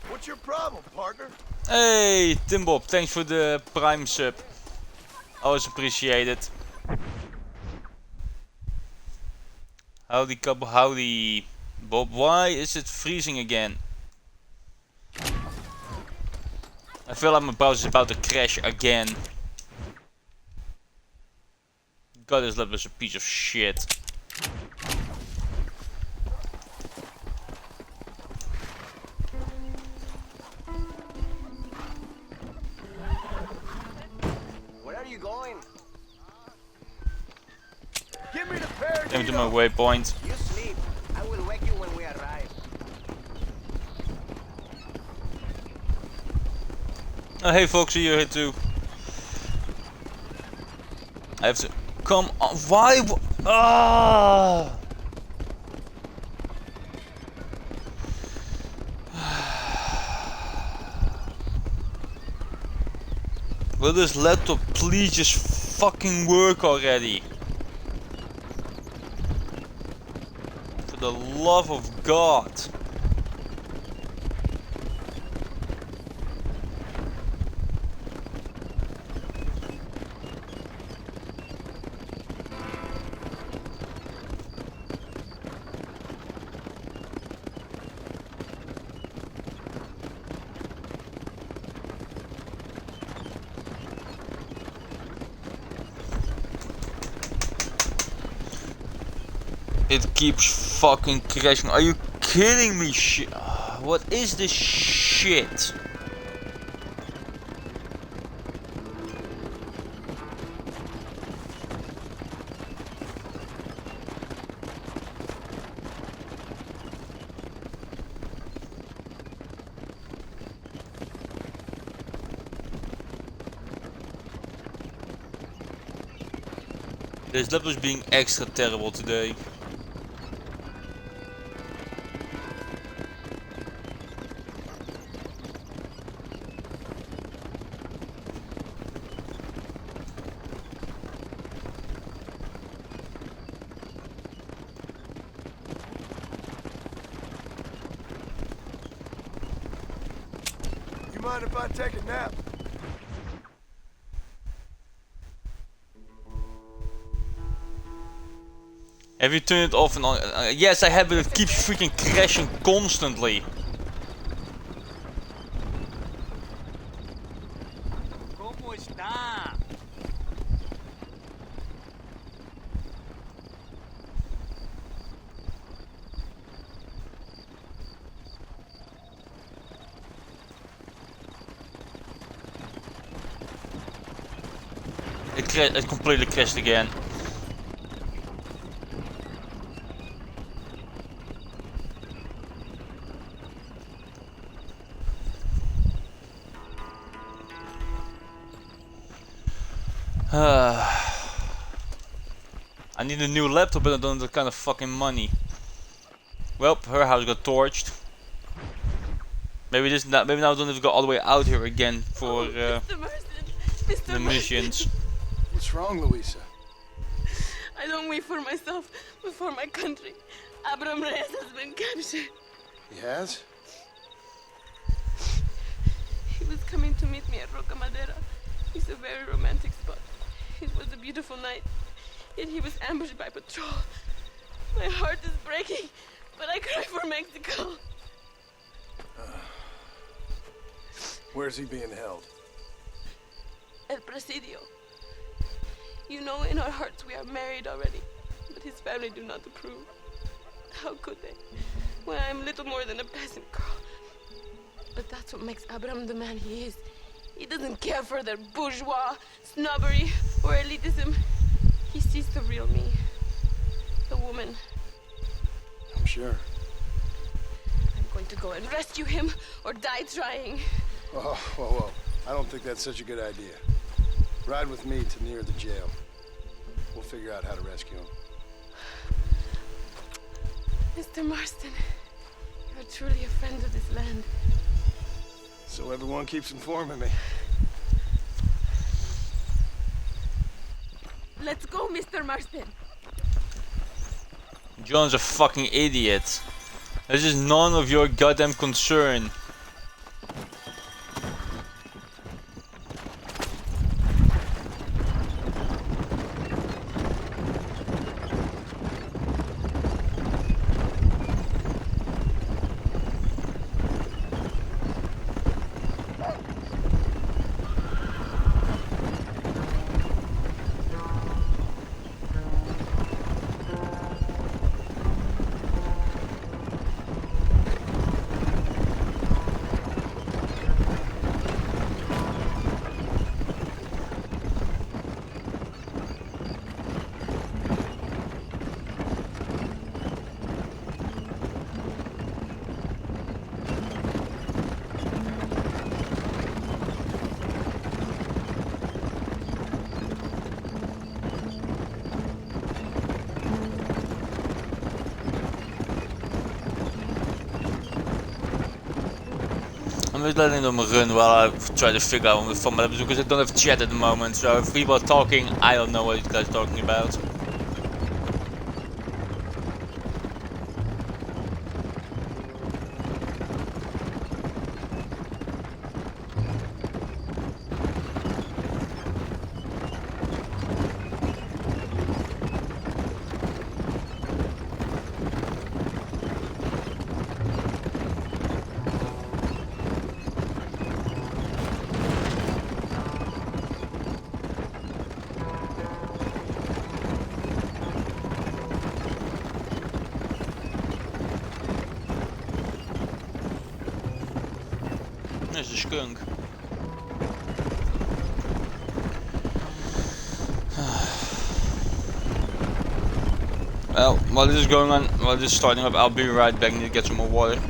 [SPEAKER 3] What's your problem, partner?
[SPEAKER 1] Hey, Tim Bob, thanks for the Prime sub. Always appreciate it. Howdy, couple, howdy, Bob. Why is it freezing again? I feel like my browser is about to crash again. God, this lab is a piece of shit.
[SPEAKER 13] Where are you going?
[SPEAKER 3] Give me the pair.
[SPEAKER 1] Came to my waypoint.
[SPEAKER 13] You sleep. I will wake you when we arrive.
[SPEAKER 1] Oh, hey Foxy, you're here too. I have to... Come on, why? Ah! Will this laptop please just fucking work already? For the love of God. It keeps fucking crashing. Are you kidding me? What is this shit? This level is being extra terrible today.
[SPEAKER 3] You mind if I take a nap?
[SPEAKER 1] Have you turned it off and on? Yes, I have, but it keeps freaking crashing constantly.
[SPEAKER 10] ¿Cómo está?
[SPEAKER 1] It completely crashed again. I need a new laptop, but I don't have that kind of fucking money. Well, her house got torched. Maybe now I don't have to go all the way out here again for
[SPEAKER 7] Mr. Marsden. Mr.
[SPEAKER 1] the missions.
[SPEAKER 3] What's wrong, Luisa?
[SPEAKER 7] I don't wait for myself, but for my country. Abram Reyes has been captured.
[SPEAKER 3] He has?
[SPEAKER 7] He was coming to meet me at Roca Madera. It's a very romantic spot. It was a beautiful night, yet he was ambushed by patrol. My heart is breaking, but I cry for Mexico.
[SPEAKER 3] Where's he being held?
[SPEAKER 7] El Presidio. You know, in our hearts we are married already, but his family do not approve. How could they, when I am little more than a peasant girl? But that's what makes Abram the man he is. He doesn't care for their bourgeois, snobbery, or elitism. He sees the real me. The woman.
[SPEAKER 3] I'm sure.
[SPEAKER 7] I'm going to go and rescue him, or die trying.
[SPEAKER 3] Oh, whoa. I don't think that's such a good idea. Ride with me to near the jail. We'll figure out how to rescue him.
[SPEAKER 7] Mr. Marston, you're truly a friend of this land.
[SPEAKER 3] So everyone keeps informing me.
[SPEAKER 7] Let's go, Mr. Marston.
[SPEAKER 1] John's a fucking idiot. This is none of your goddamn concern. I'm just letting them run while I try to figure out what the fun is because I don't have chat at the moment, so if people are talking, I don't know what you guys are talking about. There's a skunk. Well, while this is going on, while this is starting up, I'll be right back. I need to get some more water.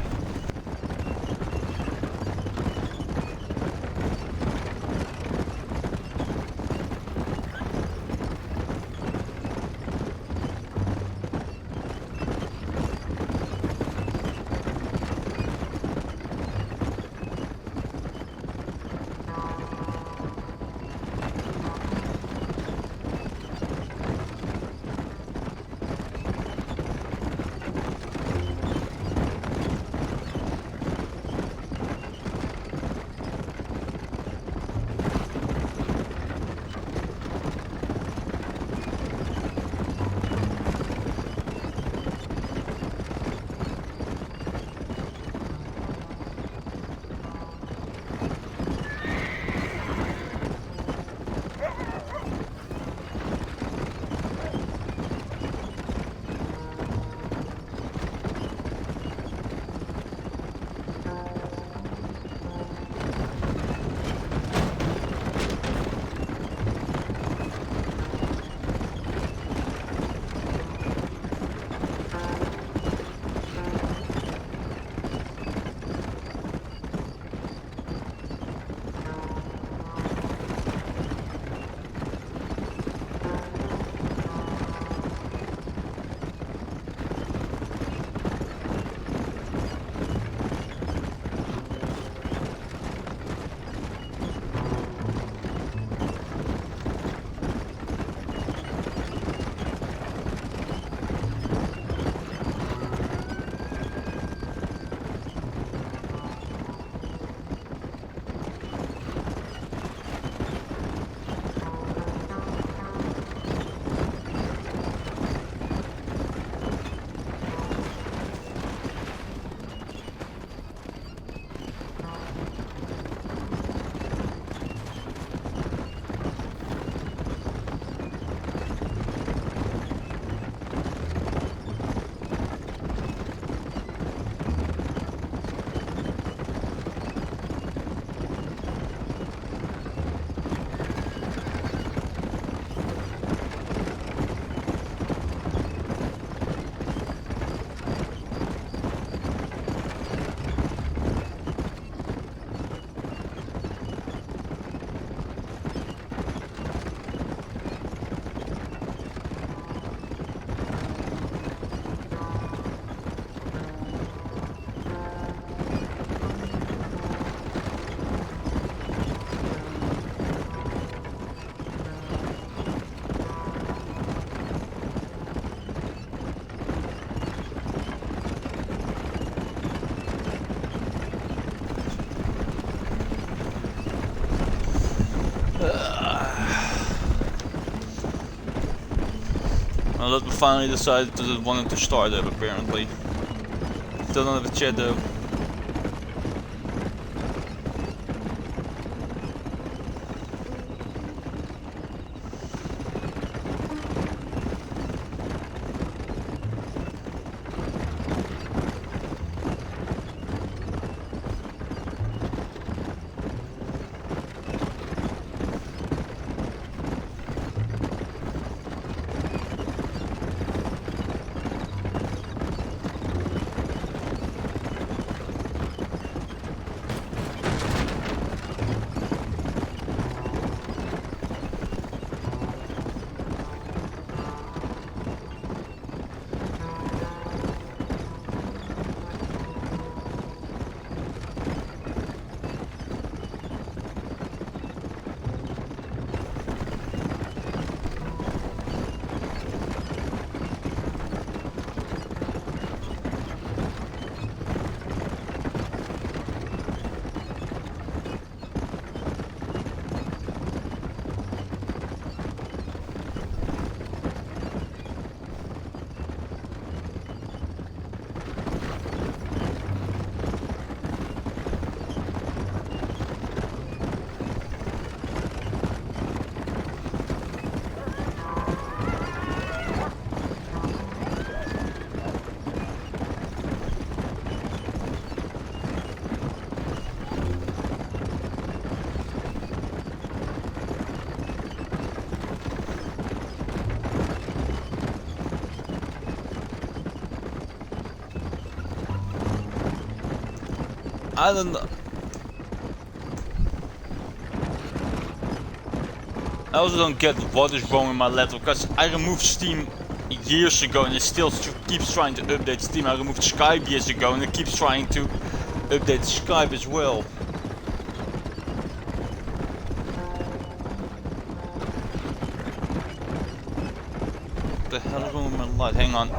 [SPEAKER 1] Well, that we finally decided to wanted to start up apparently. Still don't have a chat though. I don't know. I also don't get what is wrong with my laptop, because I removed Steam years ago and it still keeps trying to update Steam. I removed Skype years ago and it keeps trying to update Skype as well. What the hell is wrong with my light? Hang on.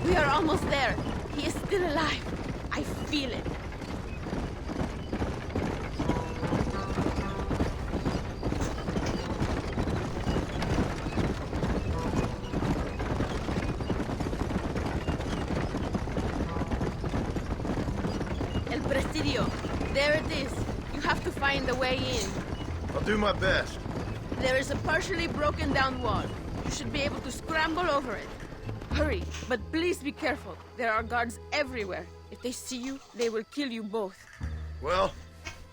[SPEAKER 7] We are almost there. He is still alive. I feel it. El Presidio. There it is. You have to find a way in.
[SPEAKER 3] I'll do my best.
[SPEAKER 7] There is a partially broken down wall. You should be able to scramble over it. Hurry, but please be careful. There are guards everywhere. If they see you, they will kill you both.
[SPEAKER 3] Well,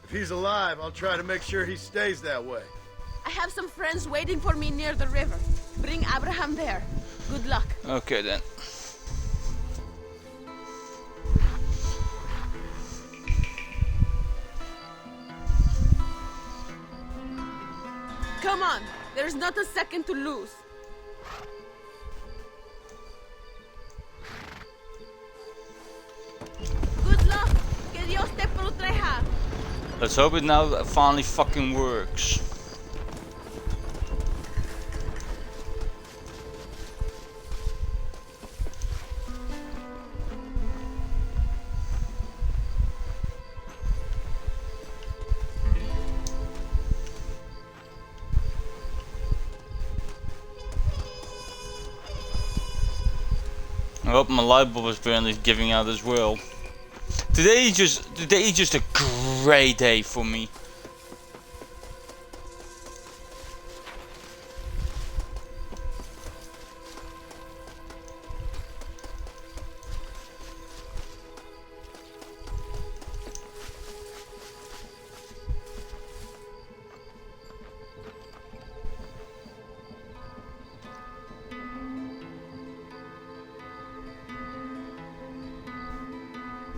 [SPEAKER 3] if he's alive, I'll try to make sure he stays that way.
[SPEAKER 7] I have some friends waiting for me near the river. Bring Abraham there. Good luck.
[SPEAKER 1] Okay then.
[SPEAKER 7] Come on. There's not a second to lose. Good luck. Que Dios te proteja.
[SPEAKER 1] Let's hope it now finally fucking works. I hope my light bulb is apparently giving out as well. Today is just a great day for me.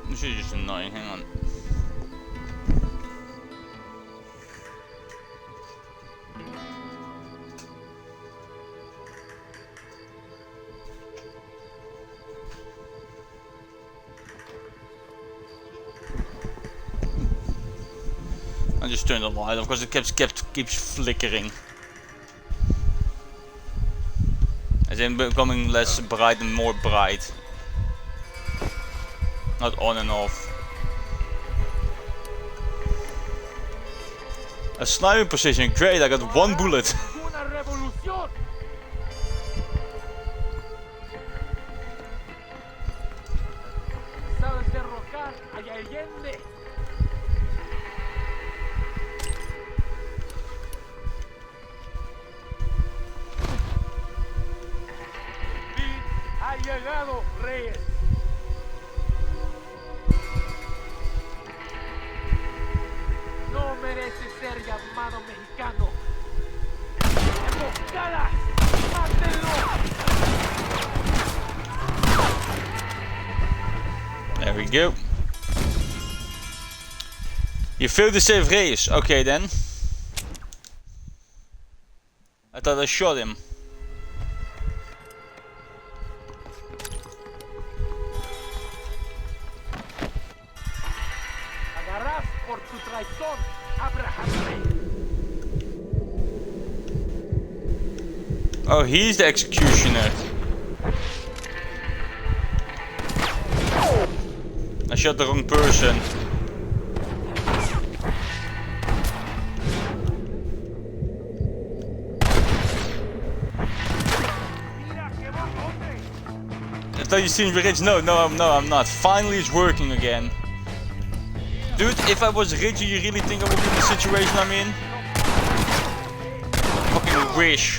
[SPEAKER 1] This is just annoying, hang on. I just turned the light off because it keeps flickering. As in becoming less bright and more bright. Not on and off. A sniping position, great, I got one bullet.
[SPEAKER 11] Una revolución. Sabes derrocar a Allende. Fin ha llegado, Reyes. No merece ser llamado mexicano. ¡Emboscada! ¡Mátenlo!
[SPEAKER 1] There we go. You failed to save Reyes. Okay then. I thought I shot him.
[SPEAKER 11] Pagarás por tu traición, Abraham Reyes.
[SPEAKER 1] Oh, he's the executioner. I shot the wrong person. I thought you seen Rich. No, I'm not. Finally it's working again. Dude, if I was rich, you really think I would be in the situation I'm in? Fucking wish.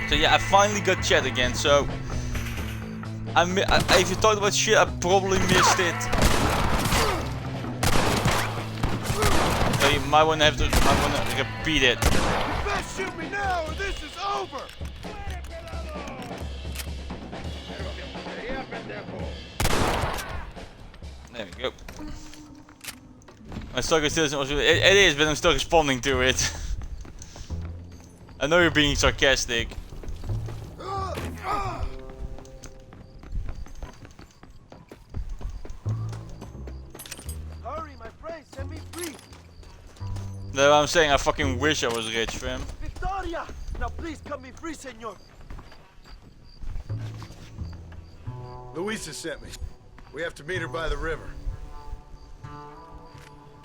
[SPEAKER 1] So yeah, I finally got chat again, so... if you talked about shit, I probably missed it. So you might wanna repeat it.
[SPEAKER 3] Best shoot me now or this is over!
[SPEAKER 1] There we go. My sucker still isn't. It is, but I'm still responding to it. I know you're being sarcastic.
[SPEAKER 3] Hurry, my friend, set me free!
[SPEAKER 1] No, I'm saying I fucking wish I was rich, fam.
[SPEAKER 3] Victoria! Now please cut me free, senor! Luisa sent me. We have to meet her by the river.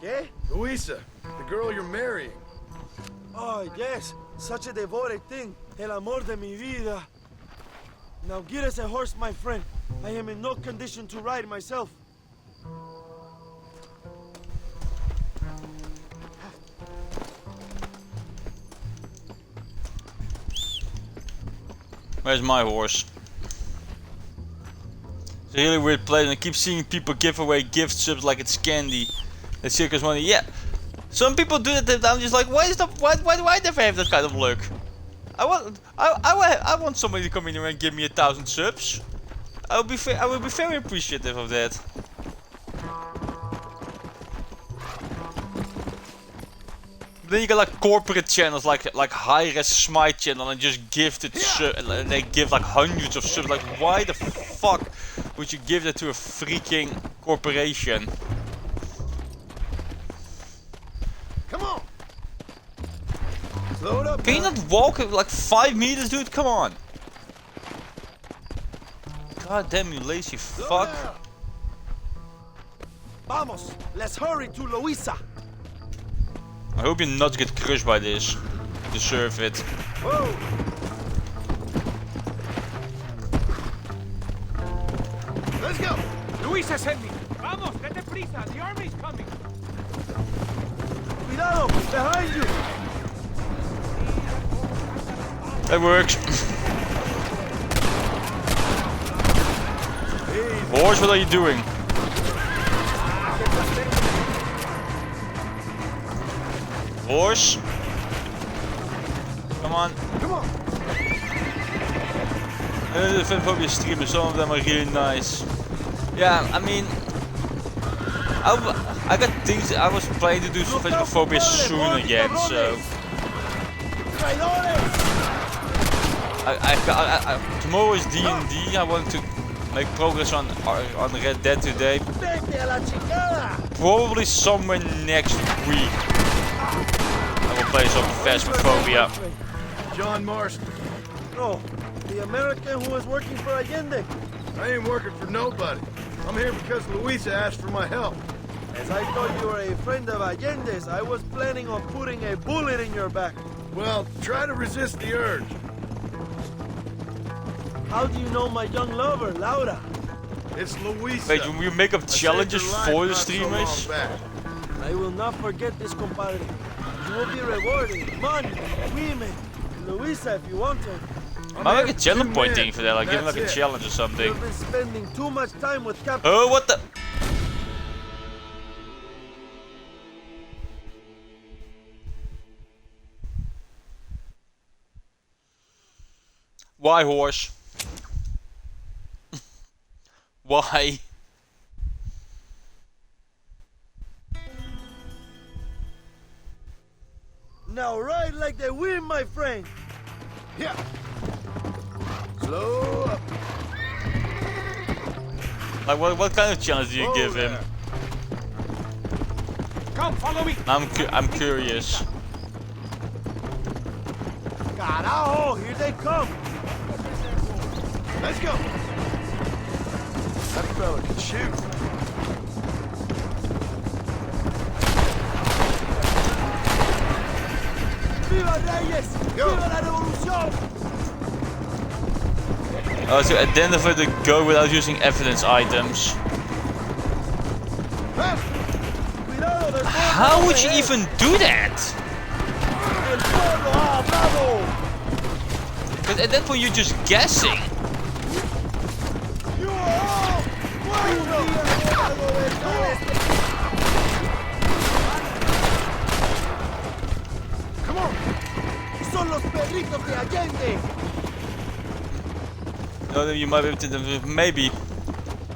[SPEAKER 3] ¿Qué? Luisa, the girl you're marrying. Oh, yes. Such a devoted thing. El amor de mi vida. Now get us a horse, my friend. I am in no condition to ride myself.
[SPEAKER 1] Where's my horse? It's a really weird place, and I keep seeing people give away gift subs like it's candy. It's circus money. Yeah, some people do that. I'm just like, why do I never have that kind of luck? I want somebody to come in here and give me 1,000 subs. I will be very appreciative of that. Then you got like corporate channels like Hi-Res Smite channel and just gifted and they give like hundreds of subs. Like, why the fuck would you give that to a freaking corporation?
[SPEAKER 3] Come on. Slow it up.
[SPEAKER 1] Can you not walk like 5 meters, dude? Come on. God damn you lazy fuck.
[SPEAKER 3] Vamos, let's hurry to Luisa.
[SPEAKER 1] I hope your nuts get crushed by this. You deserve it.
[SPEAKER 3] Whoa. Let's go.
[SPEAKER 11] Luisa sent me. Vamos, date prisa. The army's coming.
[SPEAKER 3] Cuidado, behind you.
[SPEAKER 1] That works. Horse, what are you doing? Horse? Come on.
[SPEAKER 3] Come on.
[SPEAKER 1] The Phasmophobia streamers, some of them are really nice. Yeah, I mean, I got things. I was planning to do Phasmophobia soon again, so. Tomorrow is D&D. I want to make progress on Red Dead today. Probably somewhere next week. I will play some Phasmophobia.
[SPEAKER 3] John Marston.
[SPEAKER 14] Oh, the American who was working for Allende.
[SPEAKER 3] I ain't working for nobody. I'm here because Luisa asked for my help.
[SPEAKER 14] As I thought you were a friend of Allende's, I was planning on putting a bullet in your back.
[SPEAKER 3] Well, try to resist the urge.
[SPEAKER 14] How do you know my young lover, Laura?
[SPEAKER 3] It's Luisa.
[SPEAKER 1] Wait, will you make up challenges for the
[SPEAKER 3] So
[SPEAKER 1] streamers?
[SPEAKER 14] I will not forget this, compadre. You will be rewarded. Money, women, Luisa if you want her.
[SPEAKER 1] I make a challenge point thing for that, like give him like a challenge or something.
[SPEAKER 14] You've been spending too much time with Captain.
[SPEAKER 1] Oh, what the? Why, horse? Why?
[SPEAKER 14] Now ride like the wind, my friend.
[SPEAKER 3] Yeah. Slow up.
[SPEAKER 1] Like what kind of challenge do you give him?
[SPEAKER 12] Come, follow me.
[SPEAKER 1] I'm curious.
[SPEAKER 14] Carajo, here they come.
[SPEAKER 3] Let's go. That fella can shoot.
[SPEAKER 14] Viva Reyes! Viva la revolución!
[SPEAKER 1] Oh, to identify the goal without using evidence items. How would you even do that? Because at that point you're just guessing.
[SPEAKER 14] Come on! Son los perritos de Allende!
[SPEAKER 1] No, you might be able to, maybe.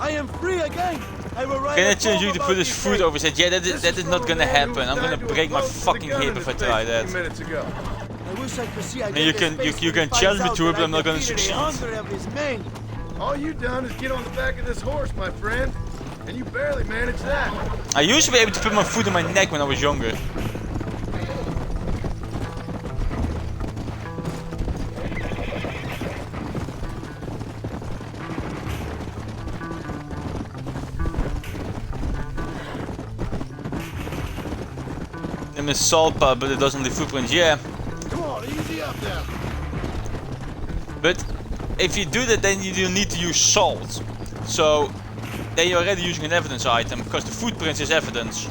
[SPEAKER 14] I am free again! I will write
[SPEAKER 1] Can I
[SPEAKER 14] a
[SPEAKER 1] change you
[SPEAKER 14] poem
[SPEAKER 1] to
[SPEAKER 14] about
[SPEAKER 1] put his
[SPEAKER 14] this
[SPEAKER 1] foot
[SPEAKER 14] day.
[SPEAKER 1] over his head? Yeah, that is not gonna happen. I'm gonna break my fucking hip if I try that.
[SPEAKER 14] I wish I could see
[SPEAKER 1] And you can
[SPEAKER 14] Allende's face
[SPEAKER 1] you
[SPEAKER 14] when he
[SPEAKER 1] can challenge me
[SPEAKER 14] finds
[SPEAKER 1] to it,
[SPEAKER 14] out
[SPEAKER 1] but I'm not
[SPEAKER 14] that I
[SPEAKER 1] gonna
[SPEAKER 14] defeated
[SPEAKER 1] succeed.
[SPEAKER 14] 100 of his men.
[SPEAKER 3] All you done is get on the back of this horse, my friend. And you barely managed that.
[SPEAKER 1] I used to be able to put my foot on my neck when I was younger. Name is salt pub, but it doesn't leave footprints. Yeah,
[SPEAKER 3] Come on, easy up there.
[SPEAKER 1] but if you do that, then you do need to use salt. So then you're already using an evidence item because the footprints is evidence.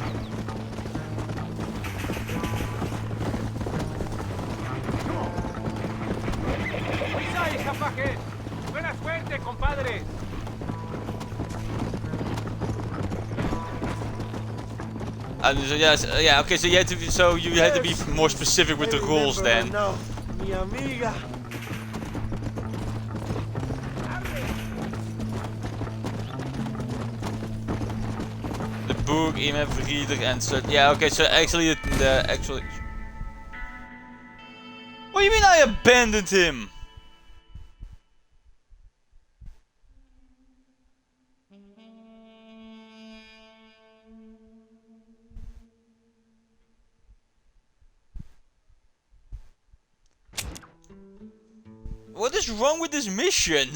[SPEAKER 12] Buena suerte, compadre.
[SPEAKER 1] And so yes, yeah, okay. So you had to be, you had to be more specific with the rules then.
[SPEAKER 14] No, mi amiga.
[SPEAKER 1] The book, EMF reader, and so yeah. Okay, so actually the actually. What do you mean I abandoned him? What is wrong with this mission?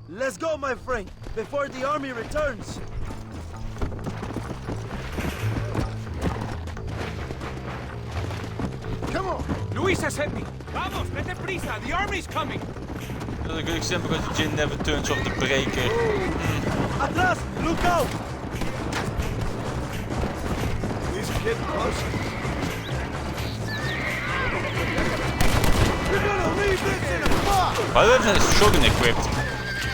[SPEAKER 14] Let's go, my friend, before the army returns.
[SPEAKER 3] Come on.
[SPEAKER 12] Luisa sent me. Vamos, vete prisa. The army's coming.
[SPEAKER 1] That's a good example because the gin never turns off the breaker.
[SPEAKER 14] Atrás! Look out!
[SPEAKER 3] These are getting closer.
[SPEAKER 14] You're gonna leave this in a box!
[SPEAKER 1] Why do I have a shotgun equipped?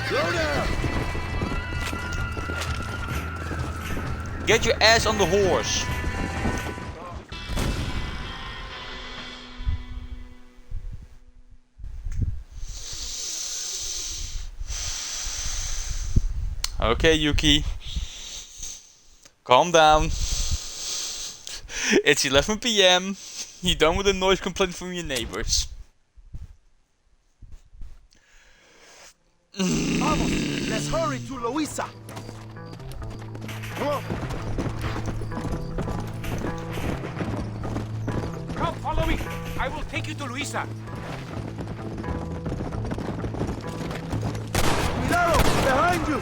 [SPEAKER 3] Slow down.
[SPEAKER 1] Get your ass on the horse. Okay, Yuki. Calm down. It's 11 PM. You done with a noise complaint from your neighbors?
[SPEAKER 14] Vamos, let's hurry to Luisa.
[SPEAKER 3] Come on.
[SPEAKER 12] Come, follow me. I will take you to Luisa.
[SPEAKER 14] Cuidado, behind you.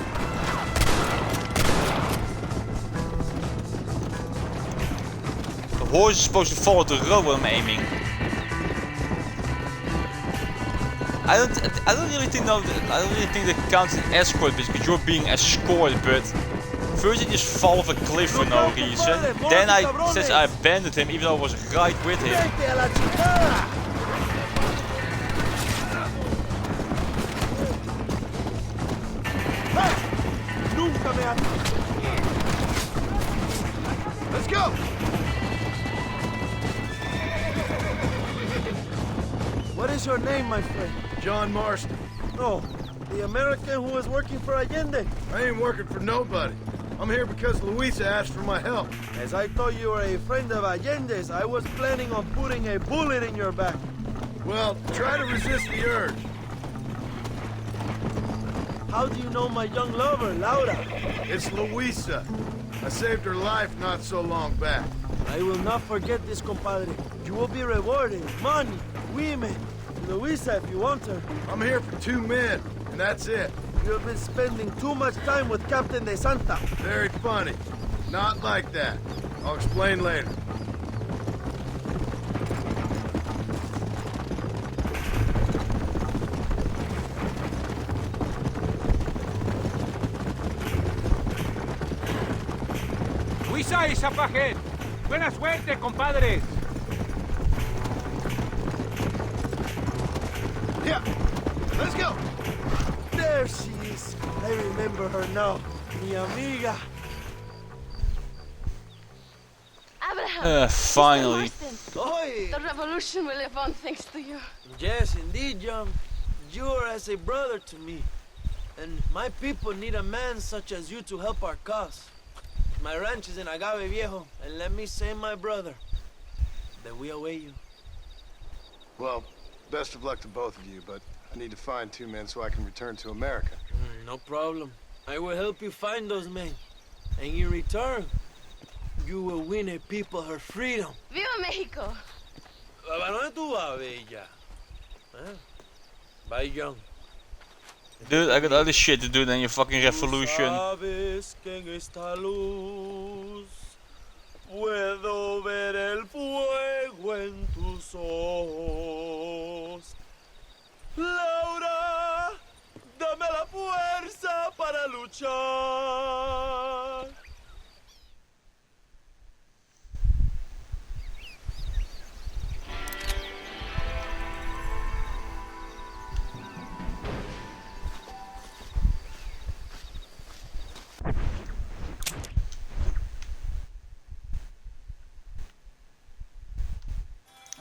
[SPEAKER 1] The horse is supposed to follow the road when I'm aiming. I don't really think that counts as escort because you're being escorted, but first he just fall off a cliff for no reason. Then since I abandoned him even though I was right with him.
[SPEAKER 3] Let's go.
[SPEAKER 14] What is your name, my friend?
[SPEAKER 3] John Marston.
[SPEAKER 14] Oh, the American who is working for Allende.
[SPEAKER 3] I ain't working for nobody. I'm here because Luisa asked for my help.
[SPEAKER 14] As I thought you were a friend of Allende's, I was planning on putting a bullet in your back.
[SPEAKER 3] Well, try to resist the urge.
[SPEAKER 14] How do you know my young lover, Laura?
[SPEAKER 3] It's Luisa. I saved her life not so long back.
[SPEAKER 14] I will not forget this, compadre. You will be rewarded. Money, women, Luisa if you want her.
[SPEAKER 3] I'm here for 2 men, and that's it.
[SPEAKER 14] You have been spending too much time with Captain De Santa.
[SPEAKER 3] Very funny. Not like that. I'll explain later.
[SPEAKER 12] Luisa is up ahead. Buena suerte, compadres.
[SPEAKER 3] Yeah, let's go.
[SPEAKER 14] There she is. I remember her now. Mi amiga.
[SPEAKER 7] Abraham!
[SPEAKER 1] Finally.
[SPEAKER 14] Oi!
[SPEAKER 7] The revolution will live on thanks to you.
[SPEAKER 14] Yes, indeed, John. You are as a brother to me. And my people need a man such as you to help our cause. My ranch is in Agave Viejo, and let me say, my brother, that we await you.
[SPEAKER 3] Well, best of luck to both of you, but I need to find 2 men so I can return to America.
[SPEAKER 14] No problem. I will help you find those men. And in return, you will win a people her freedom.
[SPEAKER 7] Viva Mexico!
[SPEAKER 14] ¿A dónde tú vas, bella? Bye, John.
[SPEAKER 1] Dude, I got other shit to do than your fucking revolution.
[SPEAKER 14] Sabes que en esta luz puedo ver el fuego en tus ojos. Laura, dame la fuerza para luchar.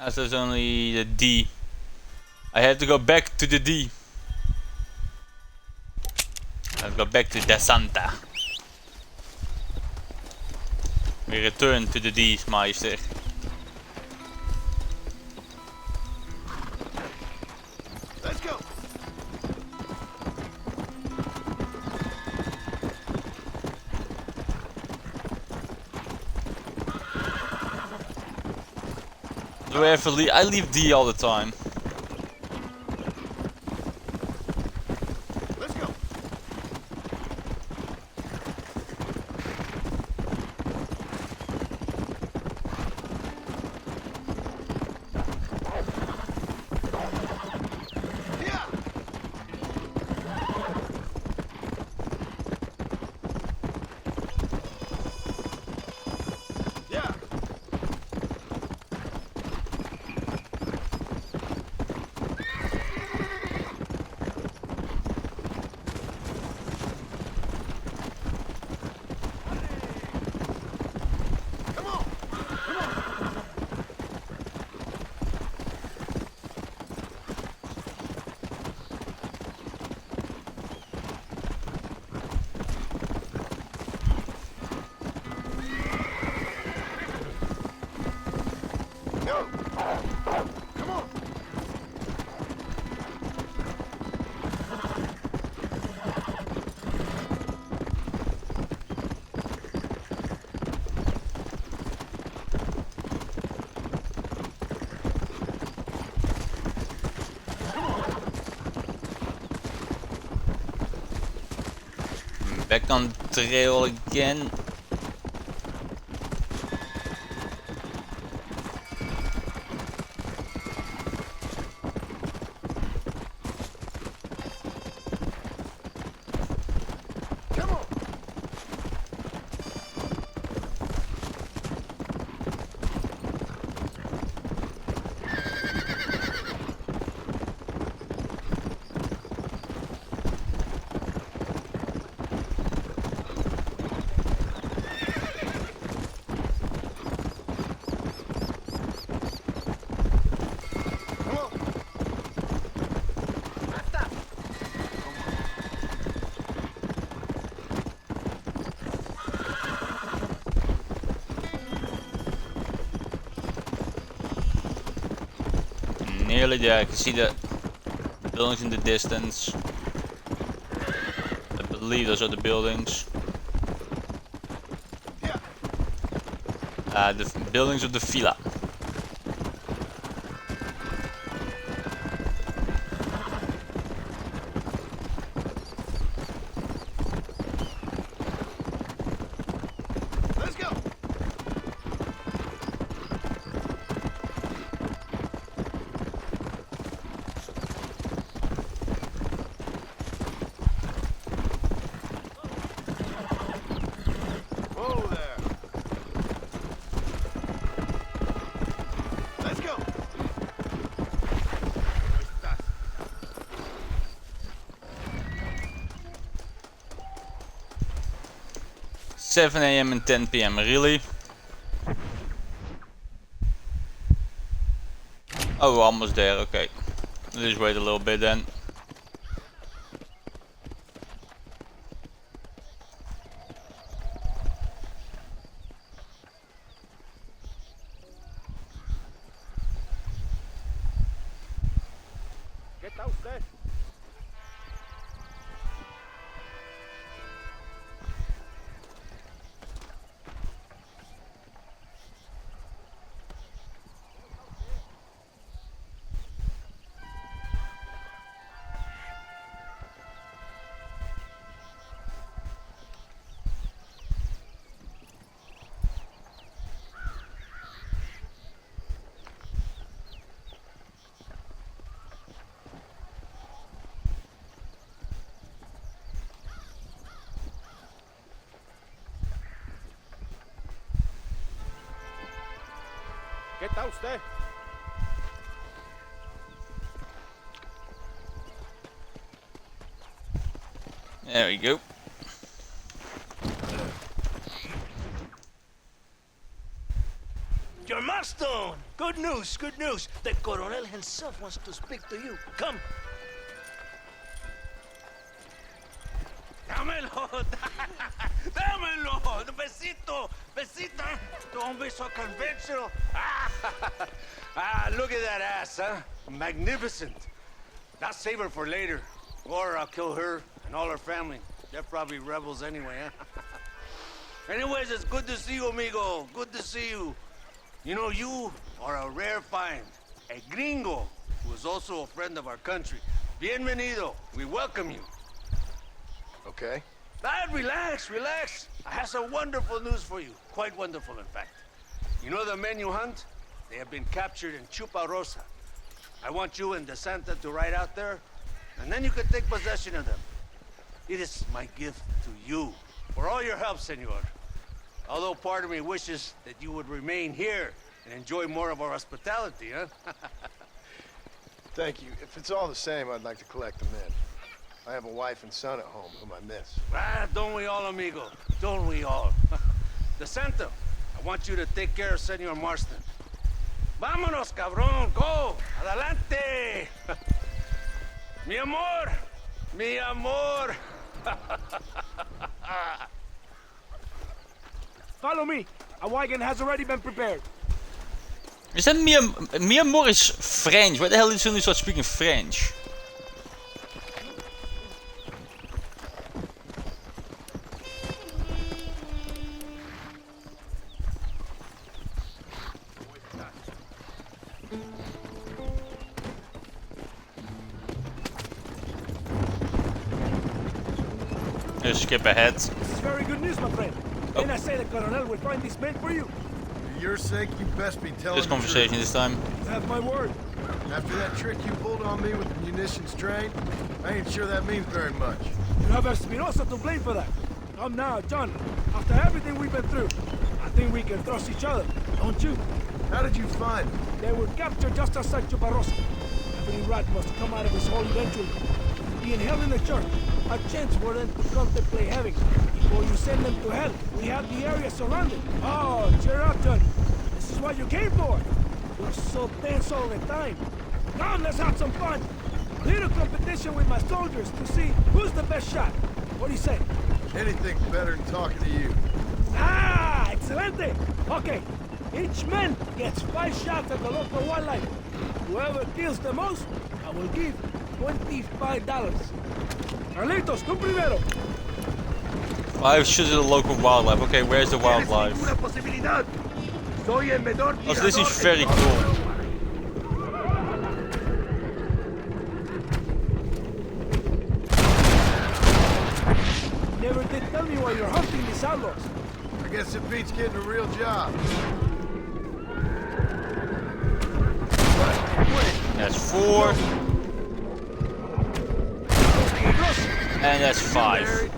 [SPEAKER 1] As there's only the D. I have to go back to the D. Let's go back to De Santa. We return to the D's, Meister.
[SPEAKER 3] Let's go.
[SPEAKER 1] Do I ever leave? I leave D all the time.
[SPEAKER 3] Let's go. Yeah. Yeah.
[SPEAKER 1] Back on trail again. Nearly there. I can see the buildings in the distance. I believe those are the buildings. The buildings of the villa.
[SPEAKER 3] Let's go. Whoa there. Let's go.
[SPEAKER 1] 7 AM and 10 PM, really? Oh, we're almost there, okay. Let's wait a little bit then.
[SPEAKER 3] ¿Qué está usted? ¿Qué está usted?
[SPEAKER 1] There we go.
[SPEAKER 4] Your milestone! Good news, good news. The Coronel himself wants to speak to you. Come.
[SPEAKER 5] Dámelo, dámelo, besito, besita. Don't be so conventional. Look at that ass, huh? Magnificent. I'll save her for later, or I'll kill her and all her family. They're probably rebels anyway, huh? Anyways, it's good to see you, amigo. Good to see you. You know, you are a rare find. A gringo who is also a friend of our country. Bienvenido. We welcome you.
[SPEAKER 3] Okay.
[SPEAKER 5] Relax, relax. I have some wonderful news for you. Quite wonderful, in fact. You know the men you hunt? They have been captured in Chuparosa. I want you and DeSanta to ride out there, and then you can take possession of them. It is my gift to you for all your help, senor. Although part of me wishes that you would remain here and enjoy more of our hospitality, huh?
[SPEAKER 3] Thank you. If it's all the same, I'd like to collect the men. I have a wife and son at home whom I miss.
[SPEAKER 5] Don't we all, amigo? Don't we all? DeSanta, I want you to take care of Senor Marston. Vámonos, cabrón, go! Adelante! Mi amor! Mi amor!
[SPEAKER 6] Follow me. A wagon has already been prepared.
[SPEAKER 1] Is that Mia Morris French? Why the hell did you start speaking French? just skip ahead.
[SPEAKER 6] This is very good news, my friend. Then I say the Colonel will find these men for you.
[SPEAKER 3] For your sake, you best be telling
[SPEAKER 1] This conversation this time.
[SPEAKER 6] You have my word.
[SPEAKER 3] After that trick you pulled on me with the munitions train, I ain't sure that means very much.
[SPEAKER 6] You have Espinosa to blame for that. Come now, John. After everything we've been through, I think we can trust each other, don't you?
[SPEAKER 3] How did you find them?
[SPEAKER 6] They were captured just outside Chubarrosa. Every rat must come out of his hole eventually. Being held in the church, a chance for them to contemplate heaven. Before you send them to hell, we have the area surrounded. Oh, cheer up, John. This is what you came for. You're so tense all the time. Come, let's have some fun. A little competition with my soldiers to see who's the best shot. What do you say?
[SPEAKER 3] Anything's better than talking to you.
[SPEAKER 6] Ah, excelente. Okay, each man gets 5 shots at the local wildlife. Whoever kills the most, I will give $25. Carlitos, tú primero.
[SPEAKER 1] 5 shots at the local wildlife. Okay, where's the wildlife? Oh, so this is very cool.
[SPEAKER 6] Never did tell me why you're hunting these outlaws.
[SPEAKER 3] I guess it beats getting a real job.
[SPEAKER 1] That's 4. And that's 5.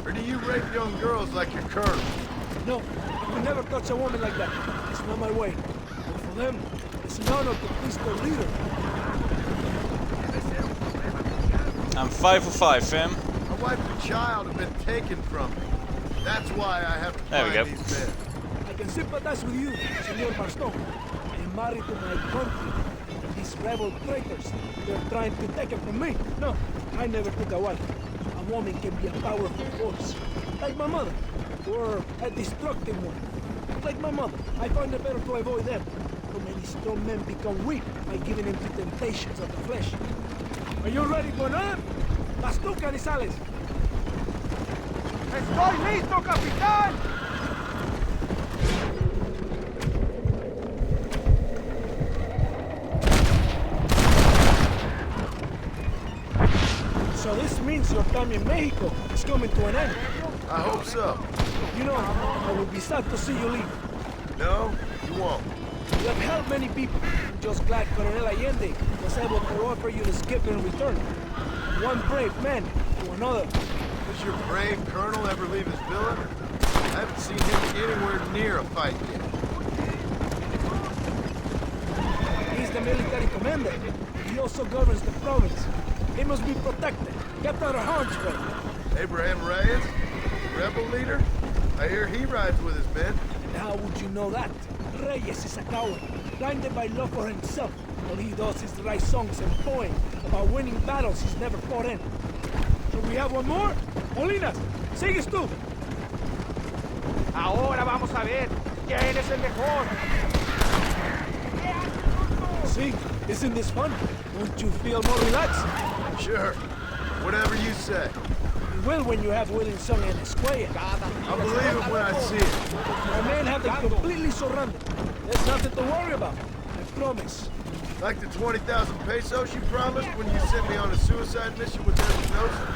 [SPEAKER 3] Or do you rape young girls like your colonel?
[SPEAKER 6] No, I would never touch a woman like that. It's not my way. But for them, it's an honor to please their leader.
[SPEAKER 1] I'm 5 for 5, fam.
[SPEAKER 3] My wife and child have been taken from me. That's why I have to
[SPEAKER 1] There we
[SPEAKER 3] find
[SPEAKER 1] go.
[SPEAKER 3] these men.
[SPEAKER 6] I can sympathize with you, Senor Marston. I am married to my country. And these rebel traitors, they're trying to take it from me. No, I never took a wife. A woman can be a powerful force. Like my mother. Or a destructive one. Like my mother. I find it better to avoid them. So many strong men become weak by giving in to temptations of the flesh. Are you ready for another? Las tú, Canizales.
[SPEAKER 12] ¡Estoy listo, capitán!
[SPEAKER 6] So this means your time in Mexico is coming to an end.
[SPEAKER 3] I hope so.
[SPEAKER 6] You know, I would be sad to see you leave.
[SPEAKER 3] No, you won't.
[SPEAKER 6] You have helped many people. I'm just glad Colonel Allende was able to offer you this gift in return. One brave man to another.
[SPEAKER 3] Does your brave colonel ever leave his villa? I haven't seen him anywhere near a fight yet.
[SPEAKER 6] He's the military commander. He also governs the province. He must be protected, kept out of harm's way.
[SPEAKER 3] Abraham Reyes, rebel leader? I hear he rides with his men.
[SPEAKER 6] And how would you know that? Reyes is a coward, blinded by love for himself. All he does is write songs and poems about winning battles he's never fought in. So we have one more? Molinas, sigues tú.
[SPEAKER 12] Ahora vamos a ver quién es el mejor.
[SPEAKER 6] See, isn't this fun? Won't you feel more relaxed?
[SPEAKER 3] Sure. Whatever you say.
[SPEAKER 6] You will when you have William Song and Esquire.
[SPEAKER 3] I'll believe it when I see it.
[SPEAKER 6] My men have them completely surrounded. There's nothing to worry about. I promise.
[SPEAKER 3] Like the 20,000 pesos you promised when you sent me on a suicide mission with Espinosa?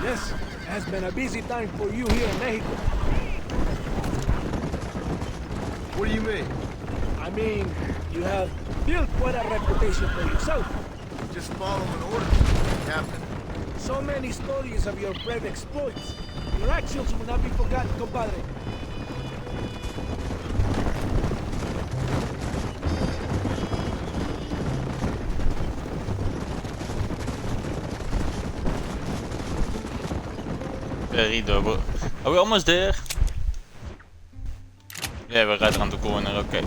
[SPEAKER 6] Yes, it has been a busy time for you here in Mexico.
[SPEAKER 3] What do you mean?
[SPEAKER 6] I mean, you have built quite a reputation for yourself.
[SPEAKER 3] Just following orders, Captain.
[SPEAKER 6] So many stories of your brave exploits. Your actions will not be forgotten, compadre.
[SPEAKER 1] Very double. Are we almost there? Yeah, we're right around the corner, okay.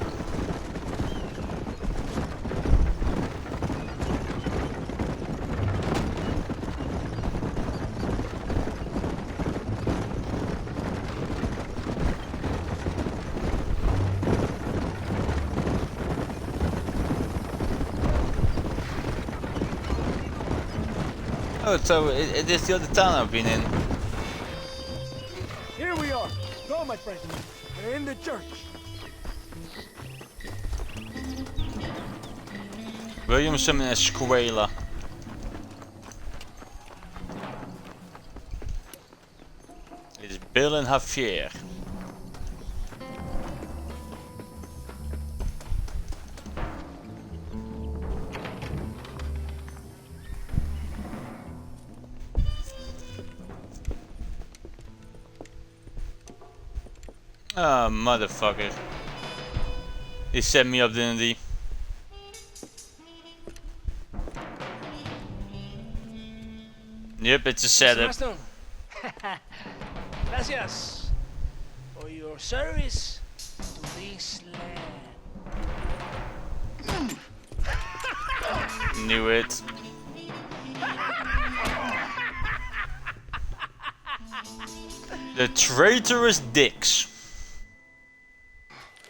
[SPEAKER 1] Oh, so it is the other town I've been in.
[SPEAKER 6] Here we are. Go, my friend. We're in the church.
[SPEAKER 1] Williamson and It's Bill and Javier. Ah, motherfucker. He set me up, didn't he? Yep, it's a setup.
[SPEAKER 4] Marston. Gracias for your service to this land.
[SPEAKER 1] Knew it. The traitorous dicks.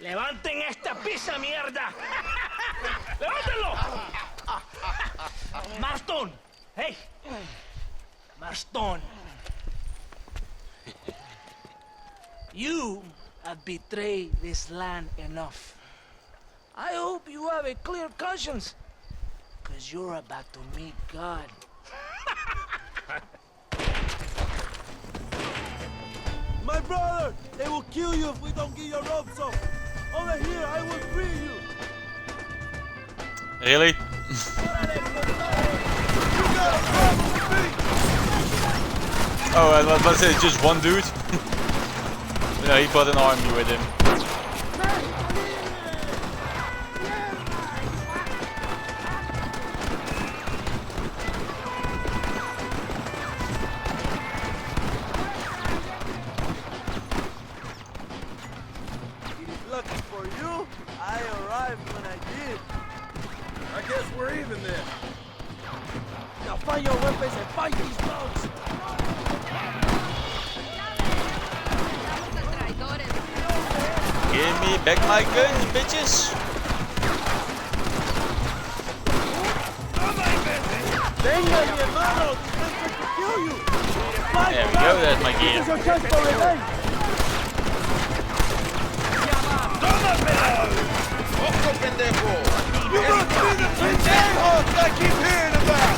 [SPEAKER 4] Levanten esta pizza mierda. Levántenlo. Marston. Hey. Marston. You have betrayed this land enough. I hope you have a clear conscience, because you're about to meet God.
[SPEAKER 14] My brother, they will kill you if we don't get your ropes off. Over here, I will free you.
[SPEAKER 1] Really? Oh, I was about to say it's just one dude. No, he brought an army with him.
[SPEAKER 14] Lucky for you, I arrived when I did.
[SPEAKER 12] I guess we're even then.
[SPEAKER 14] Now find your weapons and fight these dogs.
[SPEAKER 1] Give me back my guns, bitches.
[SPEAKER 14] Venga, mi hermano, this to kill you.
[SPEAKER 1] There we go, that's my gear.
[SPEAKER 14] This is your chance for revenge.
[SPEAKER 12] ¡Ojo, pendejo!
[SPEAKER 14] You must be the pendejos I keep hearing about.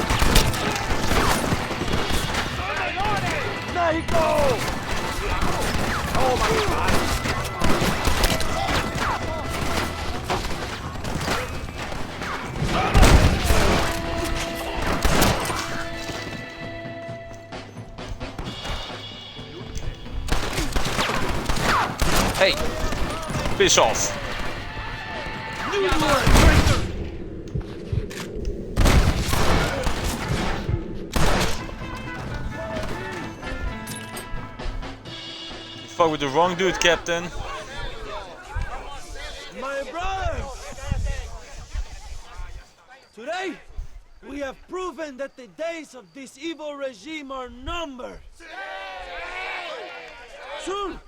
[SPEAKER 14] Mexico! Oh my God!
[SPEAKER 1] Hey, piss off. You fuck with the wrong dude, Captain.
[SPEAKER 14] My brothers! Today, we have proven that the days of this evil regime are numbered. Soon,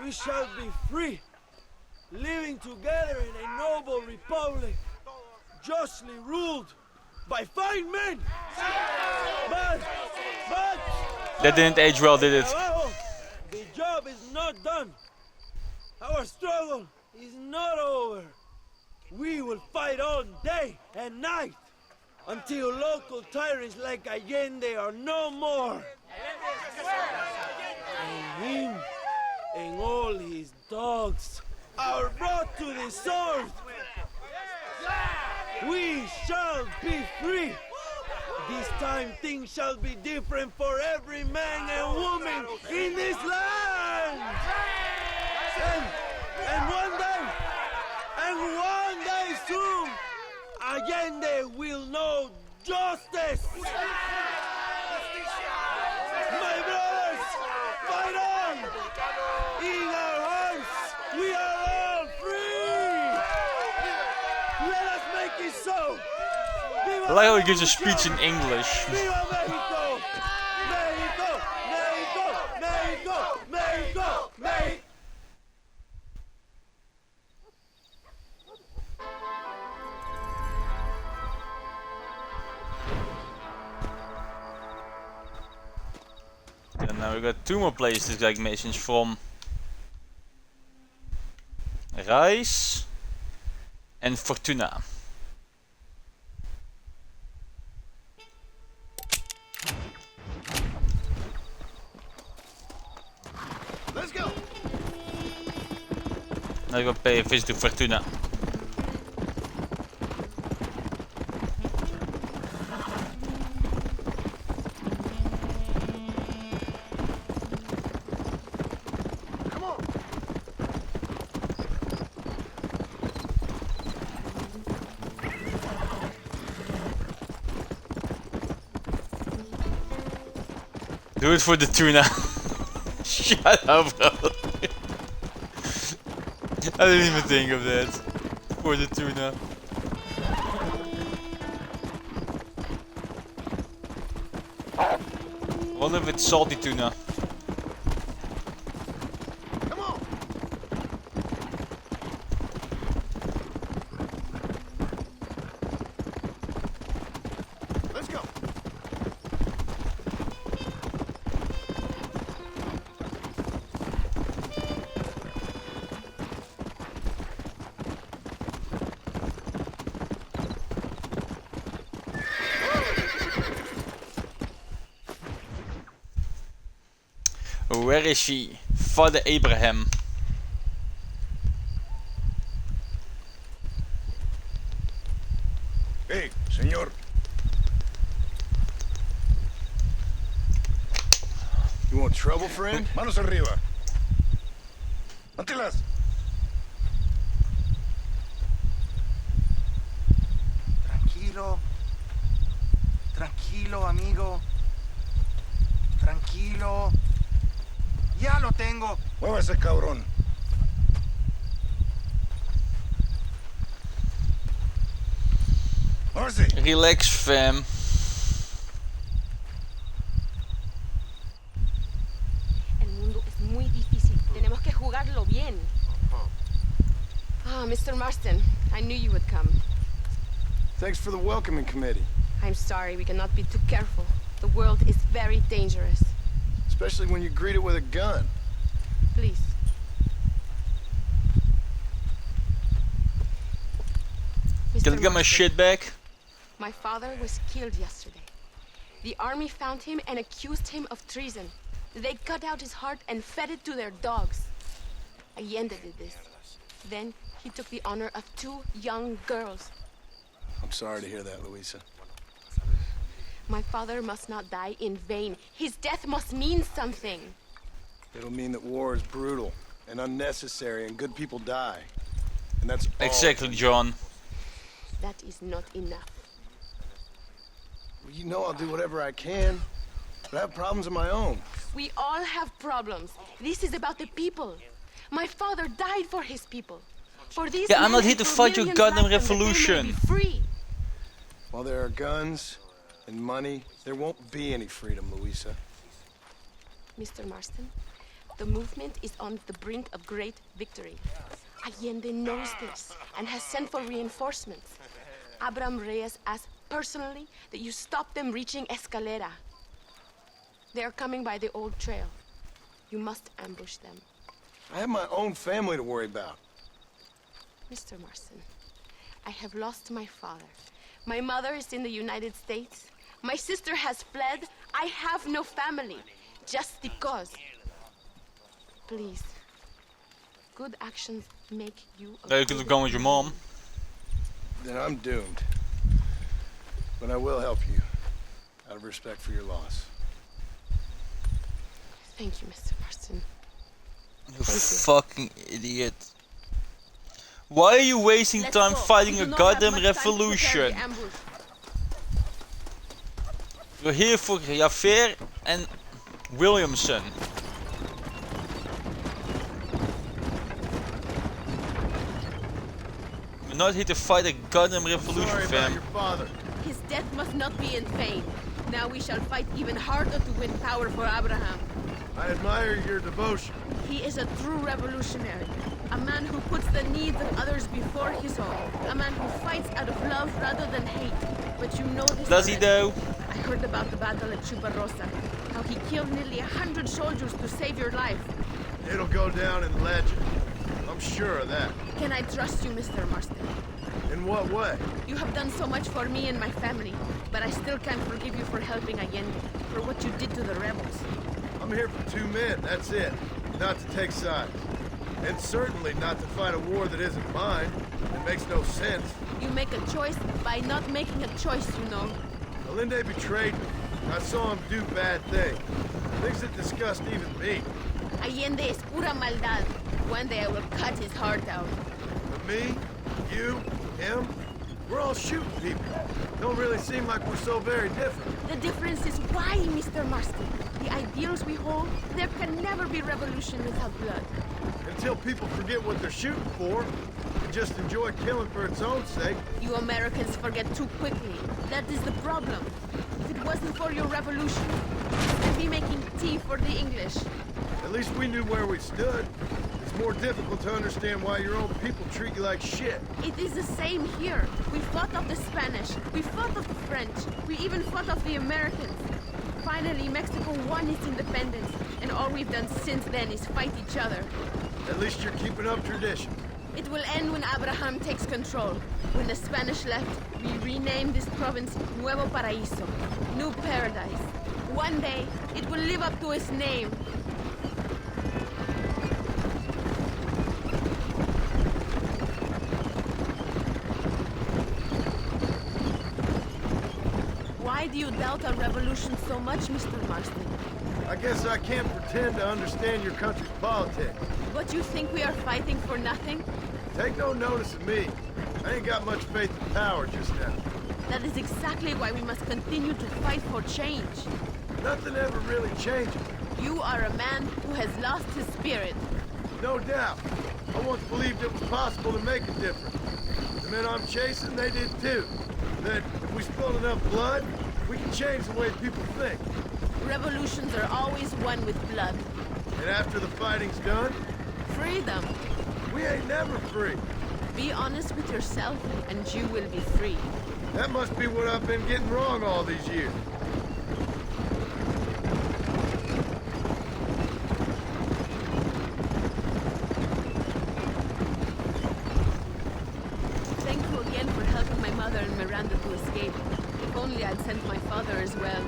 [SPEAKER 14] we shall be free, living together in a noble republic, justly ruled by fine men. But,
[SPEAKER 1] That didn't age well, did it?
[SPEAKER 14] the job is not done. Our struggle is not over. We will fight all day and night until local tyrants like Allende are no more. And him and all his dogs are brought to the sword. We shall be free. This time things shall be different for every man and woman in this land. And one day soon, Allende will know justice. My brothers, fight on! In our hearts, we are all free! Let us make it so!
[SPEAKER 1] I like how he gives a speech in English.
[SPEAKER 14] Viva Mexico! Mexico! Mexico! Mexico! Mexico! Mexico!
[SPEAKER 1] And now we got two more places to like missions from. Reis and Fortuna. Now you go pay a visit to Fortuna. Do it for the tuna. Shut up, bro. I didn't even think of that. For the tuna. Wonder if it's salty tuna.
[SPEAKER 3] Come on. Let's go.
[SPEAKER 1] Where is she? Father Abraham.
[SPEAKER 3] Hey, señor. You want trouble, friend? Manos arriba. Antilas.
[SPEAKER 15] Tranquilo. Tranquilo, amigo. Tranquilo. Ya lo tengo.
[SPEAKER 3] Muévase, cabrón.
[SPEAKER 1] Relax, fam.
[SPEAKER 7] El mundo es muy difícil. Tenemos que jugarlo bien. Ah, Mr. Marston, I knew you would come.
[SPEAKER 3] Thanks for the welcoming committee.
[SPEAKER 7] I'm sorry, we cannot be too careful. The world is very dangerous.
[SPEAKER 3] Especially when you greet it with a gun.
[SPEAKER 7] Please.
[SPEAKER 1] Can I get my shit back?
[SPEAKER 7] My father was killed yesterday. The army found him and accused him of treason. They cut out his heart and fed it to their dogs. Allende did this. Then he took the honor of 2 young girls.
[SPEAKER 3] I'm sorry to hear that, Luisa.
[SPEAKER 7] My father must not die in vain. His death must mean something.
[SPEAKER 3] It'll mean that war is brutal and unnecessary and good people die. And that's all.
[SPEAKER 1] Exactly, John.
[SPEAKER 7] That is not enough.
[SPEAKER 3] Well, you know I'll do whatever I can, but I have problems of my own.
[SPEAKER 7] We all have problems. This is about the people. My father died for his people. For these
[SPEAKER 1] Yeah, I'm
[SPEAKER 7] men
[SPEAKER 1] not here
[SPEAKER 7] and
[SPEAKER 1] to
[SPEAKER 7] for
[SPEAKER 1] fight your
[SPEAKER 7] millions
[SPEAKER 1] goddamn
[SPEAKER 7] left them that they may
[SPEAKER 1] revolution.
[SPEAKER 7] be free.
[SPEAKER 3] While there are guns and money, there won't be any freedom, Luisa.
[SPEAKER 7] Mr. Marston, the movement is on the brink of great victory. Allende knows this and has sent for reinforcements. Abraham Reyes asked personally that you stop them reaching Escalera. They are coming by the old trail. You must ambush them.
[SPEAKER 3] I have my own family to worry about.
[SPEAKER 7] Mr. Marston, I have lost my father. My mother is in the United States. My sister has fled. I have no family. Just because. Please. Good actions make you a
[SPEAKER 1] Yeah, you could have gone with your mom.
[SPEAKER 3] Then I'm doomed. But I will help you, out of respect for your loss.
[SPEAKER 7] Thank you, Mr. Marston.
[SPEAKER 1] You fucking idiot. Why are you wasting
[SPEAKER 7] Let's
[SPEAKER 1] time
[SPEAKER 7] go.
[SPEAKER 1] fighting
[SPEAKER 7] We
[SPEAKER 1] a
[SPEAKER 7] do not have
[SPEAKER 1] goddamn
[SPEAKER 7] much time to prepare
[SPEAKER 1] revolution?
[SPEAKER 7] the ambush.
[SPEAKER 1] You're here for Javier and Williamson. You're not here to fight a goddamn revolution,
[SPEAKER 3] Sorry about
[SPEAKER 1] fam.
[SPEAKER 3] your father.
[SPEAKER 7] His death must not be in vain. Now we shall fight even harder to win power for Abraham.
[SPEAKER 3] I admire your devotion.
[SPEAKER 7] He is a true revolutionary. A man who puts the needs of others before his own. A man who fights out of love rather than hate. But you know this
[SPEAKER 1] Does he
[SPEAKER 7] already.
[SPEAKER 1] though?
[SPEAKER 7] I heard about the battle at Chuparosa. How he killed nearly 100 soldiers to save your life.
[SPEAKER 3] It'll go down in legend. I'm sure of that.
[SPEAKER 7] Can I trust you, Mr. Marston?
[SPEAKER 3] In what way?
[SPEAKER 7] You have done so much for me and my family, but I still can't forgive you for helping Allende, for what you did to the rebels.
[SPEAKER 3] I'm here for 2 men, that's it. Not to take sides. And certainly not to fight a war that isn't mine. It makes no sense.
[SPEAKER 7] You make a choice by not making a choice, you know.
[SPEAKER 3] Allende betrayed me. I saw him do bad things. Things that disgust even me.
[SPEAKER 7] Allende es pura maldad. One day I will cut his heart out.
[SPEAKER 3] But me, you, him, we're all shooting people. Don't really seem like we're so very different.
[SPEAKER 7] The difference is why, Mr. Marston. The ideals we hold, there can never be revolution without blood.
[SPEAKER 3] Until people forget what they're shooting for, and just enjoy killing for its own sake.
[SPEAKER 7] You Americans forget too quickly. That is the problem. If it wasn't for your revolution, we'd be making tea for the English.
[SPEAKER 3] At least we knew where we stood. It's more difficult to understand why your own people treat you like shit.
[SPEAKER 7] It is the same here. We fought off the Spanish, we fought off the French, we even fought off the Americans. Finally, Mexico won its independence, and all we've done since then is fight each other.
[SPEAKER 3] At least you're keeping up tradition.
[SPEAKER 7] It will end when Abraham takes control. When the Spanish left, we renamed this province Nuevo Paraíso, New Paradise. One day, it will live up to its name. Why do you doubt our revolution so much, Mr. Marston?
[SPEAKER 3] I guess I can't pretend to understand your country's politics.
[SPEAKER 7] But you think we are fighting for nothing?
[SPEAKER 3] Take no notice of me. I ain't got much faith in power just now.
[SPEAKER 7] That is exactly why we must continue to fight for change.
[SPEAKER 3] Nothing ever really changes.
[SPEAKER 7] You are a man who has lost his spirit.
[SPEAKER 3] No doubt. I once believed it was possible to make a difference. The men I'm chasing, they did too. That if we spilled enough blood, we can change the way people think.
[SPEAKER 7] Revolutions are always won with blood.
[SPEAKER 3] And after the fighting's done?
[SPEAKER 7] Freedom.
[SPEAKER 3] We ain't never free.
[SPEAKER 7] Be honest with yourself, and you will be free.
[SPEAKER 3] That must be what I've been getting wrong all these years.
[SPEAKER 7] Thank you again for helping my mother and Miranda to escape. If only I'd sent my father as well.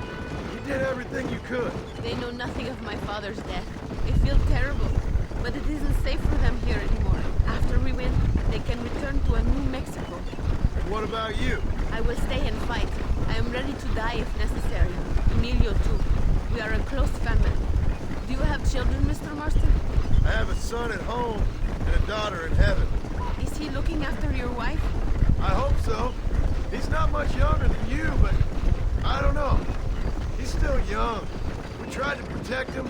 [SPEAKER 3] You did everything you could.
[SPEAKER 7] They know nothing of my father's death. They feel terrible. But it isn't safe for them here anymore. After we win, they can return to a new Mexico.
[SPEAKER 3] And what about you?
[SPEAKER 7] I will stay and fight. I am ready to die if necessary. Emilio too. We are a close family. Do you have children, Mr. Marston?
[SPEAKER 3] I have a son at home and a daughter in heaven.
[SPEAKER 7] Is he looking after your wife?
[SPEAKER 3] I hope so. He's not much younger than you, but I don't know. He's still young. We tried to protect him,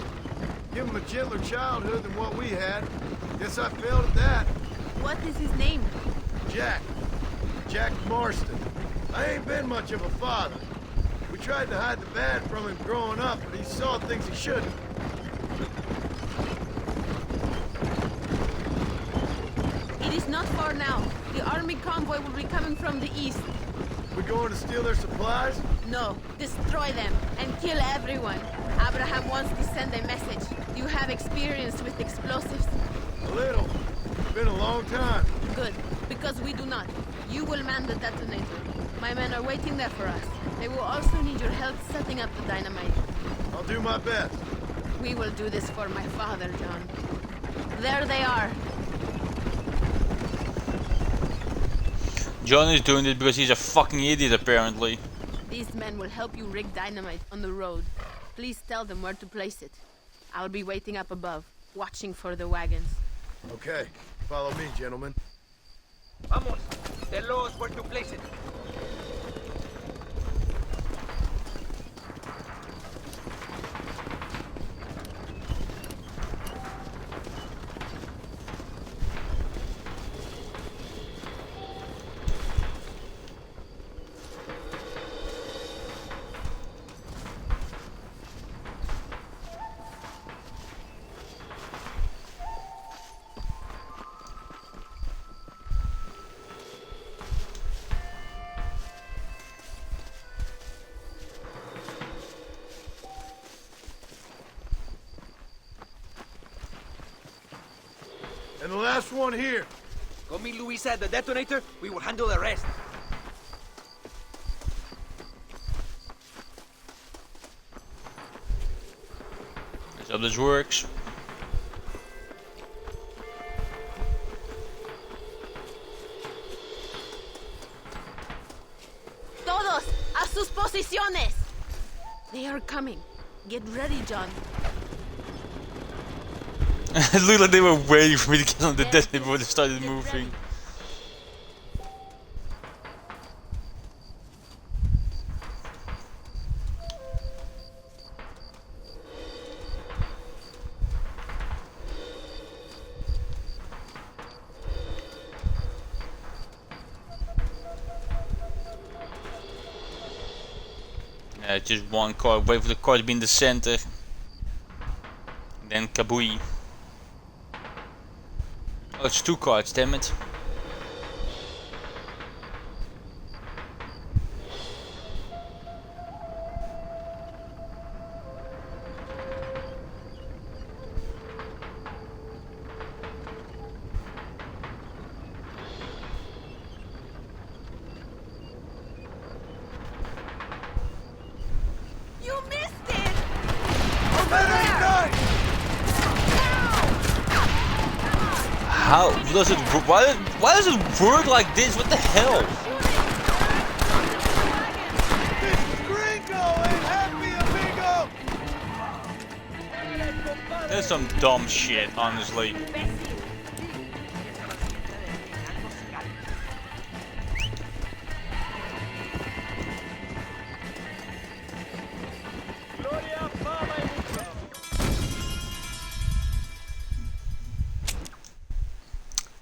[SPEAKER 3] give him a gentler childhood than what we had. Guess I failed at that.
[SPEAKER 7] What is his name?
[SPEAKER 3] Jack. Jack Marston. I ain't been much of a father. We tried to hide the bad from him growing up, but he saw things he shouldn't.
[SPEAKER 7] It is not far now. The army convoy will be coming from the east.
[SPEAKER 3] We going to steal their supplies?
[SPEAKER 7] No, destroy them and kill everyone. Abraham wants to send a message. You have experience with explosives?
[SPEAKER 3] A little. It's been a long time.
[SPEAKER 7] Good, because we do not. You will man the detonator. My men are waiting there for us. They will also need your help setting up the dynamite.
[SPEAKER 3] I'll do my best.
[SPEAKER 7] We will do this for my father, John. There they are.
[SPEAKER 1] John is doing it because he's a fucking idiot, apparently.
[SPEAKER 7] These men will help you rig dynamite on the road. Please tell them where to place it. I'll be waiting up above, watching for the wagons.
[SPEAKER 3] Okay, follow me, gentlemen.
[SPEAKER 12] Vamos. Tell us where to place it.
[SPEAKER 3] And the last one here.
[SPEAKER 12] Go meet Luisa at the detonator. We will handle the rest.
[SPEAKER 1] That's how this works.
[SPEAKER 7] sus posiciones! They are coming. Get ready, John.
[SPEAKER 1] It looked like they were waiting for me to get on the desk before they started moving. Yeah, just one car. Wait for the car to be in the center. Then kabooey. Oh, it's 2 cards, damn it.
[SPEAKER 8] You missed it!
[SPEAKER 1] How does it work? Why does it work like this? What the hell? That's some dumb shit, honestly.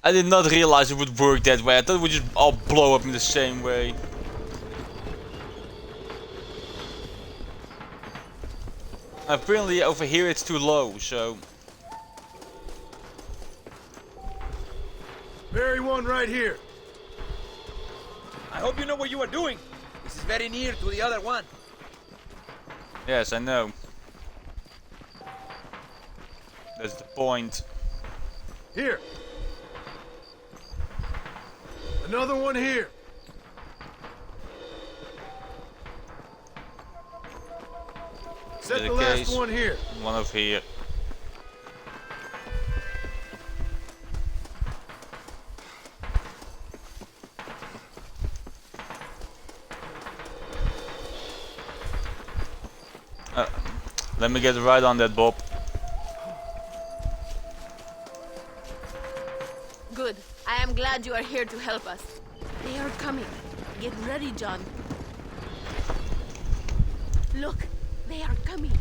[SPEAKER 1] I did not realize it would work that way. I thought it would just all blow up in the same way. Apparently over here it's too low, so...
[SPEAKER 3] Bury one right here.
[SPEAKER 12] I hope you know what you are doing. This is very near to the other one.
[SPEAKER 1] Yes, I know. That's the point.
[SPEAKER 3] Here. Another one here. Set the last one here.
[SPEAKER 1] One over here. Let me get right on that, Bob.
[SPEAKER 7] Good. I am glad you are here to help us. They are coming. Get ready, John. Look, they are coming.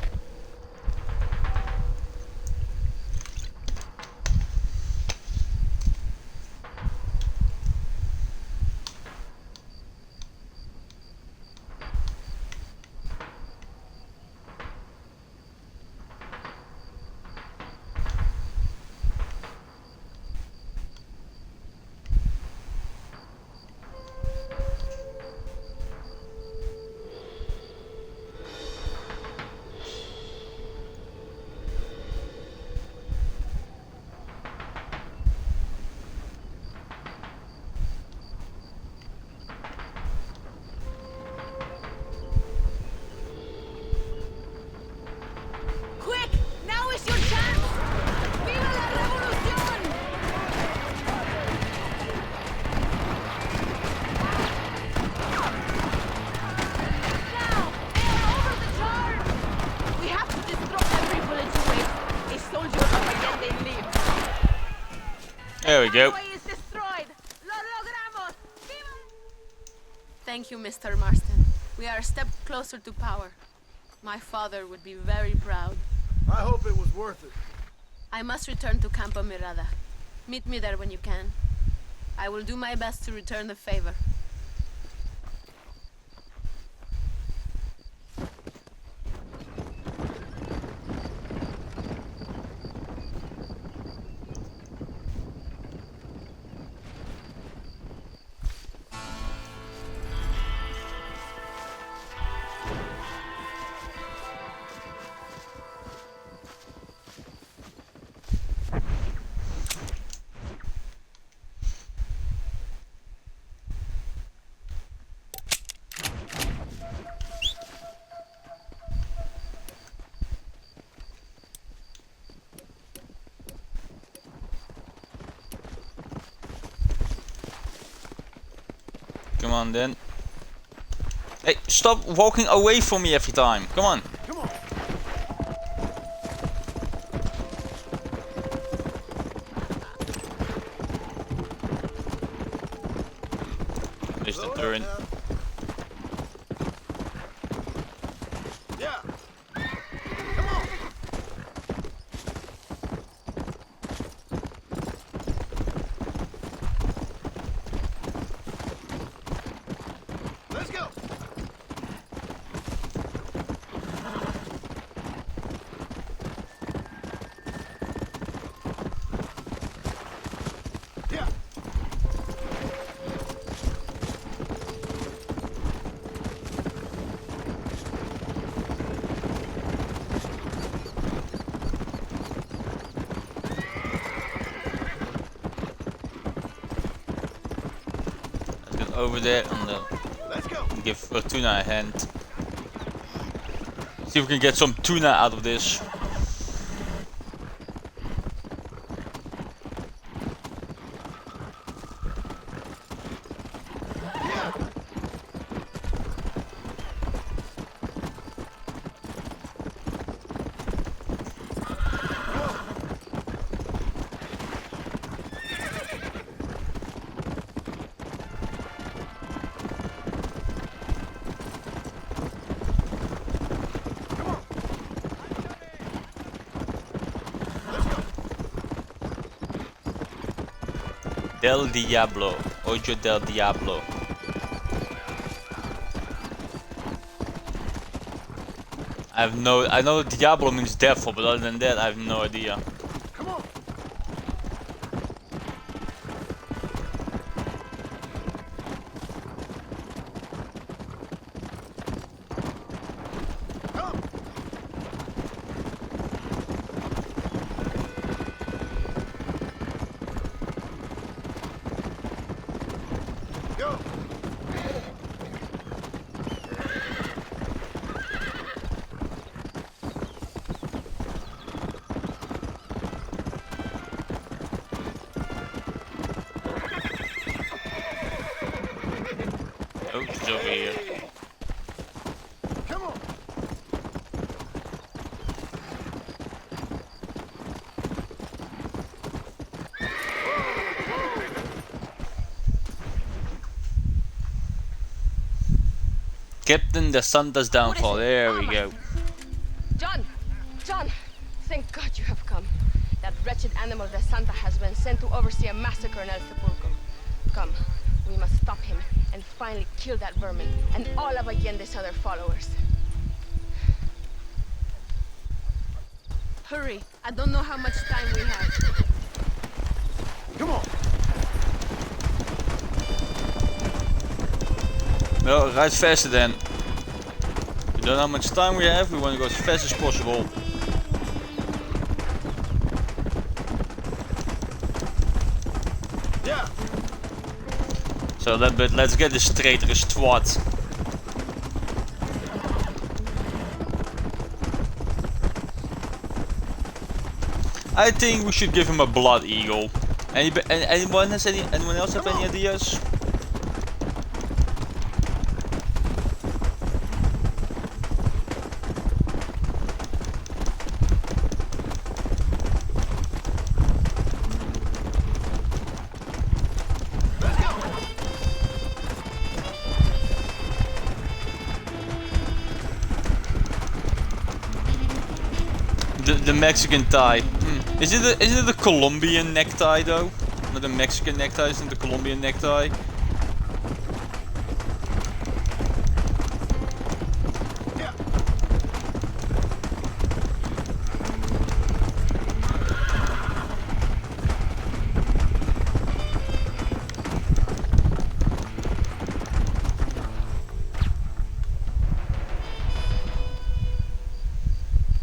[SPEAKER 1] There we go.
[SPEAKER 7] Thank you, Mr. Marston. We are a step closer to power. My father would be very proud.
[SPEAKER 3] I hope it was worth it.
[SPEAKER 7] I must return to Campo Mirada. Meet me there when you can. I will do my best to return the favor.
[SPEAKER 1] Come on then. Hey, stop walking away from me every time. Come on.
[SPEAKER 3] Come on.
[SPEAKER 1] Is the turn.
[SPEAKER 3] Yeah. Come on. Let's go. Yeah.
[SPEAKER 1] Let's get over there and
[SPEAKER 3] Let's go.
[SPEAKER 1] give Tuna a hand. See if we can get some tuna out of this. Del Diablo, Ojo del Diablo. I know Diablo means devil, but other than that I have no idea.
[SPEAKER 3] Come on. Come. Go.
[SPEAKER 1] Oh, she's over here.
[SPEAKER 3] Come on.
[SPEAKER 1] Captain the Santa's downfall. There we go.
[SPEAKER 7] John! John! Thank God you have come. That wretched animal de Santa has been sent to oversee a massacre in El Sepulcro. Come, we must stop him and finally kill that vermin and all of Allende's other followers. Hurry, I don't know how much time we have.
[SPEAKER 3] Come on.
[SPEAKER 1] Well, ride faster then. We don't know how much time we have, we want to go as fast as possible.
[SPEAKER 3] Yeah.
[SPEAKER 1] So let's get this traitorous twat. I think we should give him a blood eagle. Anyone else have any ideas? The Mexican tie. Is it a Colombian necktie though? Not a Mexican necktie, isn't the Colombian necktie?
[SPEAKER 3] Yeah.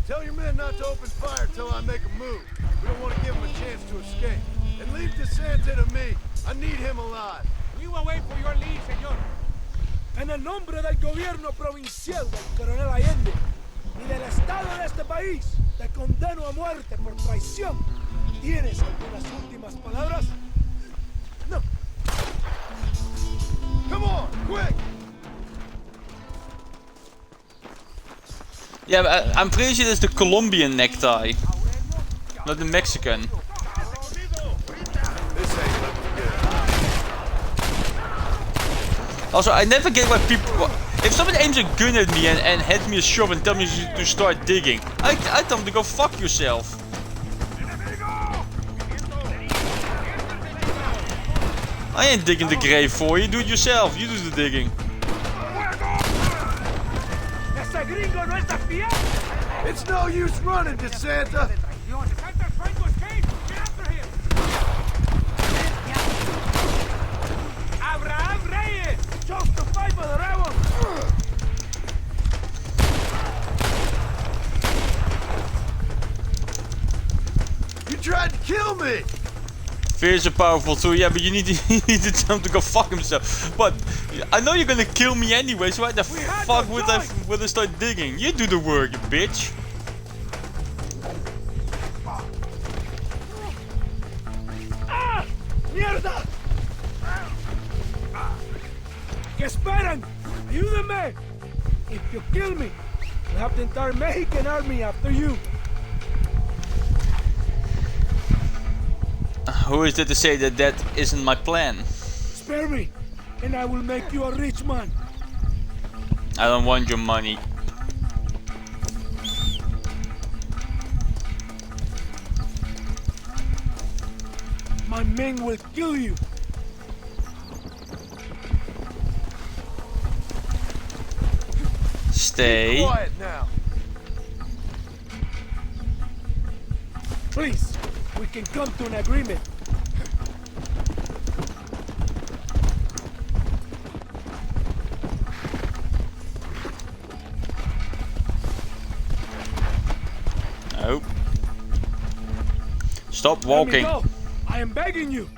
[SPEAKER 3] Tell your men not to open fire till I make a move. We don't want to give them a chance to escape. And leave DeSanta to me. I need him alive.
[SPEAKER 6] We will wait for your lead, señor. En el nombre del gobierno provincial del coronel Allende y del estado de este país, te condeno a muerte por traición. ¿Tienes algunas últimas palabras? No.
[SPEAKER 3] Come on, quick!
[SPEAKER 1] Yeah, but I'm pretty sure it's the Colombian necktie, not the Mexican.
[SPEAKER 3] This ain't looking good.
[SPEAKER 1] Also, I never get why people... If someone aims a gun at me and hands me a shovel and tells me to start digging, I tell them to go fuck yourself. I ain't digging the grave for you, do it yourself, you do the digging.
[SPEAKER 3] It's no use running, DeSanta.
[SPEAKER 6] Abraham Reyes! Chose to fight for the rebels!
[SPEAKER 3] You tried to kill me!
[SPEAKER 1] Fear is a powerful tool, yeah, but you need to tell him to go fuck himself. But I know you're gonna kill me anyway, so why the fuck would I start digging? You do the work, you bitch.
[SPEAKER 6] ¡Ah! ¡Mierda! ¿Qué esperan? ¡Ayúdenme! If you kill me, we'll have the entire Mexican army after you.
[SPEAKER 1] Who is there to say that that isn't my plan?
[SPEAKER 6] Spare me, and I will make you a rich man.
[SPEAKER 1] I don't want your money.
[SPEAKER 6] My men will kill you.
[SPEAKER 1] Stay.
[SPEAKER 3] Quiet now.
[SPEAKER 6] Please, we can come to an agreement.
[SPEAKER 1] Oh. Stop
[SPEAKER 6] Let me
[SPEAKER 1] walking.
[SPEAKER 6] go. I am begging you.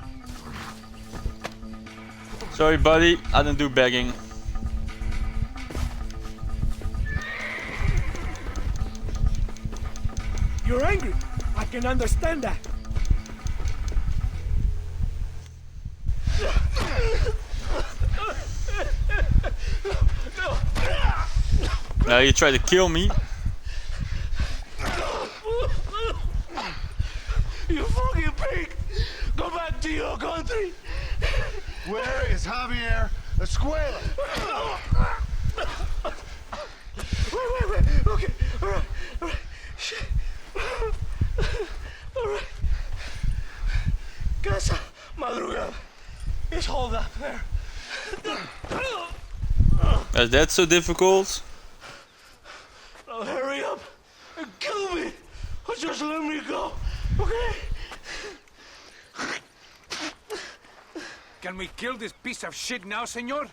[SPEAKER 1] Sorry, buddy. I don't do begging.
[SPEAKER 6] You're angry. I can understand that.
[SPEAKER 1] Now you try to kill me.
[SPEAKER 3] You fucking pig! Go back to your country! Where is Javier Escuela? Wait. Okay, alright. Shit. Alright. Casa Madrugada. It's hold up there.
[SPEAKER 1] Is that so difficult?
[SPEAKER 3] Now hurry up and kill me! Or just let me go, okay?
[SPEAKER 15] Can we kill this piece of shit now, senor?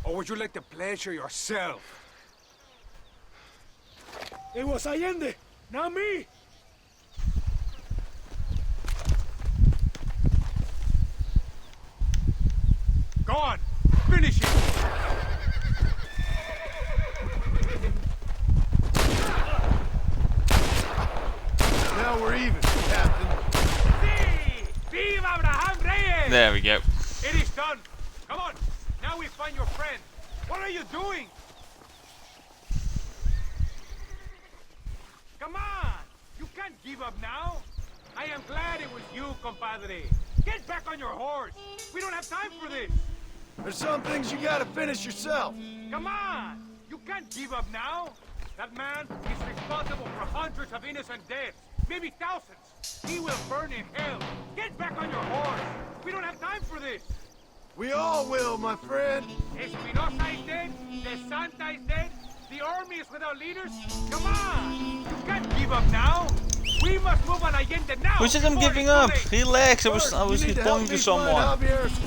[SPEAKER 15] Or would you like the pleasure yourself?
[SPEAKER 6] It was Allende, not me.
[SPEAKER 15] Go on, finish it!
[SPEAKER 3] Now we're even, Captain.
[SPEAKER 15] Sí! Viva Abraham Reyes!
[SPEAKER 1] There we go.
[SPEAKER 15] It is done. Come on, now we find your friend. What are you doing? Come on! You can't give up now. I am glad it was you, compadre. Get back on your horse. We don't have time for this.
[SPEAKER 3] There's some things you gotta finish yourself.
[SPEAKER 15] Come on! You can't give up now. That man is responsible for hundreds of innocent deaths, maybe thousands. He will burn in hell. Get back on your horse. We don't have time for this.
[SPEAKER 3] We all will, my friend.
[SPEAKER 15] Espinosa is dead. De Santa is dead. The army is without leaders. Come on! You can't give up now. We must move on Allende now.
[SPEAKER 1] Who said I'm giving up? Relax, I was responding to someone.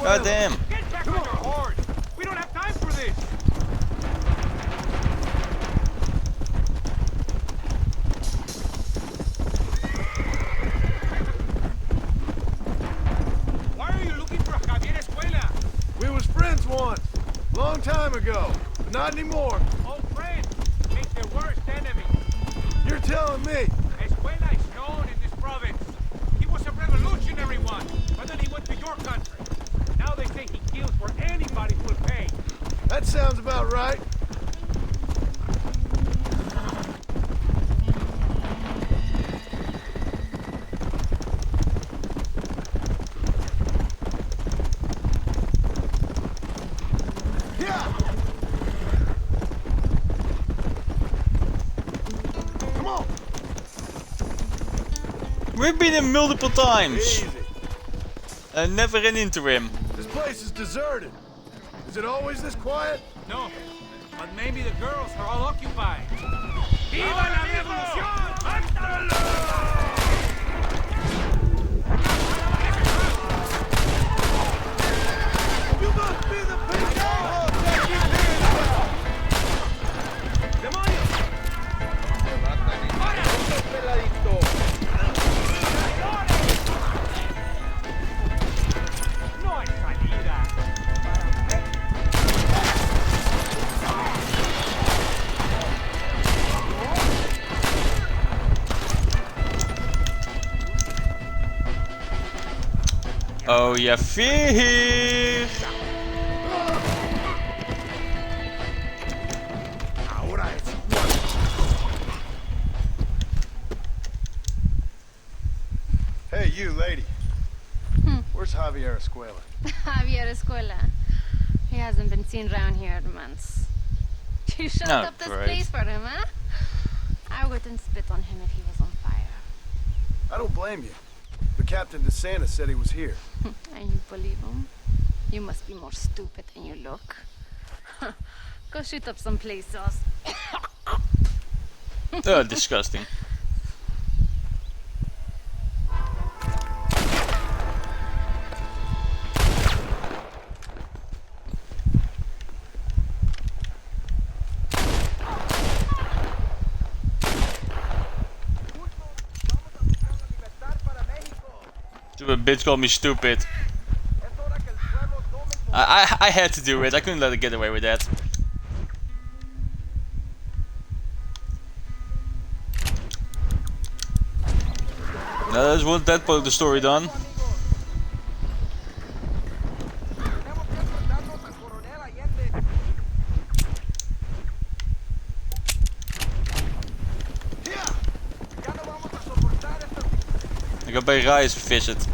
[SPEAKER 1] God damn.
[SPEAKER 15] Get back on your horse. We don't have time for this. Why are you looking for Javier Escuela?
[SPEAKER 3] We was friends once, long time ago, but not anymore.
[SPEAKER 15] Old friends make the worst enemy.
[SPEAKER 3] You're telling me.
[SPEAKER 15] Escuela is known in this province. He was a revolutionary one, but then he went to your country. Now they say he kills for anybody who will pay.
[SPEAKER 3] That sounds about right.
[SPEAKER 1] We've been in multiple times.
[SPEAKER 3] Easy.
[SPEAKER 1] And never ran into him.
[SPEAKER 3] This place is deserted. Is it always this quiet?
[SPEAKER 15] No, but maybe the girls are all occupied. ¡Viva la revolución! ¡Mándalo! You must be the people that keep hearing about! ¡Demonios! ¡Ahora! ¡Peladito! ¡No hay salida!
[SPEAKER 1] Oh yeah, fear!
[SPEAKER 3] Ahora es Hey, you lady. Where's Javier Escuela?
[SPEAKER 16] Javier Escuela. He hasn't been seen around here in months. You shut
[SPEAKER 1] Oh,
[SPEAKER 16] up this
[SPEAKER 1] great.
[SPEAKER 16] place for him, huh? I wouldn't spit on him if he was on fire.
[SPEAKER 3] I don't blame you. But Captain DeSantis said he was here.
[SPEAKER 16] And you believe him? You must be more stupid than you look. Go shoot up some place sauce.
[SPEAKER 1] Oh, disgusting. Stupid bitch called me stupid. I had to do it. I couldn't let it get away with that. Now that's one that part of the story done. Ik ga bij Rise visit.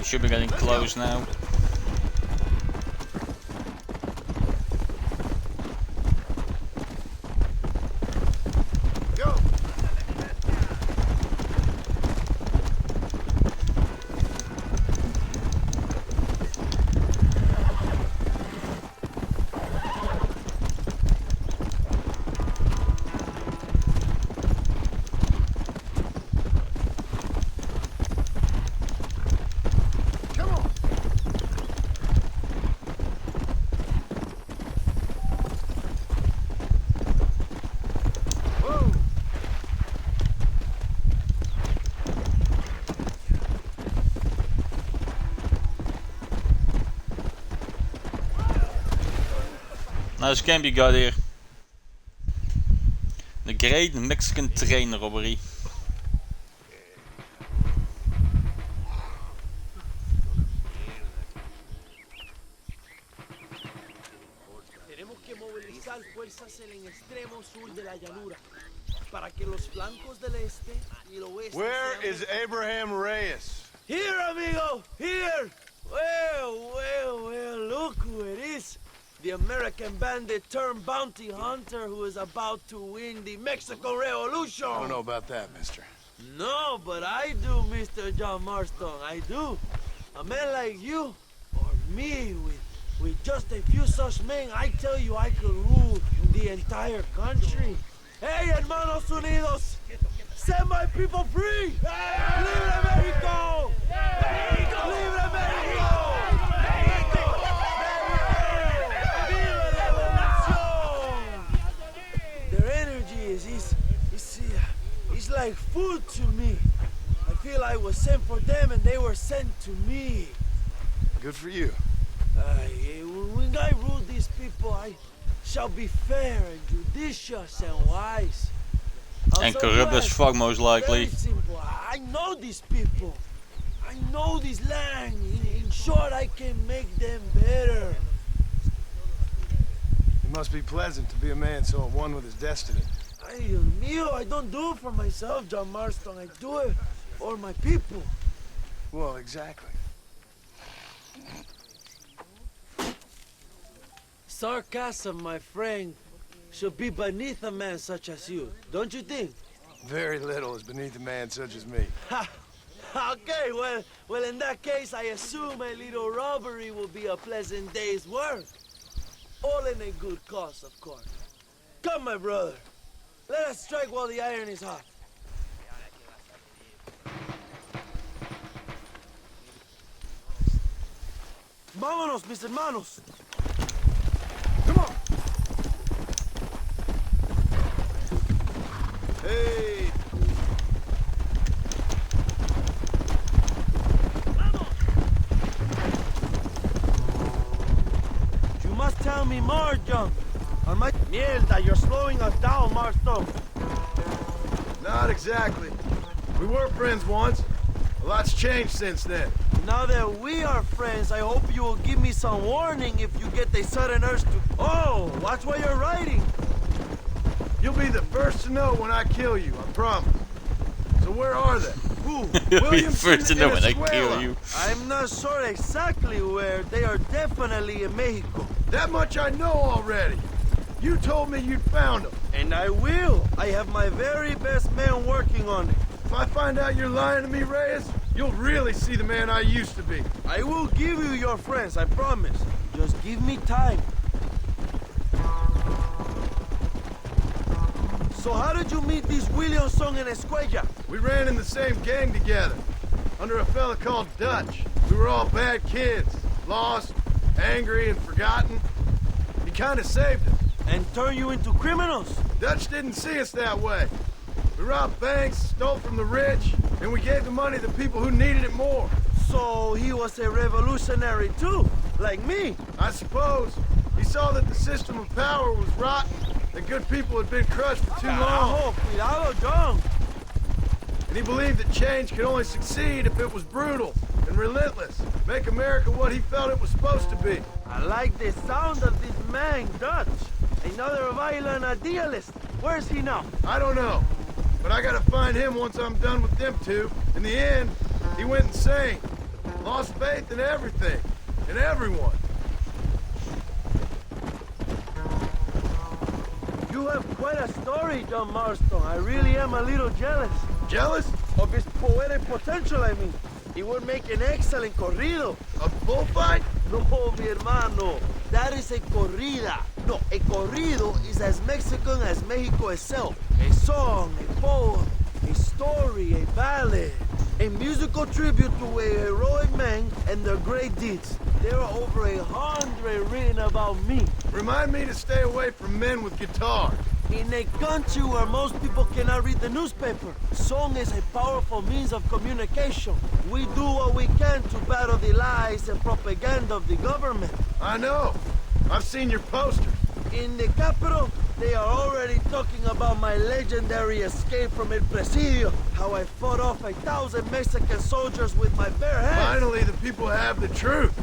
[SPEAKER 1] Should be getting close now.
[SPEAKER 3] Go.
[SPEAKER 1] Nou, scam you got here. The Great Mexican Train Robbery.
[SPEAKER 14] Tenemos que movilizar fuerzas en el extremo sur de la llanura para que los flancos del este y el oeste.
[SPEAKER 3] Where is Abraham Reyes?
[SPEAKER 14] Here, amigo, here. Well, look who it is. The American bandit turned bounty hunter who is about to win the Mexican Revolution.
[SPEAKER 3] I don't know about that, mister.
[SPEAKER 14] No, but I do, Mr. John Marston, I do. A man like you, or me, with just a few such men, I tell you I could rule the entire country. Hey, hermanos unidos, set my people free! Libre Mexico! Libre was sent for them and they were sent to me.
[SPEAKER 3] Good for you.
[SPEAKER 14] When I rule these people, I shall be fair and judicious and wise.
[SPEAKER 1] And corrupt as fuck, most likely.
[SPEAKER 14] Very simple. I know these people. I know this land. In short, I can make them better.
[SPEAKER 3] It must be pleasant to be a man so at one with his destiny.
[SPEAKER 14] Ay, Dios mío, I don't do it for myself, John Marston. I do it for my people.
[SPEAKER 3] Well, exactly.
[SPEAKER 14] Sarcasm, my friend, should be beneath a man such as you, don't you think?
[SPEAKER 3] Very little is beneath a man such as me.
[SPEAKER 14] Ha! Okay, well, in that case, I assume a little robbery will be a pleasant day's work. All in a good cause, of course. Come, my brother. Let us strike while the iron is hot. Vámonos, mis hermanos.
[SPEAKER 3] Come on. Hey.
[SPEAKER 14] You must tell me more, John. Or my mierda, you're slowing us down, Marston.
[SPEAKER 3] Not exactly. We were friends once. A lot's changed since then.
[SPEAKER 14] Now that we are friends, I hope you will give me some warning if you get a sudden urge to... Oh, watch what you're writing.
[SPEAKER 3] You'll be the first to know when I kill you, I promise. So where are they? Who?
[SPEAKER 1] You'll be the first to know when I kill you.
[SPEAKER 14] I'm not sure exactly where. They are definitely in Mexico.
[SPEAKER 3] That much I know already. You told me you'd found them.
[SPEAKER 14] And I will. I have my very best men working on it.
[SPEAKER 3] If I find out you're lying to me, Reyes, you'll really see the man I used to be.
[SPEAKER 14] I will give you your friends, I promise. Just give me time. So how did you meet these Williamson and Escuella?
[SPEAKER 3] We ran in the same gang together, under a fella called Dutch. We were all bad kids, lost, angry, and forgotten. He kind of saved us.
[SPEAKER 14] And turned you into criminals?
[SPEAKER 3] Dutch didn't see us that way. We robbed banks, stole from the rich, and we gave the money to people who needed it more.
[SPEAKER 14] So he was a revolutionary too, like me?
[SPEAKER 3] I suppose. He saw that the system of power was rotten, that good people had been crushed for too long.
[SPEAKER 14] Cuidado, John.
[SPEAKER 3] And he believed that change could only succeed if it was brutal and relentless. Make America what he felt it was supposed to be.
[SPEAKER 14] I like the sound of this man, Dutch. Another violent idealist. Where's he now?
[SPEAKER 3] I don't know. But I gotta find him once I'm done with them two. In the end, he went insane. Lost faith in everything. In everyone.
[SPEAKER 14] You have quite a story, John Marston. I really am a little jealous.
[SPEAKER 3] Jealous?
[SPEAKER 14] Of his poetic potential, I mean. He would make an excellent corrido.
[SPEAKER 3] A bullfight?
[SPEAKER 14] No, mi hermano. That is a corrida. No, a corrido is as Mexican as Mexico itself. A song, a poem, a story, a ballad. A musical tribute to a heroic man and their great deeds. There are over 100 written about me.
[SPEAKER 3] Remind me to stay away from men with guitars.
[SPEAKER 14] In a country where most people cannot read the newspaper, song is a powerful means of communication. We do what we can to battle the lies and propaganda of the government.
[SPEAKER 3] I know. I've seen your posters.
[SPEAKER 14] In the capital, they are already talking about my legendary escape from El Presidio, how I fought off 1,000 Mexican soldiers with my bare hands.
[SPEAKER 3] Finally, the people have the truth.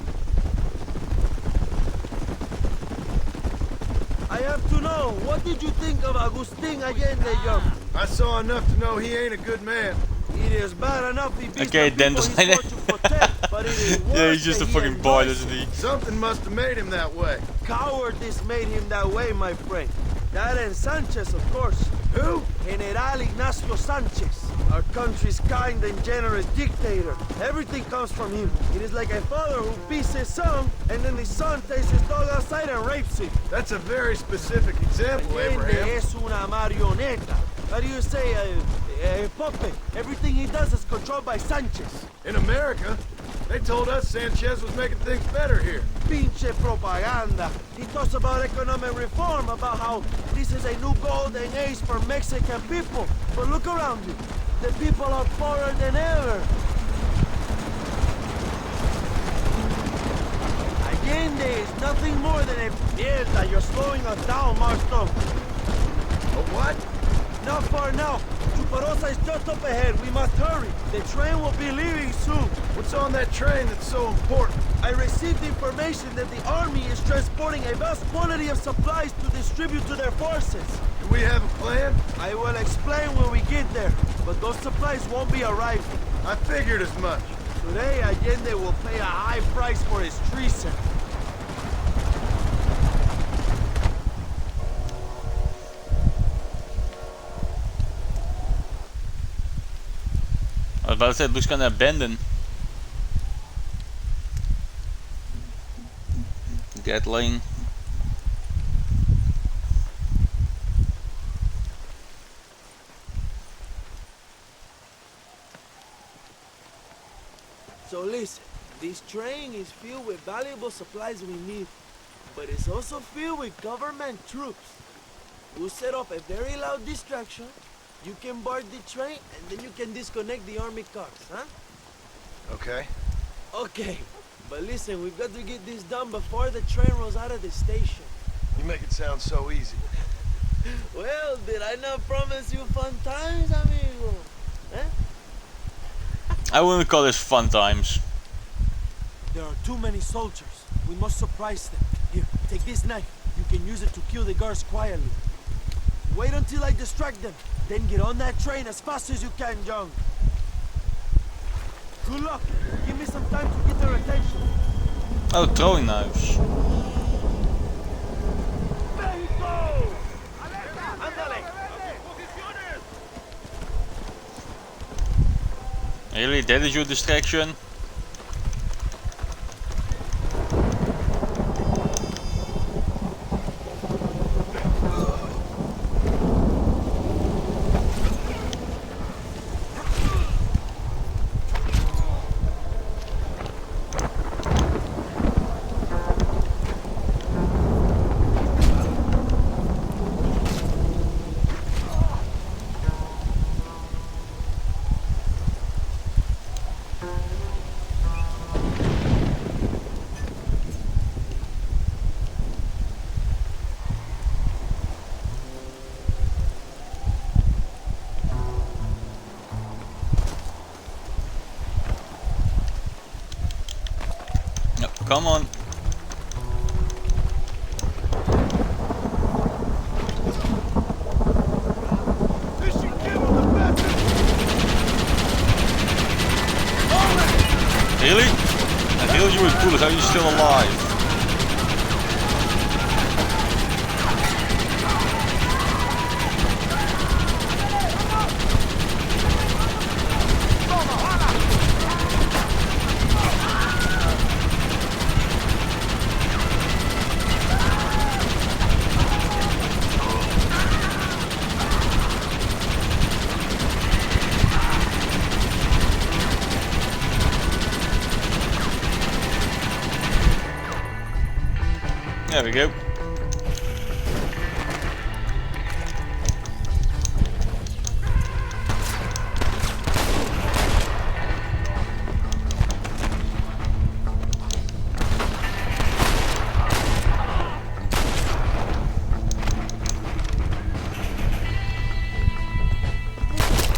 [SPEAKER 14] I have to know, what did you think of Agustin Allende, John?
[SPEAKER 3] I saw enough to know he ain't a good man.
[SPEAKER 14] It is bad enough he beats
[SPEAKER 1] Okay,
[SPEAKER 14] the people
[SPEAKER 1] then
[SPEAKER 14] he's to protect, but it is worse
[SPEAKER 1] yeah, he's just a
[SPEAKER 14] that he
[SPEAKER 1] fucking boy,
[SPEAKER 14] enjoys
[SPEAKER 1] isn't he?
[SPEAKER 3] Something must have made him that way.
[SPEAKER 14] Cowardice made him that way, my friend. That and Sanchez, of course.
[SPEAKER 3] Who?
[SPEAKER 14] General Ignacio Sanchez, our country's kind and generous dictator. Everything comes from him. It is like a father who beats his son, and then the son takes his dog outside and rapes him.
[SPEAKER 3] That's a very specific example, Abraham.
[SPEAKER 14] Allende es una marioneta. How do you say, a puppet? Everything he does is controlled by Sanchez.
[SPEAKER 3] In America, they told us Sanchez was making things better here.
[SPEAKER 14] Pinche propaganda. He talks about economic reform, about how this is a new golden age for Mexican people. But look around you. The people are poorer than ever. Allende is nothing more than a mierda. You're slowing us down, Marston.
[SPEAKER 3] A what?
[SPEAKER 14] Not far now. Chuparosa is just up ahead. We must hurry. The train will be leaving soon.
[SPEAKER 3] What's on that train that's so important?
[SPEAKER 14] I received information that the army is transporting a vast quantity of supplies to distribute to their forces.
[SPEAKER 3] Do we have a plan?
[SPEAKER 14] I will explain when we get there, but those supplies won't be arriving.
[SPEAKER 3] I figured as much.
[SPEAKER 14] Today, Allende will pay a high price for his treason.
[SPEAKER 1] I was about to say, Luke's gonna abandon. Gatling.
[SPEAKER 14] So listen, this train is filled with valuable supplies we need, but it's also filled with government troops. We'll set up a very loud distraction. You can board the train, and then you can disconnect the army cars, huh?
[SPEAKER 3] Okay.
[SPEAKER 14] Okay, but listen, we've got to get this done before the train rolls out of the station.
[SPEAKER 3] You make it sound so easy.
[SPEAKER 14] Well, did I not promise you fun times, amigo? Eh?
[SPEAKER 1] I wouldn't call this fun times.
[SPEAKER 14] There are too many soldiers. We must surprise them. Here, take this knife. You can use it to kill the guards quietly. Wait until I distract them. Then get on that train as fast as you can, John. Good luck. Give me some time to get their attention.
[SPEAKER 1] Oh, throwing knives. Really? That is your distraction? Come on. Really? I killed you with bullets, how are you still alive? There we go.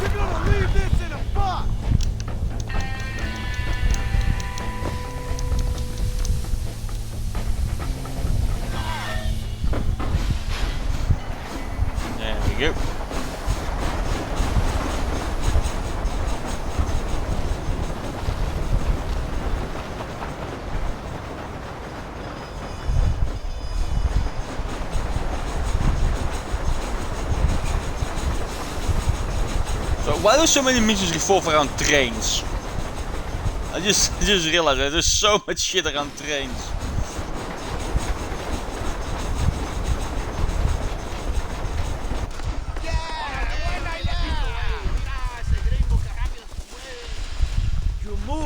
[SPEAKER 3] You're gonna leave this in a box!
[SPEAKER 1] Yep. So why do so many missions revolve around trains? I just realized that there's so much shit around trains.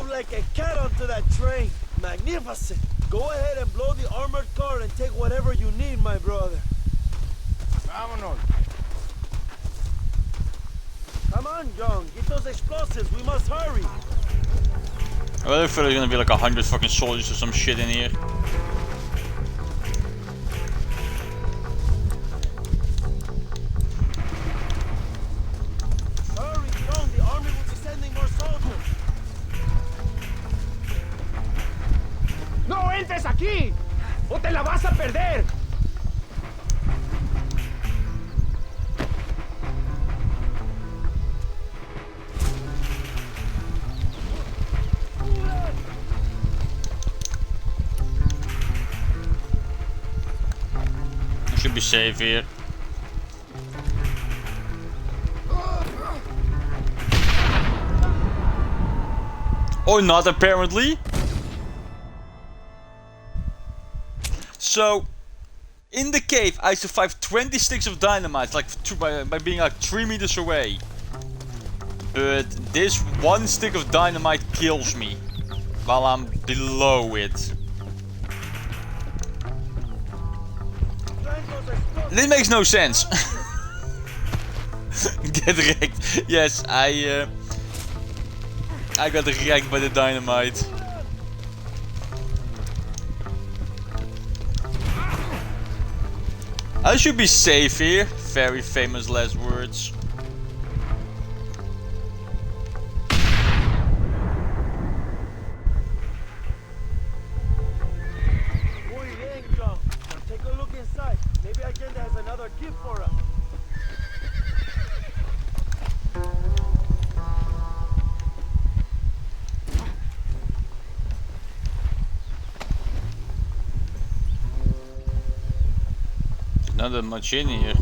[SPEAKER 14] Like a cat onto that train. Magnificent. Go ahead and blow the armored car and take whatever you need, my brother.
[SPEAKER 3] Vámonos.
[SPEAKER 14] Come on, John. Get those explosives. We must hurry.
[SPEAKER 1] I really feel there's gonna be like 100 fucking soldiers or some shit in here.
[SPEAKER 15] aquí o te la vas a perder.
[SPEAKER 1] I should be safe here. Or not, apparently. So, in the cave, I survived 20 sticks of dynamite, like by being like 3 meters away. But this one stick of dynamite kills me while I'm below it. This makes no sense. Get wrecked. Yes, I got wrecked by the dynamite. I should be safe here. Very famous last words.
[SPEAKER 14] Muy bien, John. Now take a look inside. Maybe Allende has another gift for us.
[SPEAKER 1] Not that much in here.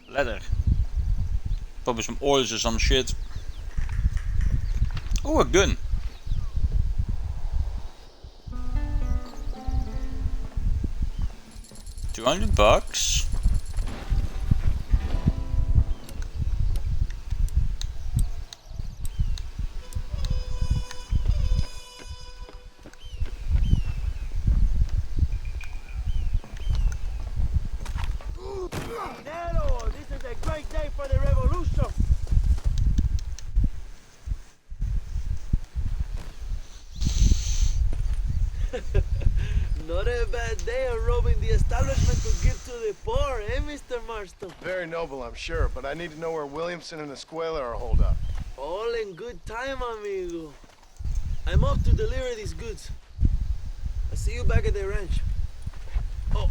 [SPEAKER 1] Leather. Probably some oils or some shit. Oh, a gun. $200.
[SPEAKER 14] Dinero! This is a great day for the revolution! Not a bad day of robbing the establishment to give to the poor, eh, Mr. Marston?
[SPEAKER 3] Very noble, I'm sure, but I need to know where Williamson and Escuela are holed up.
[SPEAKER 14] All in good time, amigo. I'm off to deliver these goods. I'll see you back at the ranch. Oh,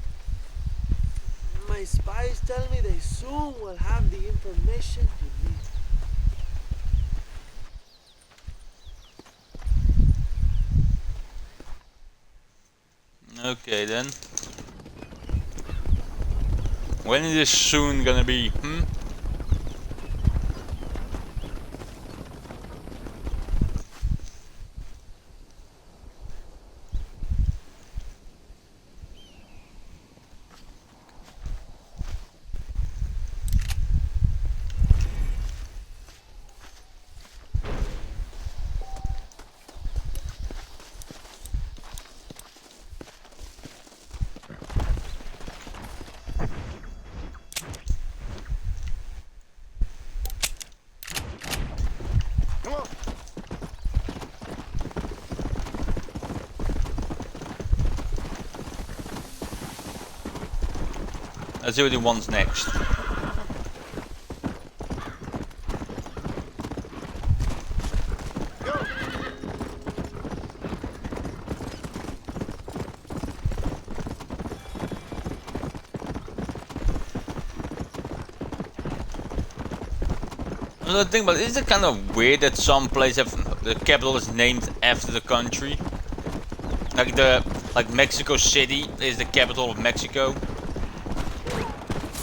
[SPEAKER 14] my spies tell me they soon will have the information you need.
[SPEAKER 1] Okay then. When is this soon gonna be? Let's see what he wants next. Another thing, but isn't it kind of weird that some places have the capital is named after the country? Like Mexico City is the capital of Mexico.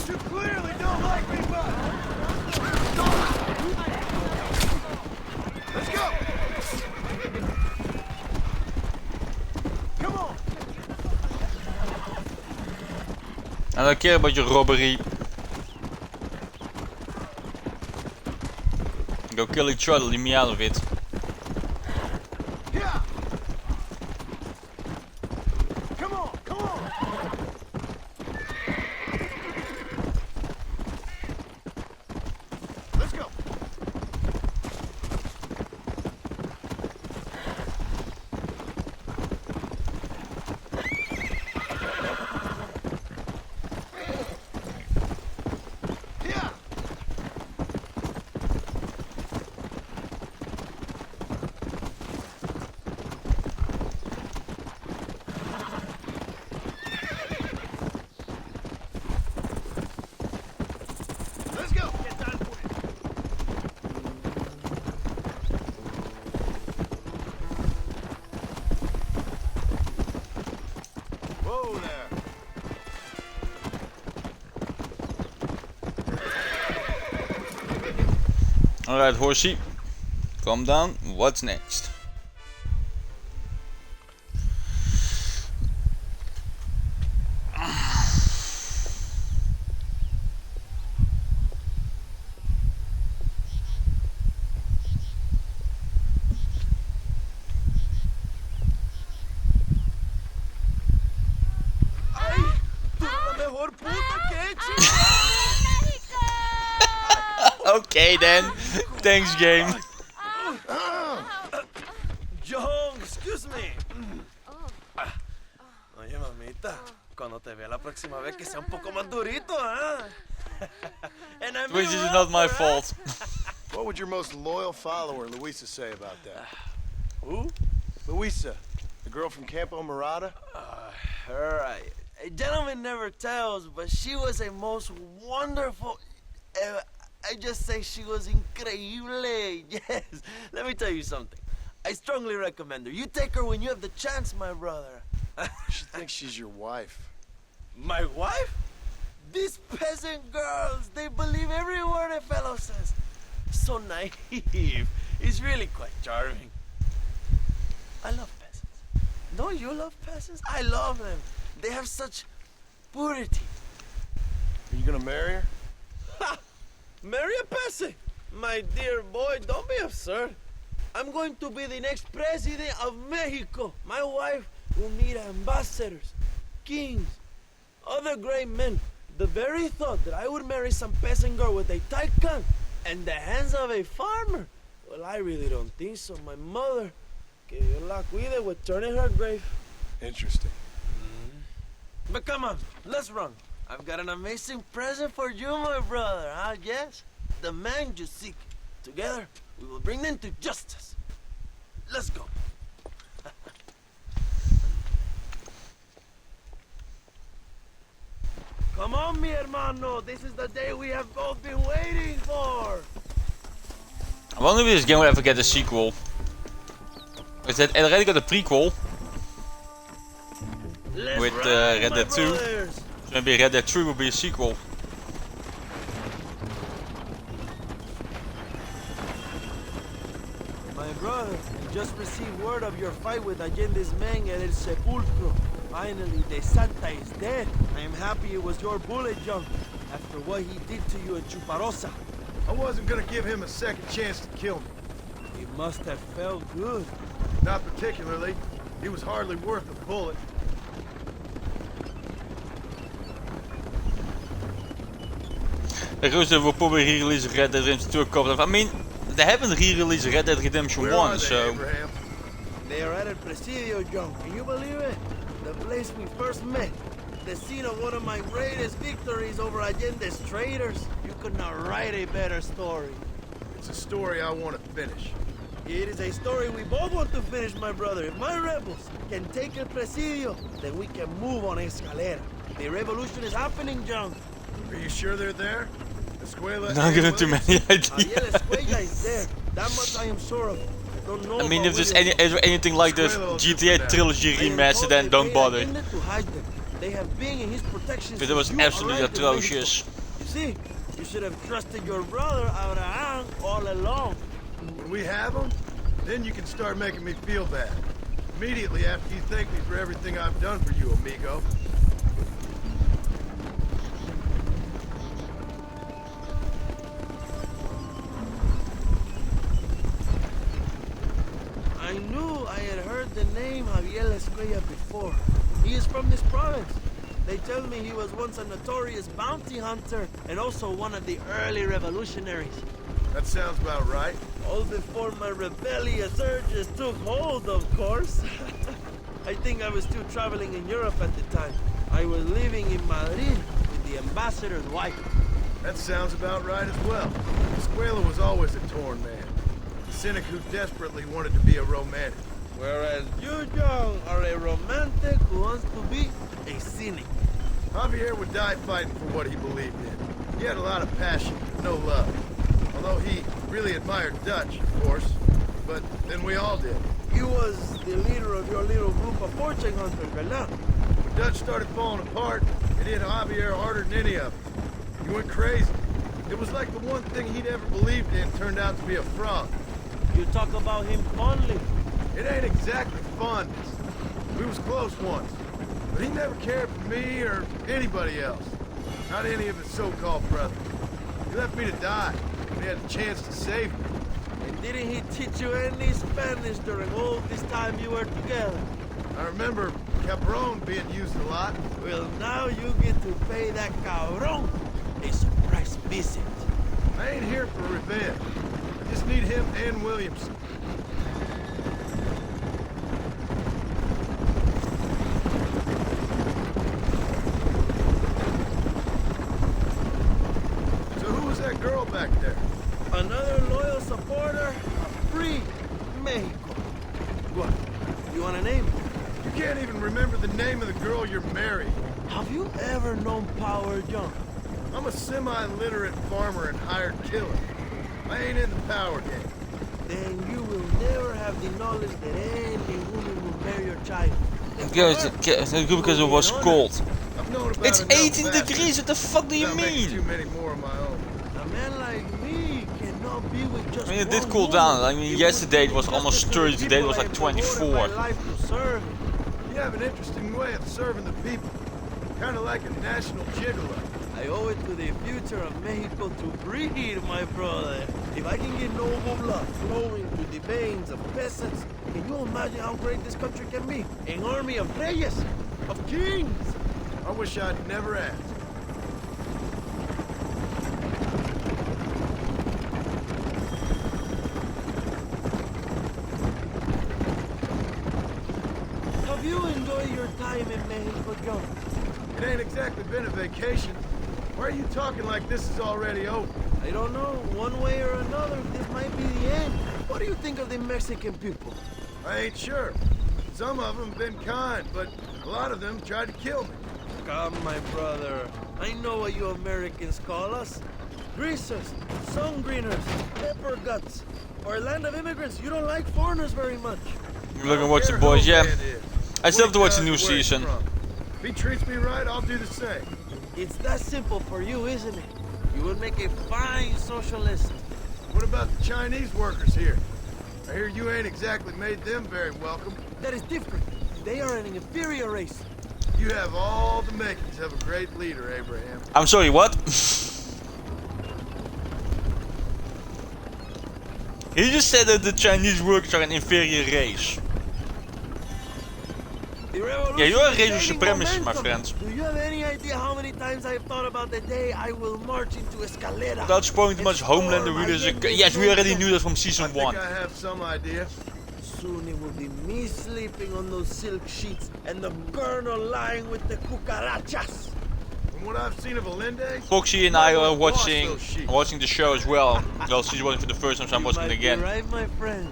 [SPEAKER 3] You clearly don't like me, bud. Let's go. Come on.
[SPEAKER 1] I don't care about your robbery. Go kill each other, leave me out of it.
[SPEAKER 3] Yeah. Come on, come on. Let's go. Yeah. Let's go. Get done with it. Whoa there.
[SPEAKER 1] Alright, horsey. Calm down. What's next? Okay then. Thanks, game.
[SPEAKER 14] John, excuse me. Oye, mamita, cuando te vea la próxima vez que sea un poco más durito, ¿ah? And I
[SPEAKER 1] Which is not my fault.
[SPEAKER 3] What would your most loyal follower, Luisa, say about that?
[SPEAKER 14] Who?
[SPEAKER 3] Luisa, the girl from Campo Murata?
[SPEAKER 14] Her, a gentleman never tells, but she was a most wonderful... I just say she was increíble. Yes. Let me tell you something. I strongly recommend her. You take her when you have the chance, my brother.
[SPEAKER 3] She thinks she's your wife.
[SPEAKER 14] My wife? These peasant girls, they believe every word a fellow says. So naive. It's really quite charming. I love peasants. Don't you love peasants? I love them. They have such purity.
[SPEAKER 3] Are you gonna marry her?
[SPEAKER 14] Ha! Marry a peasant? My dear boy, don't be absurd. I'm going to be the next president of Mexico. My wife will meet ambassadors, kings, other great men. The very thought that I would marry some peasant girl with a tight gun and the hands of a farmer, well, I really don't think so. My mother, que Dios la cuide, would turn in her grave.
[SPEAKER 3] Interesting.
[SPEAKER 14] But come on, let's run. I've got an amazing present for you, my brother, huh? Yes? The man you seek. Together, we will bring them to justice. Let's go. Come on, mi hermano. This is the day we have both been waiting for.
[SPEAKER 1] I wonder if this game will ever get a sequel. Is that already got a prequel? With Red Dead 2. So maybe Red Dead 3 will be a sequel.
[SPEAKER 14] My brother, I just received word of your fight with Allende's men at El Sepulcro. Finally, De Santa is dead. I am happy it was your bullet, John, after what he did to you at Chuparosa.
[SPEAKER 3] I wasn't gonna give him a second chance to kill me.
[SPEAKER 14] It must have felt good.
[SPEAKER 3] Not particularly. He was hardly worth a bullet.
[SPEAKER 1] Russen will probably re-release Red Dead Redemption 2 a couple of... I mean, they haven't re-released Red Dead Redemption 1, so...
[SPEAKER 3] Abraham?
[SPEAKER 14] They are at El Presidio, John. Can you believe it? The place we first met. The scene of one of my greatest victories over Allende's traitors. You could not write a better story.
[SPEAKER 3] It's a story I want to finish.
[SPEAKER 14] It is a story we both want to finish, my brother. If my rebels can take El Presidio, then we can move on Escalera. The revolution is happening, John.
[SPEAKER 3] Are you sure they're there? Escuela.
[SPEAKER 1] Not giving too many ideas.
[SPEAKER 14] Ariel Escuela is there. That much I am sure of. Don't know
[SPEAKER 1] I mean,
[SPEAKER 14] about
[SPEAKER 1] if there's
[SPEAKER 14] Williamson.
[SPEAKER 1] anything like the GTA trilogy remaster, then don't bother.
[SPEAKER 14] They have been in his protection.
[SPEAKER 1] But it was absolutely atrocious.
[SPEAKER 14] You see, you should have trusted your brother Abraham all along.
[SPEAKER 3] When we have him, then you can start making me feel bad. Immediately after you thank me for everything I've done for you, amigo.
[SPEAKER 14] I knew I had heard the name Javier Escuella before. He is from this province. They tell me he was once a notorious bounty hunter and also one of the early revolutionaries.
[SPEAKER 3] That sounds about right.
[SPEAKER 14] All before my rebellious urges took hold, of course. I think I was still traveling in Europe at the time. I was living in Madrid with the ambassador's wife.
[SPEAKER 3] That sounds about right as well. Escuela was always a torn man. A cynic who desperately wanted to be a romantic.
[SPEAKER 14] Whereas you, John, are a romantic who wants to be a cynic.
[SPEAKER 3] Javier would die fighting for what he believed in. He had a lot of passion, no love. Although he really admired Dutch, of course. But then we all did.
[SPEAKER 14] You was the leader of your little group of fortune hunters, ¿verdad?
[SPEAKER 3] When Dutch started falling apart, it hit Javier harder than any of them. He went crazy. It was like the one thing he'd ever believed in turned out to be a fraud.
[SPEAKER 14] You talk about him fondly.
[SPEAKER 3] It ain't exactly fondness. We was close once. But he never cared for me or anybody else. Not any of his so-called brothers. He left me to die when he had a chance to save me.
[SPEAKER 14] And didn't he teach you any Spanish during all this time you were together?
[SPEAKER 3] I remember cabron being used a lot.
[SPEAKER 14] Well, now you get to pay that cabron a surprise visit.
[SPEAKER 3] I ain't here for revenge. I just need him and Williamson. So who was that girl back there?
[SPEAKER 14] Another loyal supporter of free Mexico. What? You want a name?
[SPEAKER 3] You can't even remember the name of the girl you're married.
[SPEAKER 14] Have you ever known Power John?
[SPEAKER 3] I'm a semi-literate farmer and hired killer. I ain't in the power game.
[SPEAKER 14] Then you will never have the knowledge that any woman will marry your child.
[SPEAKER 1] Because it was cold.
[SPEAKER 3] I've known about
[SPEAKER 1] It's
[SPEAKER 3] enough
[SPEAKER 1] 18
[SPEAKER 3] bastards
[SPEAKER 1] degrees, what the fuck do you
[SPEAKER 3] without making
[SPEAKER 1] mean?
[SPEAKER 3] Too many more of my own.
[SPEAKER 14] A man like me cannot be with just
[SPEAKER 1] I mean, it did
[SPEAKER 14] one
[SPEAKER 1] cool
[SPEAKER 14] woman.
[SPEAKER 1] down. I mean, yesterday it was almost 30, today it was like 24.
[SPEAKER 3] You have an interesting way of serving the people. Kind of like a national gigolo.
[SPEAKER 14] I owe it to the future of Mexico to breed, my brother. If I can get noble blood flowing through the veins of peasants, can you imagine how great this country can be? An army of reyes, of kings.
[SPEAKER 3] I wish I'd never asked.
[SPEAKER 14] Have you enjoyed your time in Mexico, John?
[SPEAKER 3] It ain't exactly been a vacation. Why are you talking like this is already over?
[SPEAKER 14] I don't know. One way or another, this might be the end. What do you think of the Mexican people?
[SPEAKER 3] I ain't sure. Some of them have been kind, but a lot of them tried to kill me.
[SPEAKER 14] Come, my brother. I know what you Americans call us. Greasers, sun greeners, pepper guts. For a land of immigrants, you don't like foreigners very much.
[SPEAKER 1] You look and watch the boys, yeah. I still have to watch the new season.
[SPEAKER 3] If he treats me right, I'll do the same.
[SPEAKER 14] It's that simple for you, isn't it? You would make a fine socialist.
[SPEAKER 3] What about the Chinese workers here? I hear you ain't exactly made them very welcome.
[SPEAKER 14] That is different. They are an inferior race.
[SPEAKER 3] You have all the makings of a great leader, Abraham.
[SPEAKER 1] I'm sorry, what? He just said that the Chinese workers are an inferior race. Yeah, you are a racial supremacist, my friend.
[SPEAKER 14] Do you have any idea how many times I've thought about the day I will march into Escalera?
[SPEAKER 1] Without spoiling too much, Homelander really is a... Yes, we already knew that from season 1.
[SPEAKER 3] I have some idea.
[SPEAKER 14] Soon it will be me sleeping on those silk sheets and the colonel lying with the cucarachas.
[SPEAKER 3] From what I've seen of Allende,
[SPEAKER 1] Foxy and I are watching the show as well. Well, she's watching for the first time, so I'm watching it again.
[SPEAKER 14] Right, my friend.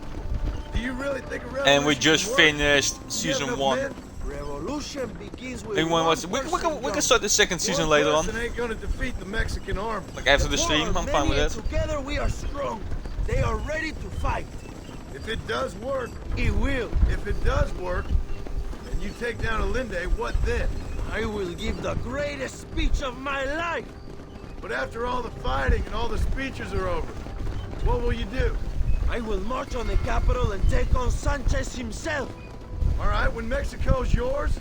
[SPEAKER 3] Do you really think a
[SPEAKER 1] And we
[SPEAKER 3] revolution
[SPEAKER 1] just
[SPEAKER 3] would work?
[SPEAKER 1] finished
[SPEAKER 3] You have
[SPEAKER 1] season
[SPEAKER 3] enough
[SPEAKER 1] 1.
[SPEAKER 3] men?
[SPEAKER 14] Revolution begins with
[SPEAKER 1] Everyone
[SPEAKER 14] one
[SPEAKER 1] wants. We
[SPEAKER 14] person,
[SPEAKER 1] can start the second season
[SPEAKER 3] One
[SPEAKER 1] later on.
[SPEAKER 3] person ain't gonna defeat the Mexican army.
[SPEAKER 1] Like after the stream, I'm fine with that.
[SPEAKER 14] Together we are strong. They are ready to fight.
[SPEAKER 3] If it does work,
[SPEAKER 14] It will.
[SPEAKER 3] if it does work, and you take down Allende, what then?
[SPEAKER 14] I will give the greatest speech of my life.
[SPEAKER 3] But after all the fighting and all the speeches are over, what will you do?
[SPEAKER 14] I will march on the capital and take on Sanchez himself.
[SPEAKER 3] All right, when Mexico's yours,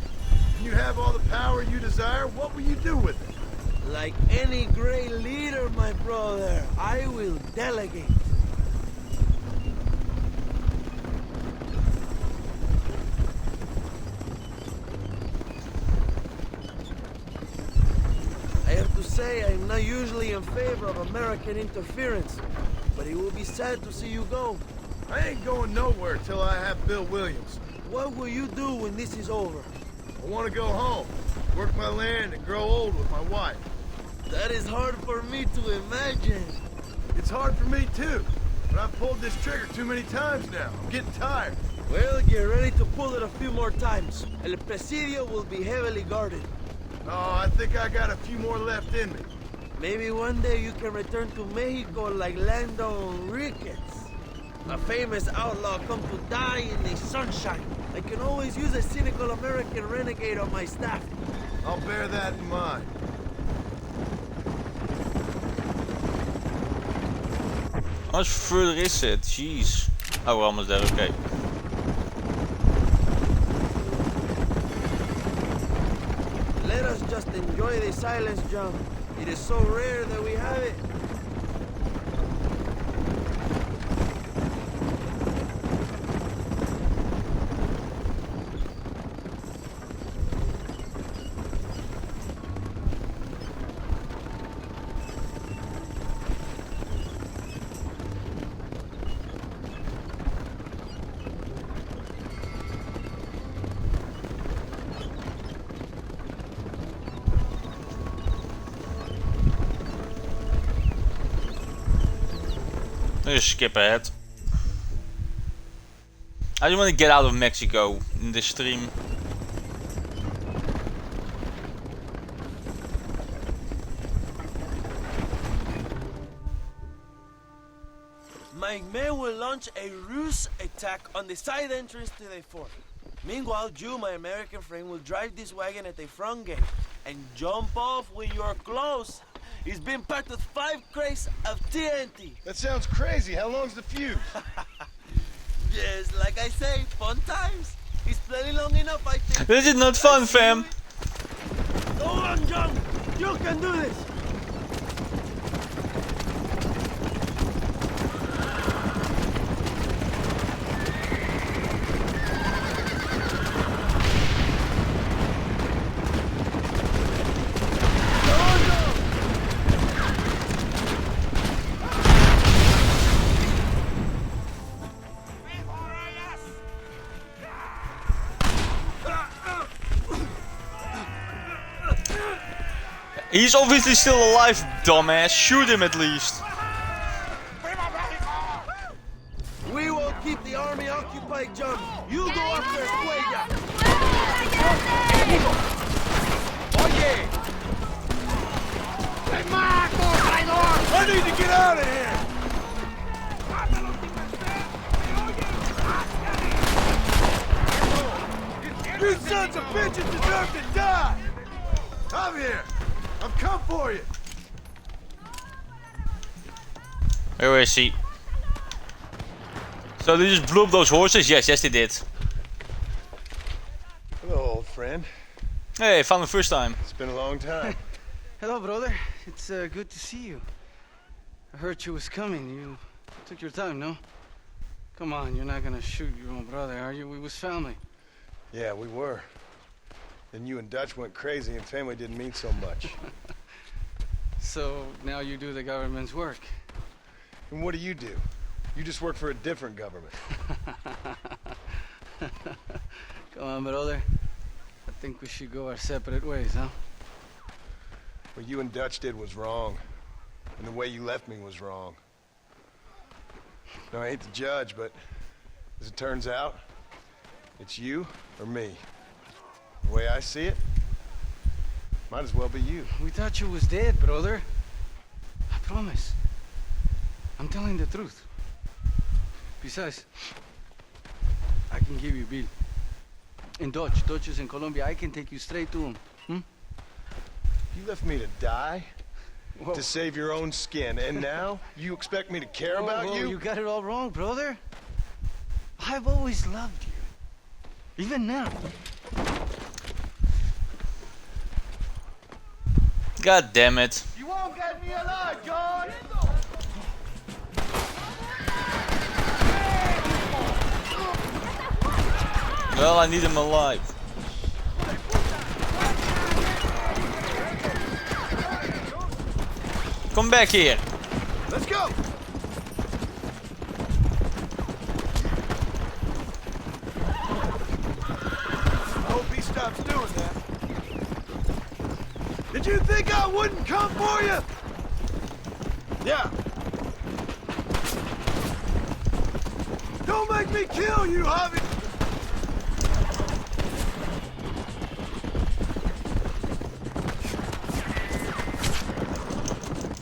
[SPEAKER 3] and you have all the power you desire, what will you do with it?
[SPEAKER 14] Like any great leader, my brother, I will delegate. I have to say, I'm not usually in favor of American interference, but it will be sad to see you go.
[SPEAKER 3] I ain't going nowhere till I have Bill Williams.
[SPEAKER 14] What will you do when this is over?
[SPEAKER 3] I want to go home, work my land, and grow old with my wife.
[SPEAKER 14] That is hard for me to imagine.
[SPEAKER 3] It's hard for me too, but I've pulled this trigger too many times now. I'm getting tired.
[SPEAKER 14] Well, get ready to pull it a few more times. El Presidio will be heavily guarded.
[SPEAKER 3] Oh, I think I got a few more left in me.
[SPEAKER 14] Maybe one day you can return to Mexico like Lando Enriquez. A famous outlaw come to die in the sunshine. I can always use a cynical American renegade on my staff.
[SPEAKER 3] I'll bear that in mind.
[SPEAKER 1] How much further is it? Jeez. Oh, we're almost there. Okay.
[SPEAKER 14] Let us just enjoy the silence, John. It is so rare that we have it.
[SPEAKER 1] Just skip ahead. I just want to get out of Mexico in this stream.
[SPEAKER 14] My men will launch a ruse attack on the side entrance to the fort. Meanwhile, you, my American friend, will drive this wagon at the front gate and jump off when you're close. It's been packed with 5 crates of TNT.
[SPEAKER 3] That sounds crazy. How long's the fuse?
[SPEAKER 14] Yes, like I say, fun times. It's plenty long enough, I think.
[SPEAKER 1] This is not fun, fam.
[SPEAKER 14] Go on, John. You can do this.
[SPEAKER 1] He's obviously still alive, dumbass. Shoot him at least.
[SPEAKER 14] We will keep the army occupied, John. You go after Escuella.
[SPEAKER 3] Oye! ¡Te mato, traidor! I need to get out of here! You sons of bitches deserve to die! Come here! I've come for you!
[SPEAKER 1] Where is he? So they just blew up those horses? Yes, they did.
[SPEAKER 3] Hello, old friend.
[SPEAKER 1] Hey, found the first time.
[SPEAKER 3] It's been a long time.
[SPEAKER 17] Hello, brother. It's good to see you. I heard you was coming. You took your time, no? Come on, you're not gonna shoot your own brother, are you? We was family.
[SPEAKER 3] Yeah, we were. Then you and Dutch went crazy and family didn't mean so much.
[SPEAKER 17] So now you do the government's work.
[SPEAKER 3] And what do? You just work for a different government.
[SPEAKER 17] Come on, brother. I think we should go our separate ways, huh?
[SPEAKER 3] What you and Dutch did was wrong. And the way you left me was wrong. Now, I ain't the judge, but as it turns out, it's you or me. I see it, might as well be you.
[SPEAKER 17] We thought you was dead, brother. I promise. I'm telling the truth. Besides, I can give you Bill. In Dutch. Dutch is in Colombia. I can take you straight to him.
[SPEAKER 3] You left me to die? Whoa. To save your own skin, and now you expect me to care about you?
[SPEAKER 17] You got it all wrong, brother. I've always loved you. Even now.
[SPEAKER 1] God damn it.
[SPEAKER 3] You won't get me alive, John!
[SPEAKER 1] Well, I need him alive. Come back here.
[SPEAKER 3] Let's go! I hope he stops doing that. Did you think I wouldn't come for you? Yeah. Don't make me kill you, Javi!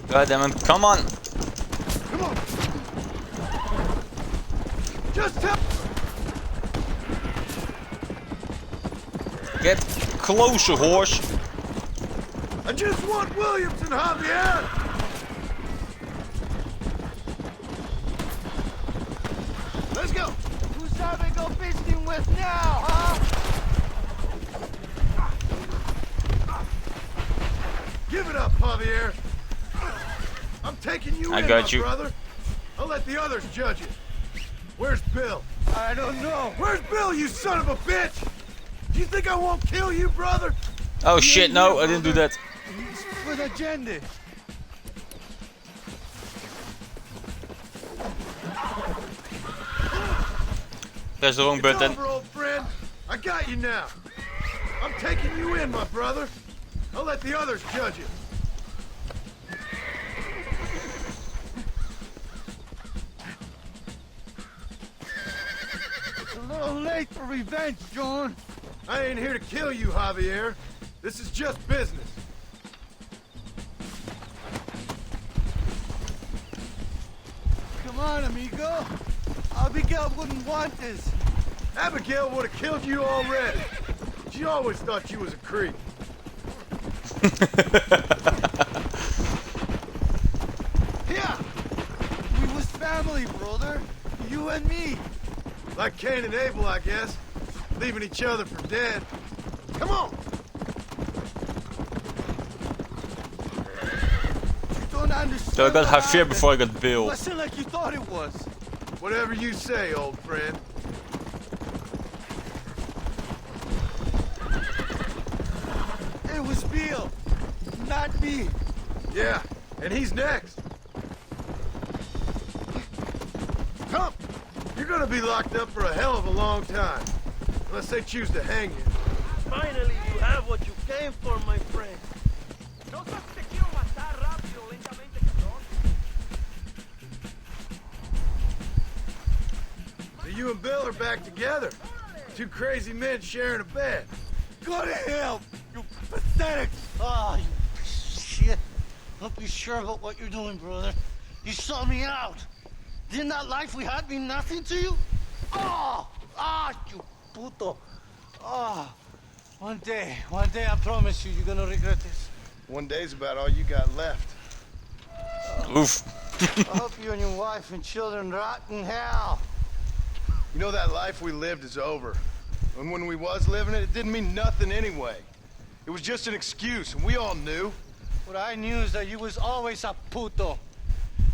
[SPEAKER 1] God damn it, come on!
[SPEAKER 3] Come on! Just tell...
[SPEAKER 1] Get closer, horse!
[SPEAKER 3] I just want Williams and Javier! Let's go!
[SPEAKER 14] Who's Javier go fishing with now, huh?
[SPEAKER 3] Give it up, Javier! I'm taking you
[SPEAKER 1] I
[SPEAKER 3] in,
[SPEAKER 1] got
[SPEAKER 3] my
[SPEAKER 1] you.
[SPEAKER 3] brother. I'll let the others judge it. Where's Bill?
[SPEAKER 14] I don't know.
[SPEAKER 3] Where's Bill, you son of a bitch? Do you think I won't kill you, brother?
[SPEAKER 1] Oh shit, no, I didn't do that.
[SPEAKER 14] With agenda.
[SPEAKER 1] Press the wrong
[SPEAKER 3] It's
[SPEAKER 1] button.
[SPEAKER 3] over, old friend. I got you now. I'm taking you in, my brother. I'll let the others judge it.
[SPEAKER 14] A little late for revenge, John.
[SPEAKER 3] I ain't here to kill you, Javier. This is just business.
[SPEAKER 14] Come on, amigo. Abigail wouldn't want this.
[SPEAKER 3] Abigail would have killed you already. She always thought you was a creep.
[SPEAKER 14] Yeah. We was family, brother. You and me.
[SPEAKER 3] Like Cain and Abel, I guess. Leaving each other for dead. Come on!
[SPEAKER 14] You don't understand.
[SPEAKER 1] So I got
[SPEAKER 14] what
[SPEAKER 1] Javier
[SPEAKER 14] happened.
[SPEAKER 1] before I got Bill.
[SPEAKER 14] It wasn't like you thought it was.
[SPEAKER 3] Whatever you say, old friend.
[SPEAKER 14] It was Bill, not me.
[SPEAKER 3] Yeah, and he's next. Come! You're gonna be locked up for a hell of a long time. Unless they choose to hang you.
[SPEAKER 14] Finally, you have what you came for, my friend.
[SPEAKER 3] So you and Bill are back together. Two crazy men sharing a bed.
[SPEAKER 14] Go to hell, you pathetic. Ah, you piece of shit. Hope you're sure about what you're doing, brother. You sold me out. Didn't that life we had mean nothing to you? You puto. One day, I promise you, you're gonna regret this.
[SPEAKER 3] One day's about all you got left.
[SPEAKER 1] Oof.
[SPEAKER 14] I hope you and your wife and children rot in hell.
[SPEAKER 3] You know that life we lived is over. And when we was living it, it didn't mean nothing anyway. It was just an excuse, and we all knew.
[SPEAKER 14] What I knew is that you was always a puto.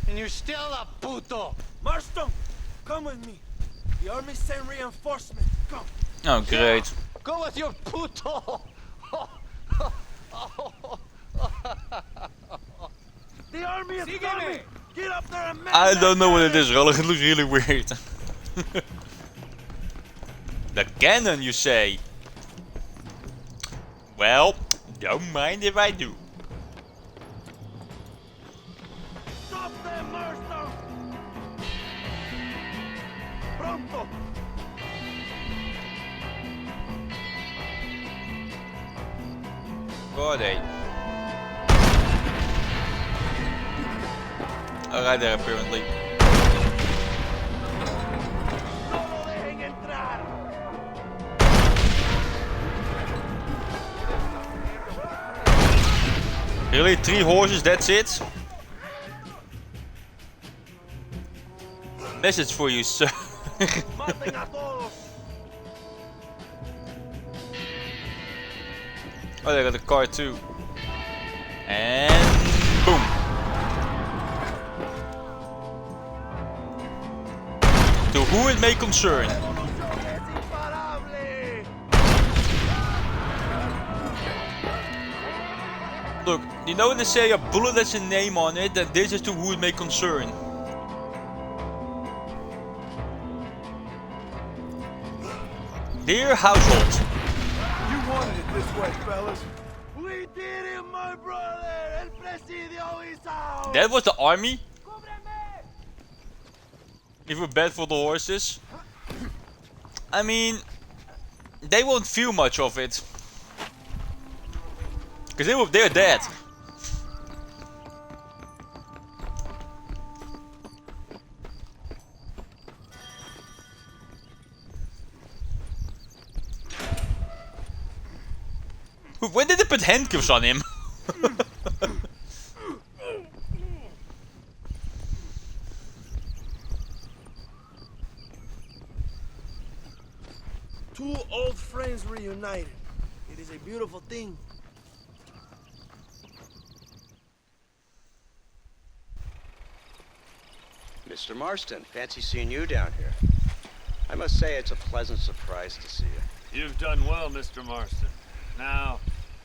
[SPEAKER 14] And you're still a puto. Marston, come with me. The army sent reinforcements. Come.
[SPEAKER 1] Oh, great.
[SPEAKER 14] Go with your puto. The army is coming. Get up there and man
[SPEAKER 1] I don't know what it is, Rolling. It looks really weird. The cannon, you say? Well, don't mind if I do.
[SPEAKER 14] Stop them, Marston. Pronto.
[SPEAKER 1] Where are they? Oh, right there apparently. Really? 3 horses, that's it? Message for you, sir. Oh, they got a car too. And boom. To who it may concern. Look, you know when they say a bullet has a name on it, then this is to who it may concern. Dear household.
[SPEAKER 3] You wanted it this way, fellas. We did it, my brother! El Presidio is out!
[SPEAKER 1] That was the army? If we're bad for the horses. I mean, they won't feel much of it. Because they're dead. When did they put handcuffs on him?
[SPEAKER 14] Two old friends reunited. It is a beautiful thing.
[SPEAKER 18] Mr. Marston, fancy seeing you down here. I must say it's a pleasant surprise to see you.
[SPEAKER 19] You've done well, Mr. Marston. Now,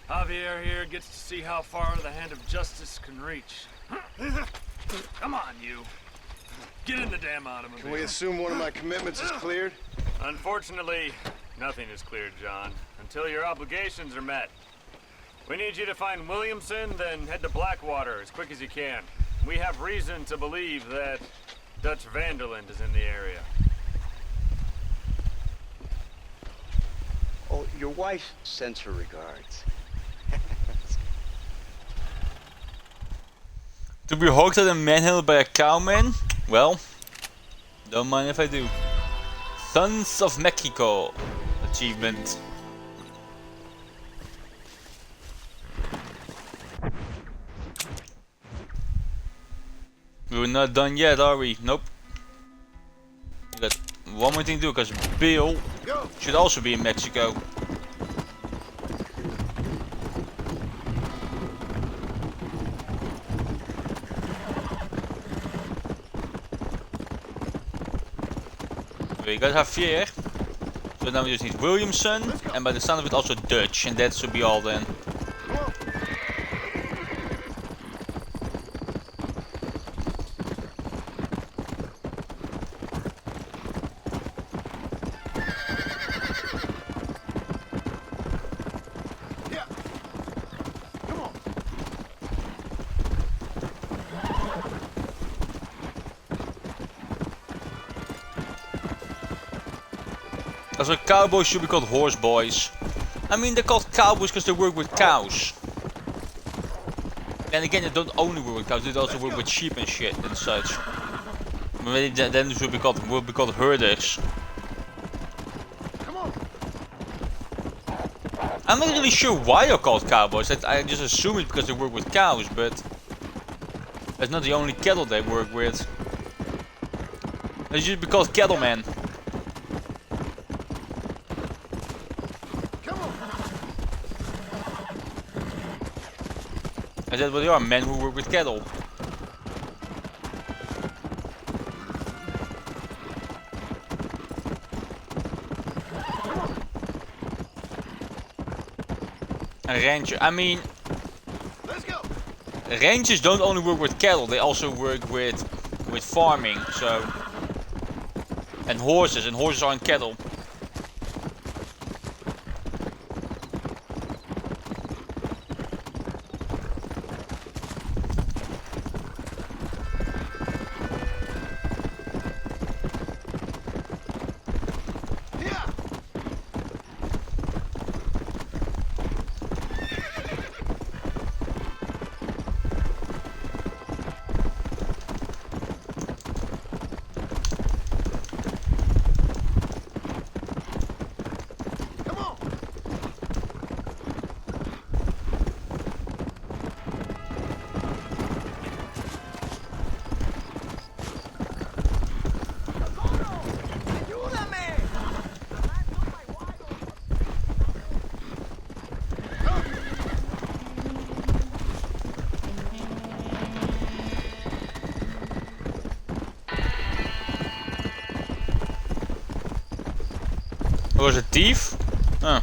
[SPEAKER 19] Javier here gets to see how far the hand of justice can reach. Come on, you. Get in the damn automobile.
[SPEAKER 3] Can we assume one of my commitments is cleared?
[SPEAKER 19] Unfortunately, nothing is cleared, John, until your obligations are met. We need you to find Williamson, then head to Blackwater as quick as you can. We have reason to believe that Dutch Vanderland is in the area.
[SPEAKER 18] Oh, your wife sends her regards.
[SPEAKER 1] To be hooked and manhandled by a cowman? Well, don't mind if I do. Sons of Mexico achievement. We're not done yet, are we? Nope. We got one more thing to do, because Bill should also be in Mexico. We got Javier. So now we just need Williamson, and by the sound of it also Dutch, and that should be all then. Also, cowboys should be called horse boys. I mean, they're called cowboys because they work with cows. And again, they don't only work with cows; they also work with sheep and shit and such. Maybe then they will be called herders. I'm not really sure why they're called cowboys. I just assume it because they work with cows, but that's not the only cattle they work with. They should be called cattlemen. And that's what they are, men who work with cattle. A rancher, I mean, ranchers don't only work with cattle, they also work with farming, so, and horses aren't cattle. I was a thief? Oh,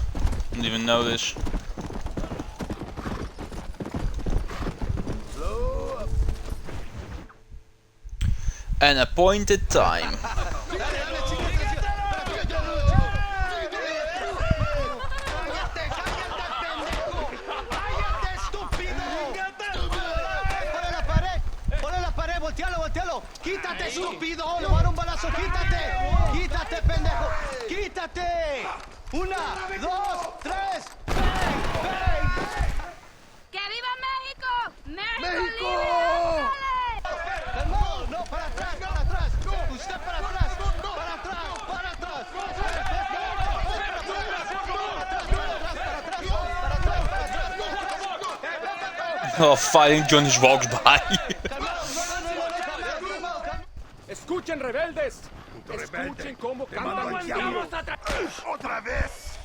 [SPEAKER 1] didn't even know this. An appointed time.
[SPEAKER 14] Voltealo. Quítate, estúpido. Le voy a dar un balazo. Quítate. Quítate, pendejo. Quítate. 1, 2, 3.
[SPEAKER 8] ¡Que viva México!
[SPEAKER 14] ¡México!
[SPEAKER 8] libre!
[SPEAKER 14] ¡Calmado! No, para atrás. Usted para atrás. Para atrás.
[SPEAKER 1] Oh, fighting John just walks by.
[SPEAKER 15] Escuchen, rebeldes. Escuchen cómo cantan bandidos.
[SPEAKER 12] ¡Otra vez!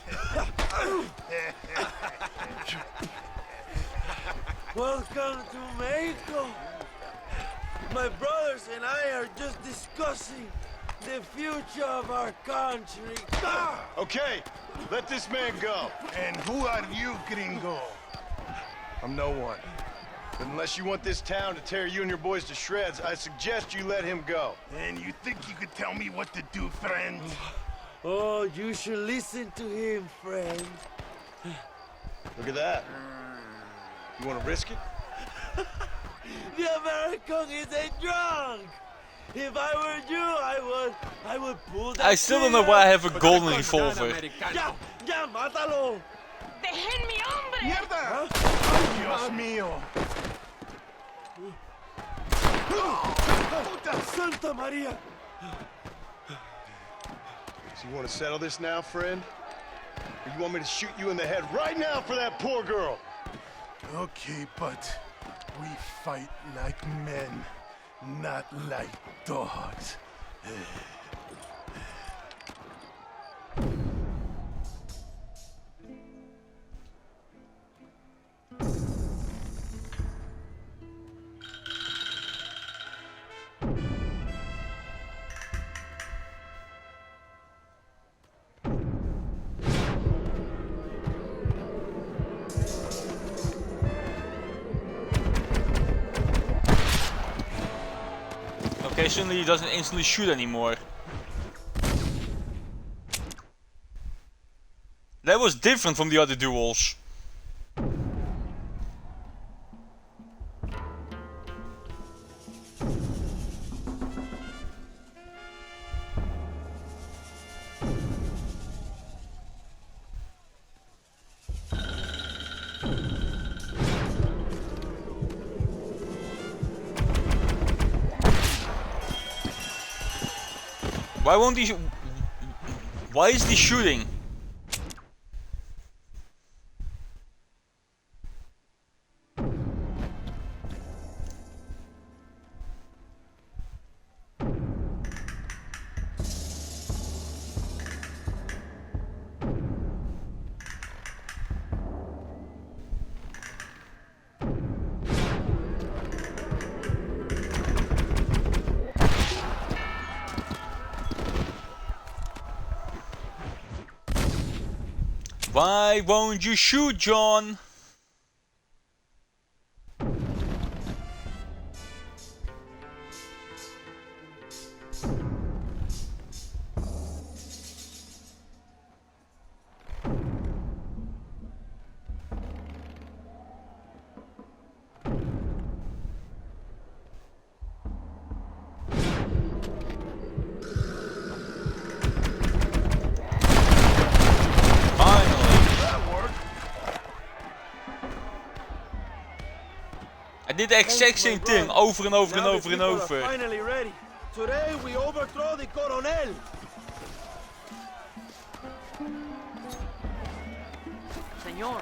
[SPEAKER 14] Welcome to Mexico. My brothers and I are just discussing the future of our country.
[SPEAKER 3] Okay, let this man go.
[SPEAKER 12] And who are you, gringo?
[SPEAKER 3] I'm no one. But unless you want this town to tear you and your boys to shreds, I suggest you let him go.
[SPEAKER 12] And you think you could tell me what to do, friend?
[SPEAKER 14] Oh, you should listen to him, friend.
[SPEAKER 3] Look at that. You want to risk it?
[SPEAKER 14] The American is a drunk. If I were you, I would pull that.
[SPEAKER 1] I still don't know why I have a golden revolver.
[SPEAKER 14] Ya, mátalo.
[SPEAKER 8] ¡Dejen mi hombre!
[SPEAKER 12] ¡Mierda! ¡Dios mío!
[SPEAKER 14] Santa Maria!
[SPEAKER 3] So you want to settle this now, friend? Or you want me to shoot you in the head right now for that poor girl?
[SPEAKER 12] Okay, but we fight like men, not like dogs.
[SPEAKER 1] Okay, suddenly he doesn't instantly shoot anymore. That was different from the other duels. Why won't he? Why is he shooting? Why won't you shoot, John? I did the exact same thing over and over and over and over.
[SPEAKER 14] Finally ready. Today we overthrow the Coronel.
[SPEAKER 20] Senor,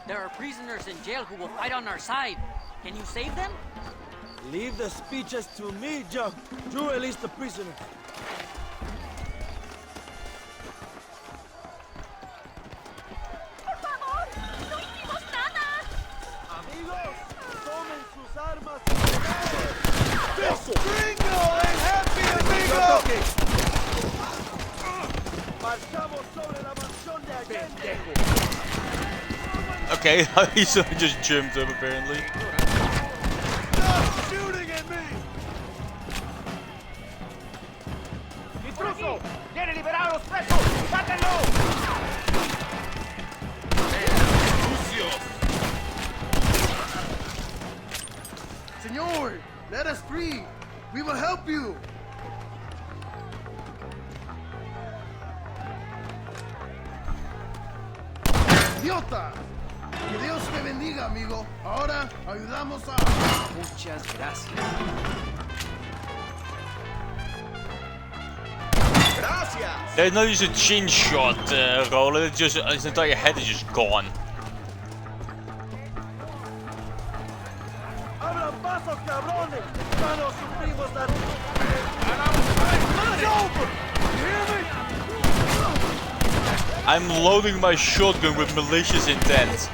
[SPEAKER 20] there are prisoners in jail who will fight on our side. Can you save them?
[SPEAKER 14] Leave the speeches to me, John. You release the prisoners.
[SPEAKER 8] ¡Por favor! ¡No hicimos nada!
[SPEAKER 14] Amigos, tomen sus armas.
[SPEAKER 12] Eso! ¡Gringo and happy amigo!
[SPEAKER 14] Marchamos sobre la
[SPEAKER 1] Okay, he just jumped up apparently.
[SPEAKER 3] Stop shooting at me!
[SPEAKER 15] ¡Intruso! ¡Viene liberar a los presos! ¡Mátenlo!
[SPEAKER 21] Senor, let us free. We will help you. Idiota. Que Dios te bendiga, amigo. Ahora ayudamos a...
[SPEAKER 14] Muchas gracias.
[SPEAKER 3] Gracias!
[SPEAKER 1] There's no use a chin shot, Roland. It's just his entire head is just gone.
[SPEAKER 14] ¡Abran paso, cabrones! ¡Ya no sufrimos la...
[SPEAKER 3] It's over! You hear me?
[SPEAKER 1] I'm loading my shotgun with malicious intent.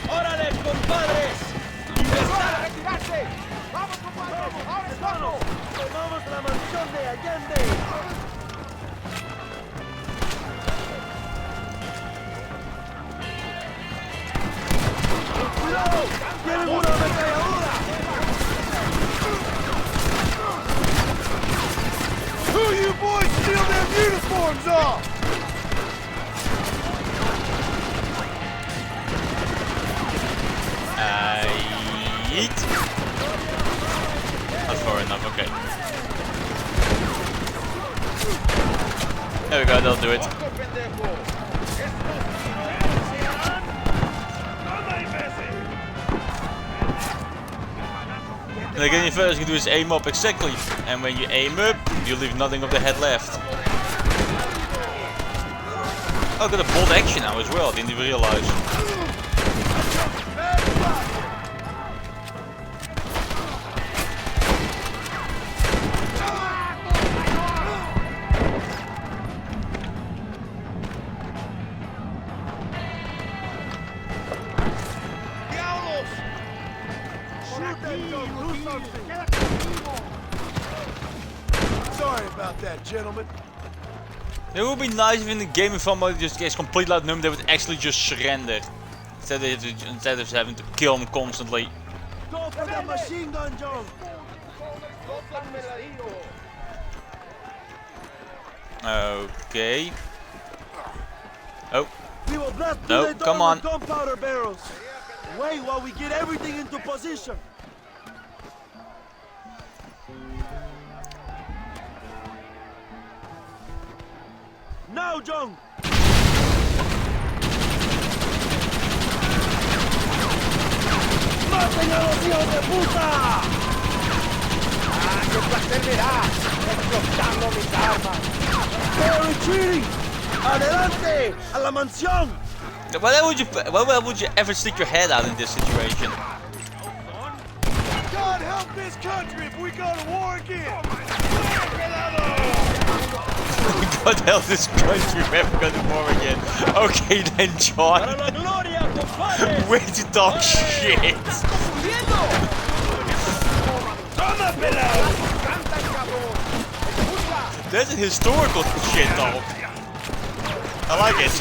[SPEAKER 14] ¡Órale, compadres!
[SPEAKER 15] ¡Retirarse! ¡Vamos, compadres! ¡Ahora es cuando!
[SPEAKER 14] ¡Tomamos la mansión de Allende! ¡Cuidado! ¡Tienen una ametralladora!
[SPEAKER 3] Who you boys steal their uniforms off?
[SPEAKER 1] Yeet. That's far enough, okay. There we go, that'll do it. And again, you first can do is aim up exactly, and when you aim up, you leave nothing of the head left. Oh, I got a bolt action now as well, didn't even realize.
[SPEAKER 3] Sorry about that, gentlemen.
[SPEAKER 1] It would be nice if in the game if somebody just gets completely outnumbered, they would actually just surrender. Instead of having to kill him constantly.
[SPEAKER 14] Go for the machine gun, John!
[SPEAKER 1] Okay. Oh.
[SPEAKER 14] We will blast
[SPEAKER 1] No,
[SPEAKER 14] through the
[SPEAKER 1] come
[SPEAKER 14] door
[SPEAKER 1] on.
[SPEAKER 14] with gunpowder barrels. Wait while we get everything into position. Now, John! ¡Maten a los hijos de puta!
[SPEAKER 15] ¡Ah, qué placer me da! ¡Explotando mis armas!
[SPEAKER 14] ¡They're retreating! ¡Adelante! ¡A la mansión!
[SPEAKER 1] Why would you ever stick your head out in this situation?
[SPEAKER 3] God help this country if we go to war again!
[SPEAKER 1] God help this country if we ever go to war again. Okay then, John. Way to talk shit. That's a historical shit talk. I like it.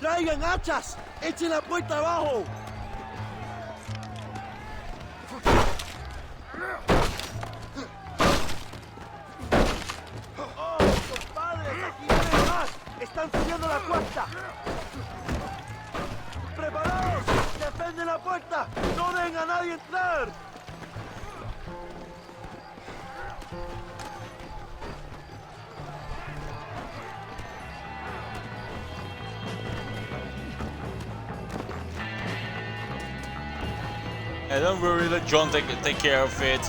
[SPEAKER 14] ¡Traigan hachas! ¡Echen la puerta abajo! ¡Oh, compadres! ¡Aquí vienen más! ¡Están subiendo la puerta! ¡Preparados! ¡Defienden la puerta! ¡No dejen a nadie entrar!
[SPEAKER 1] Hey, don't worry, let John take care of it.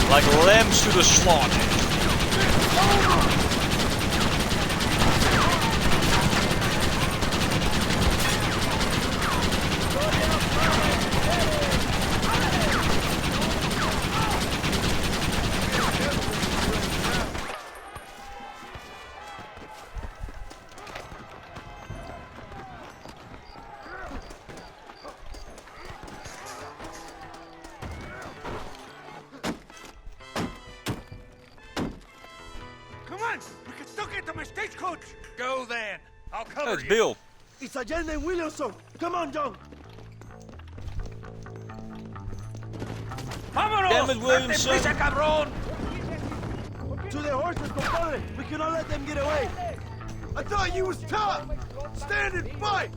[SPEAKER 1] Like lambs to the slaughter.
[SPEAKER 5] Come on! We can still get to my stagecoach!
[SPEAKER 15] Go then. I'll cover
[SPEAKER 1] It's
[SPEAKER 15] you.
[SPEAKER 1] Bill.
[SPEAKER 6] It's Allende and Williamson. Come on, John.
[SPEAKER 15] Vámonos!
[SPEAKER 1] Damn it, Williamson.
[SPEAKER 15] ¡Date prisa, cabrón!
[SPEAKER 6] To the horses, compadre. We cannot let them get away.
[SPEAKER 21] I thought you was tough. Stand and fight.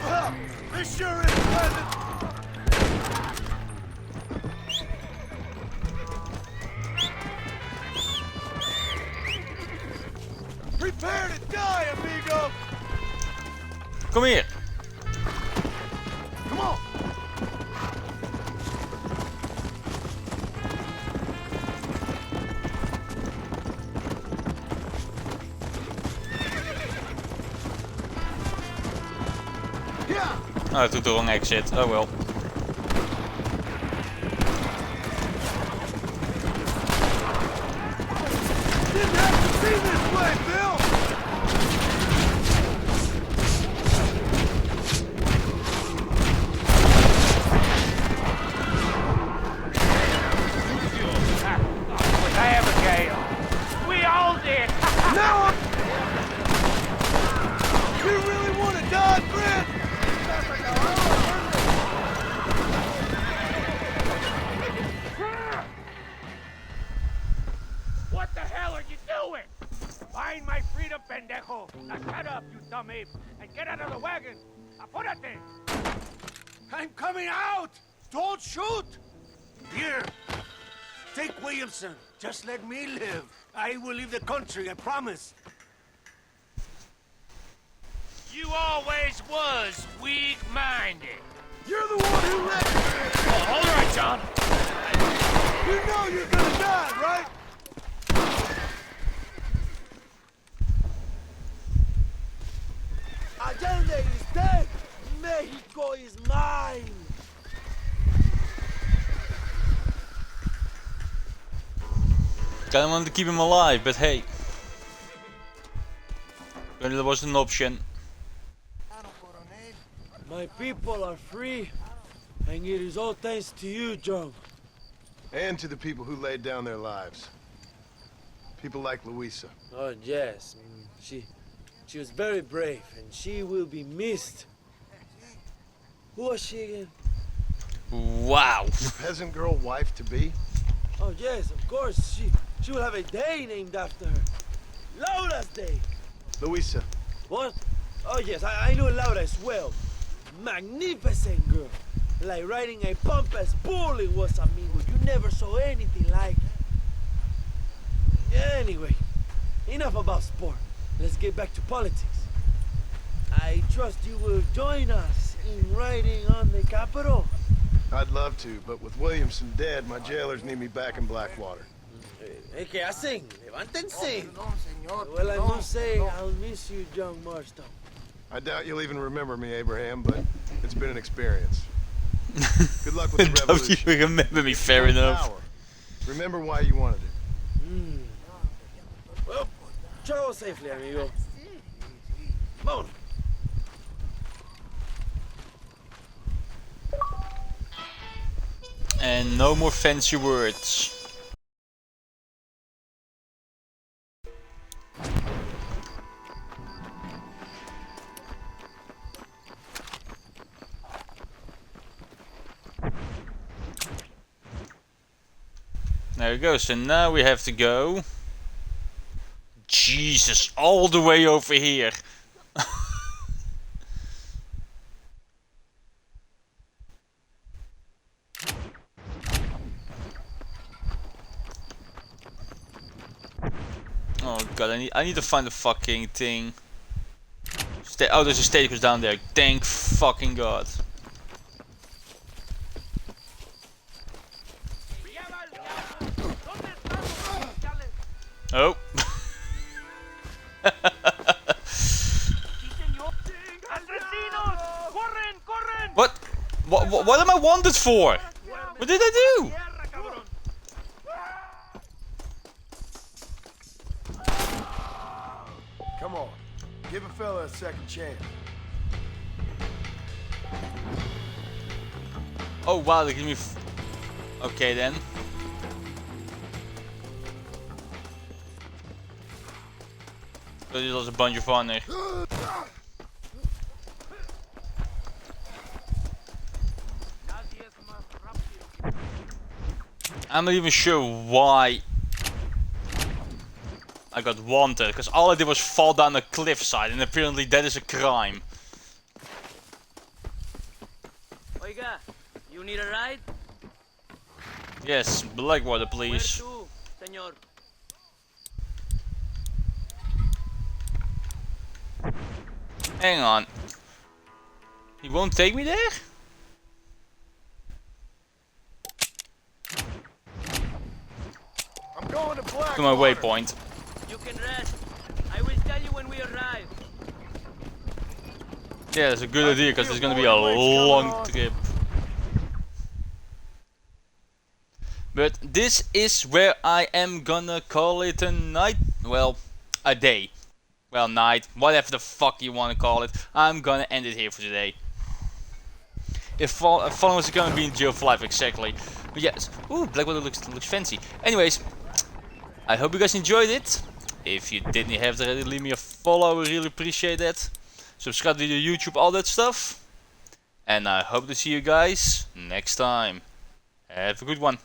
[SPEAKER 21] Well, this sure is pleasant. Prepare to die, amigo.
[SPEAKER 1] Kom hier.
[SPEAKER 21] Come on.
[SPEAKER 1] Oh, I took the wrong exit. Oh well.
[SPEAKER 21] Didn't have to see this way, Bill.
[SPEAKER 15] With Abigail. We all did.
[SPEAKER 21] Now you really want to die, friend?
[SPEAKER 15] What the hell are you doing? Find my freedom, pendejo. Now shut up, you dumb ape, and get out of the wagon. Apúrate.
[SPEAKER 5] I'm coming out! Don't shoot! Here, take Williamson. Just let me live. I will leave the country, I promise.
[SPEAKER 15] You always was weak-minded.
[SPEAKER 21] You're the one who let me.
[SPEAKER 15] Oh, all right, John.
[SPEAKER 21] You know you're gonna die, right?
[SPEAKER 6] Allende is dead. Mexico is mine.
[SPEAKER 1] Kinda wanted to keep him alive, but hey. Apparently there was an option.
[SPEAKER 14] My people are free, and it is all thanks to you, John.
[SPEAKER 3] And to the people who laid down their lives. People like Luisa.
[SPEAKER 14] Oh, yes. She was very brave, and she will be missed. Who was she again?
[SPEAKER 1] Wow.
[SPEAKER 3] Your peasant girl wife-to-be?
[SPEAKER 14] Oh, yes, of course. She will have a day named after her. Laura's Day.
[SPEAKER 3] Luisa.
[SPEAKER 14] What? Oh, yes, I knew Laura as well. Magnificent girl. Like riding a pompous bull it was, amigo. You never saw anything like it. Anyway, enough about sport. Let's get back to politics. I trust you will join us in riding on the Capitol.
[SPEAKER 3] I'd love to, but with Williamson dead, my jailers need me back in Blackwater.
[SPEAKER 14] ¿Qué hacen? Levántense. Well, I must say, I'll miss you, John Marston.
[SPEAKER 3] I doubt you'll even remember me, Abraham, but it's been an experience. Good luck with the
[SPEAKER 1] Don't
[SPEAKER 3] revolution.
[SPEAKER 1] you remember me, fair enough.
[SPEAKER 3] Power. Remember why you wanted it.
[SPEAKER 14] Well, travel safely, amigo. Vámonos.
[SPEAKER 1] And no more fancy words. There we go, so now we have to go. Jesus, all the way over here. Oh god, I need to find the fucking thing. Oh, there's a stagecoach down there. Thank fucking god. Oh. What? What am I wanted for? What did I do?
[SPEAKER 3] Come on. Give a fella a second chance.
[SPEAKER 1] Oh wow, they give me. Okay then. So this was a bunch of honor. I'm not even sure why I got wanted, because all I did was fall down a cliffside, and apparently that is a crime.
[SPEAKER 20] Oiga, you need a ride?
[SPEAKER 1] Yes, Blackwater, please.
[SPEAKER 20] Where to, señor?
[SPEAKER 1] Hang on. He won't take me there?
[SPEAKER 3] I'm going to Blackwater.
[SPEAKER 1] To my waypoint.
[SPEAKER 20] You can rest. I will tell you when we arrive.
[SPEAKER 1] Yeah, that's a good idea, because it's gonna be a long trip. But this is where I am gonna call it a night. Well, a day. Well, night. Whatever the fuck you wanna call it. I'm gonna end it here for today. If followers are gonna be in jail for life, exactly. But yes. Ooh, Blackwater looks fancy. Anyways, I hope you guys enjoyed it. If you didn't have to already, leave me a follow. I really appreciate that. Subscribe to the YouTube, all that stuff. And I hope to see you guys next time. Have a good one.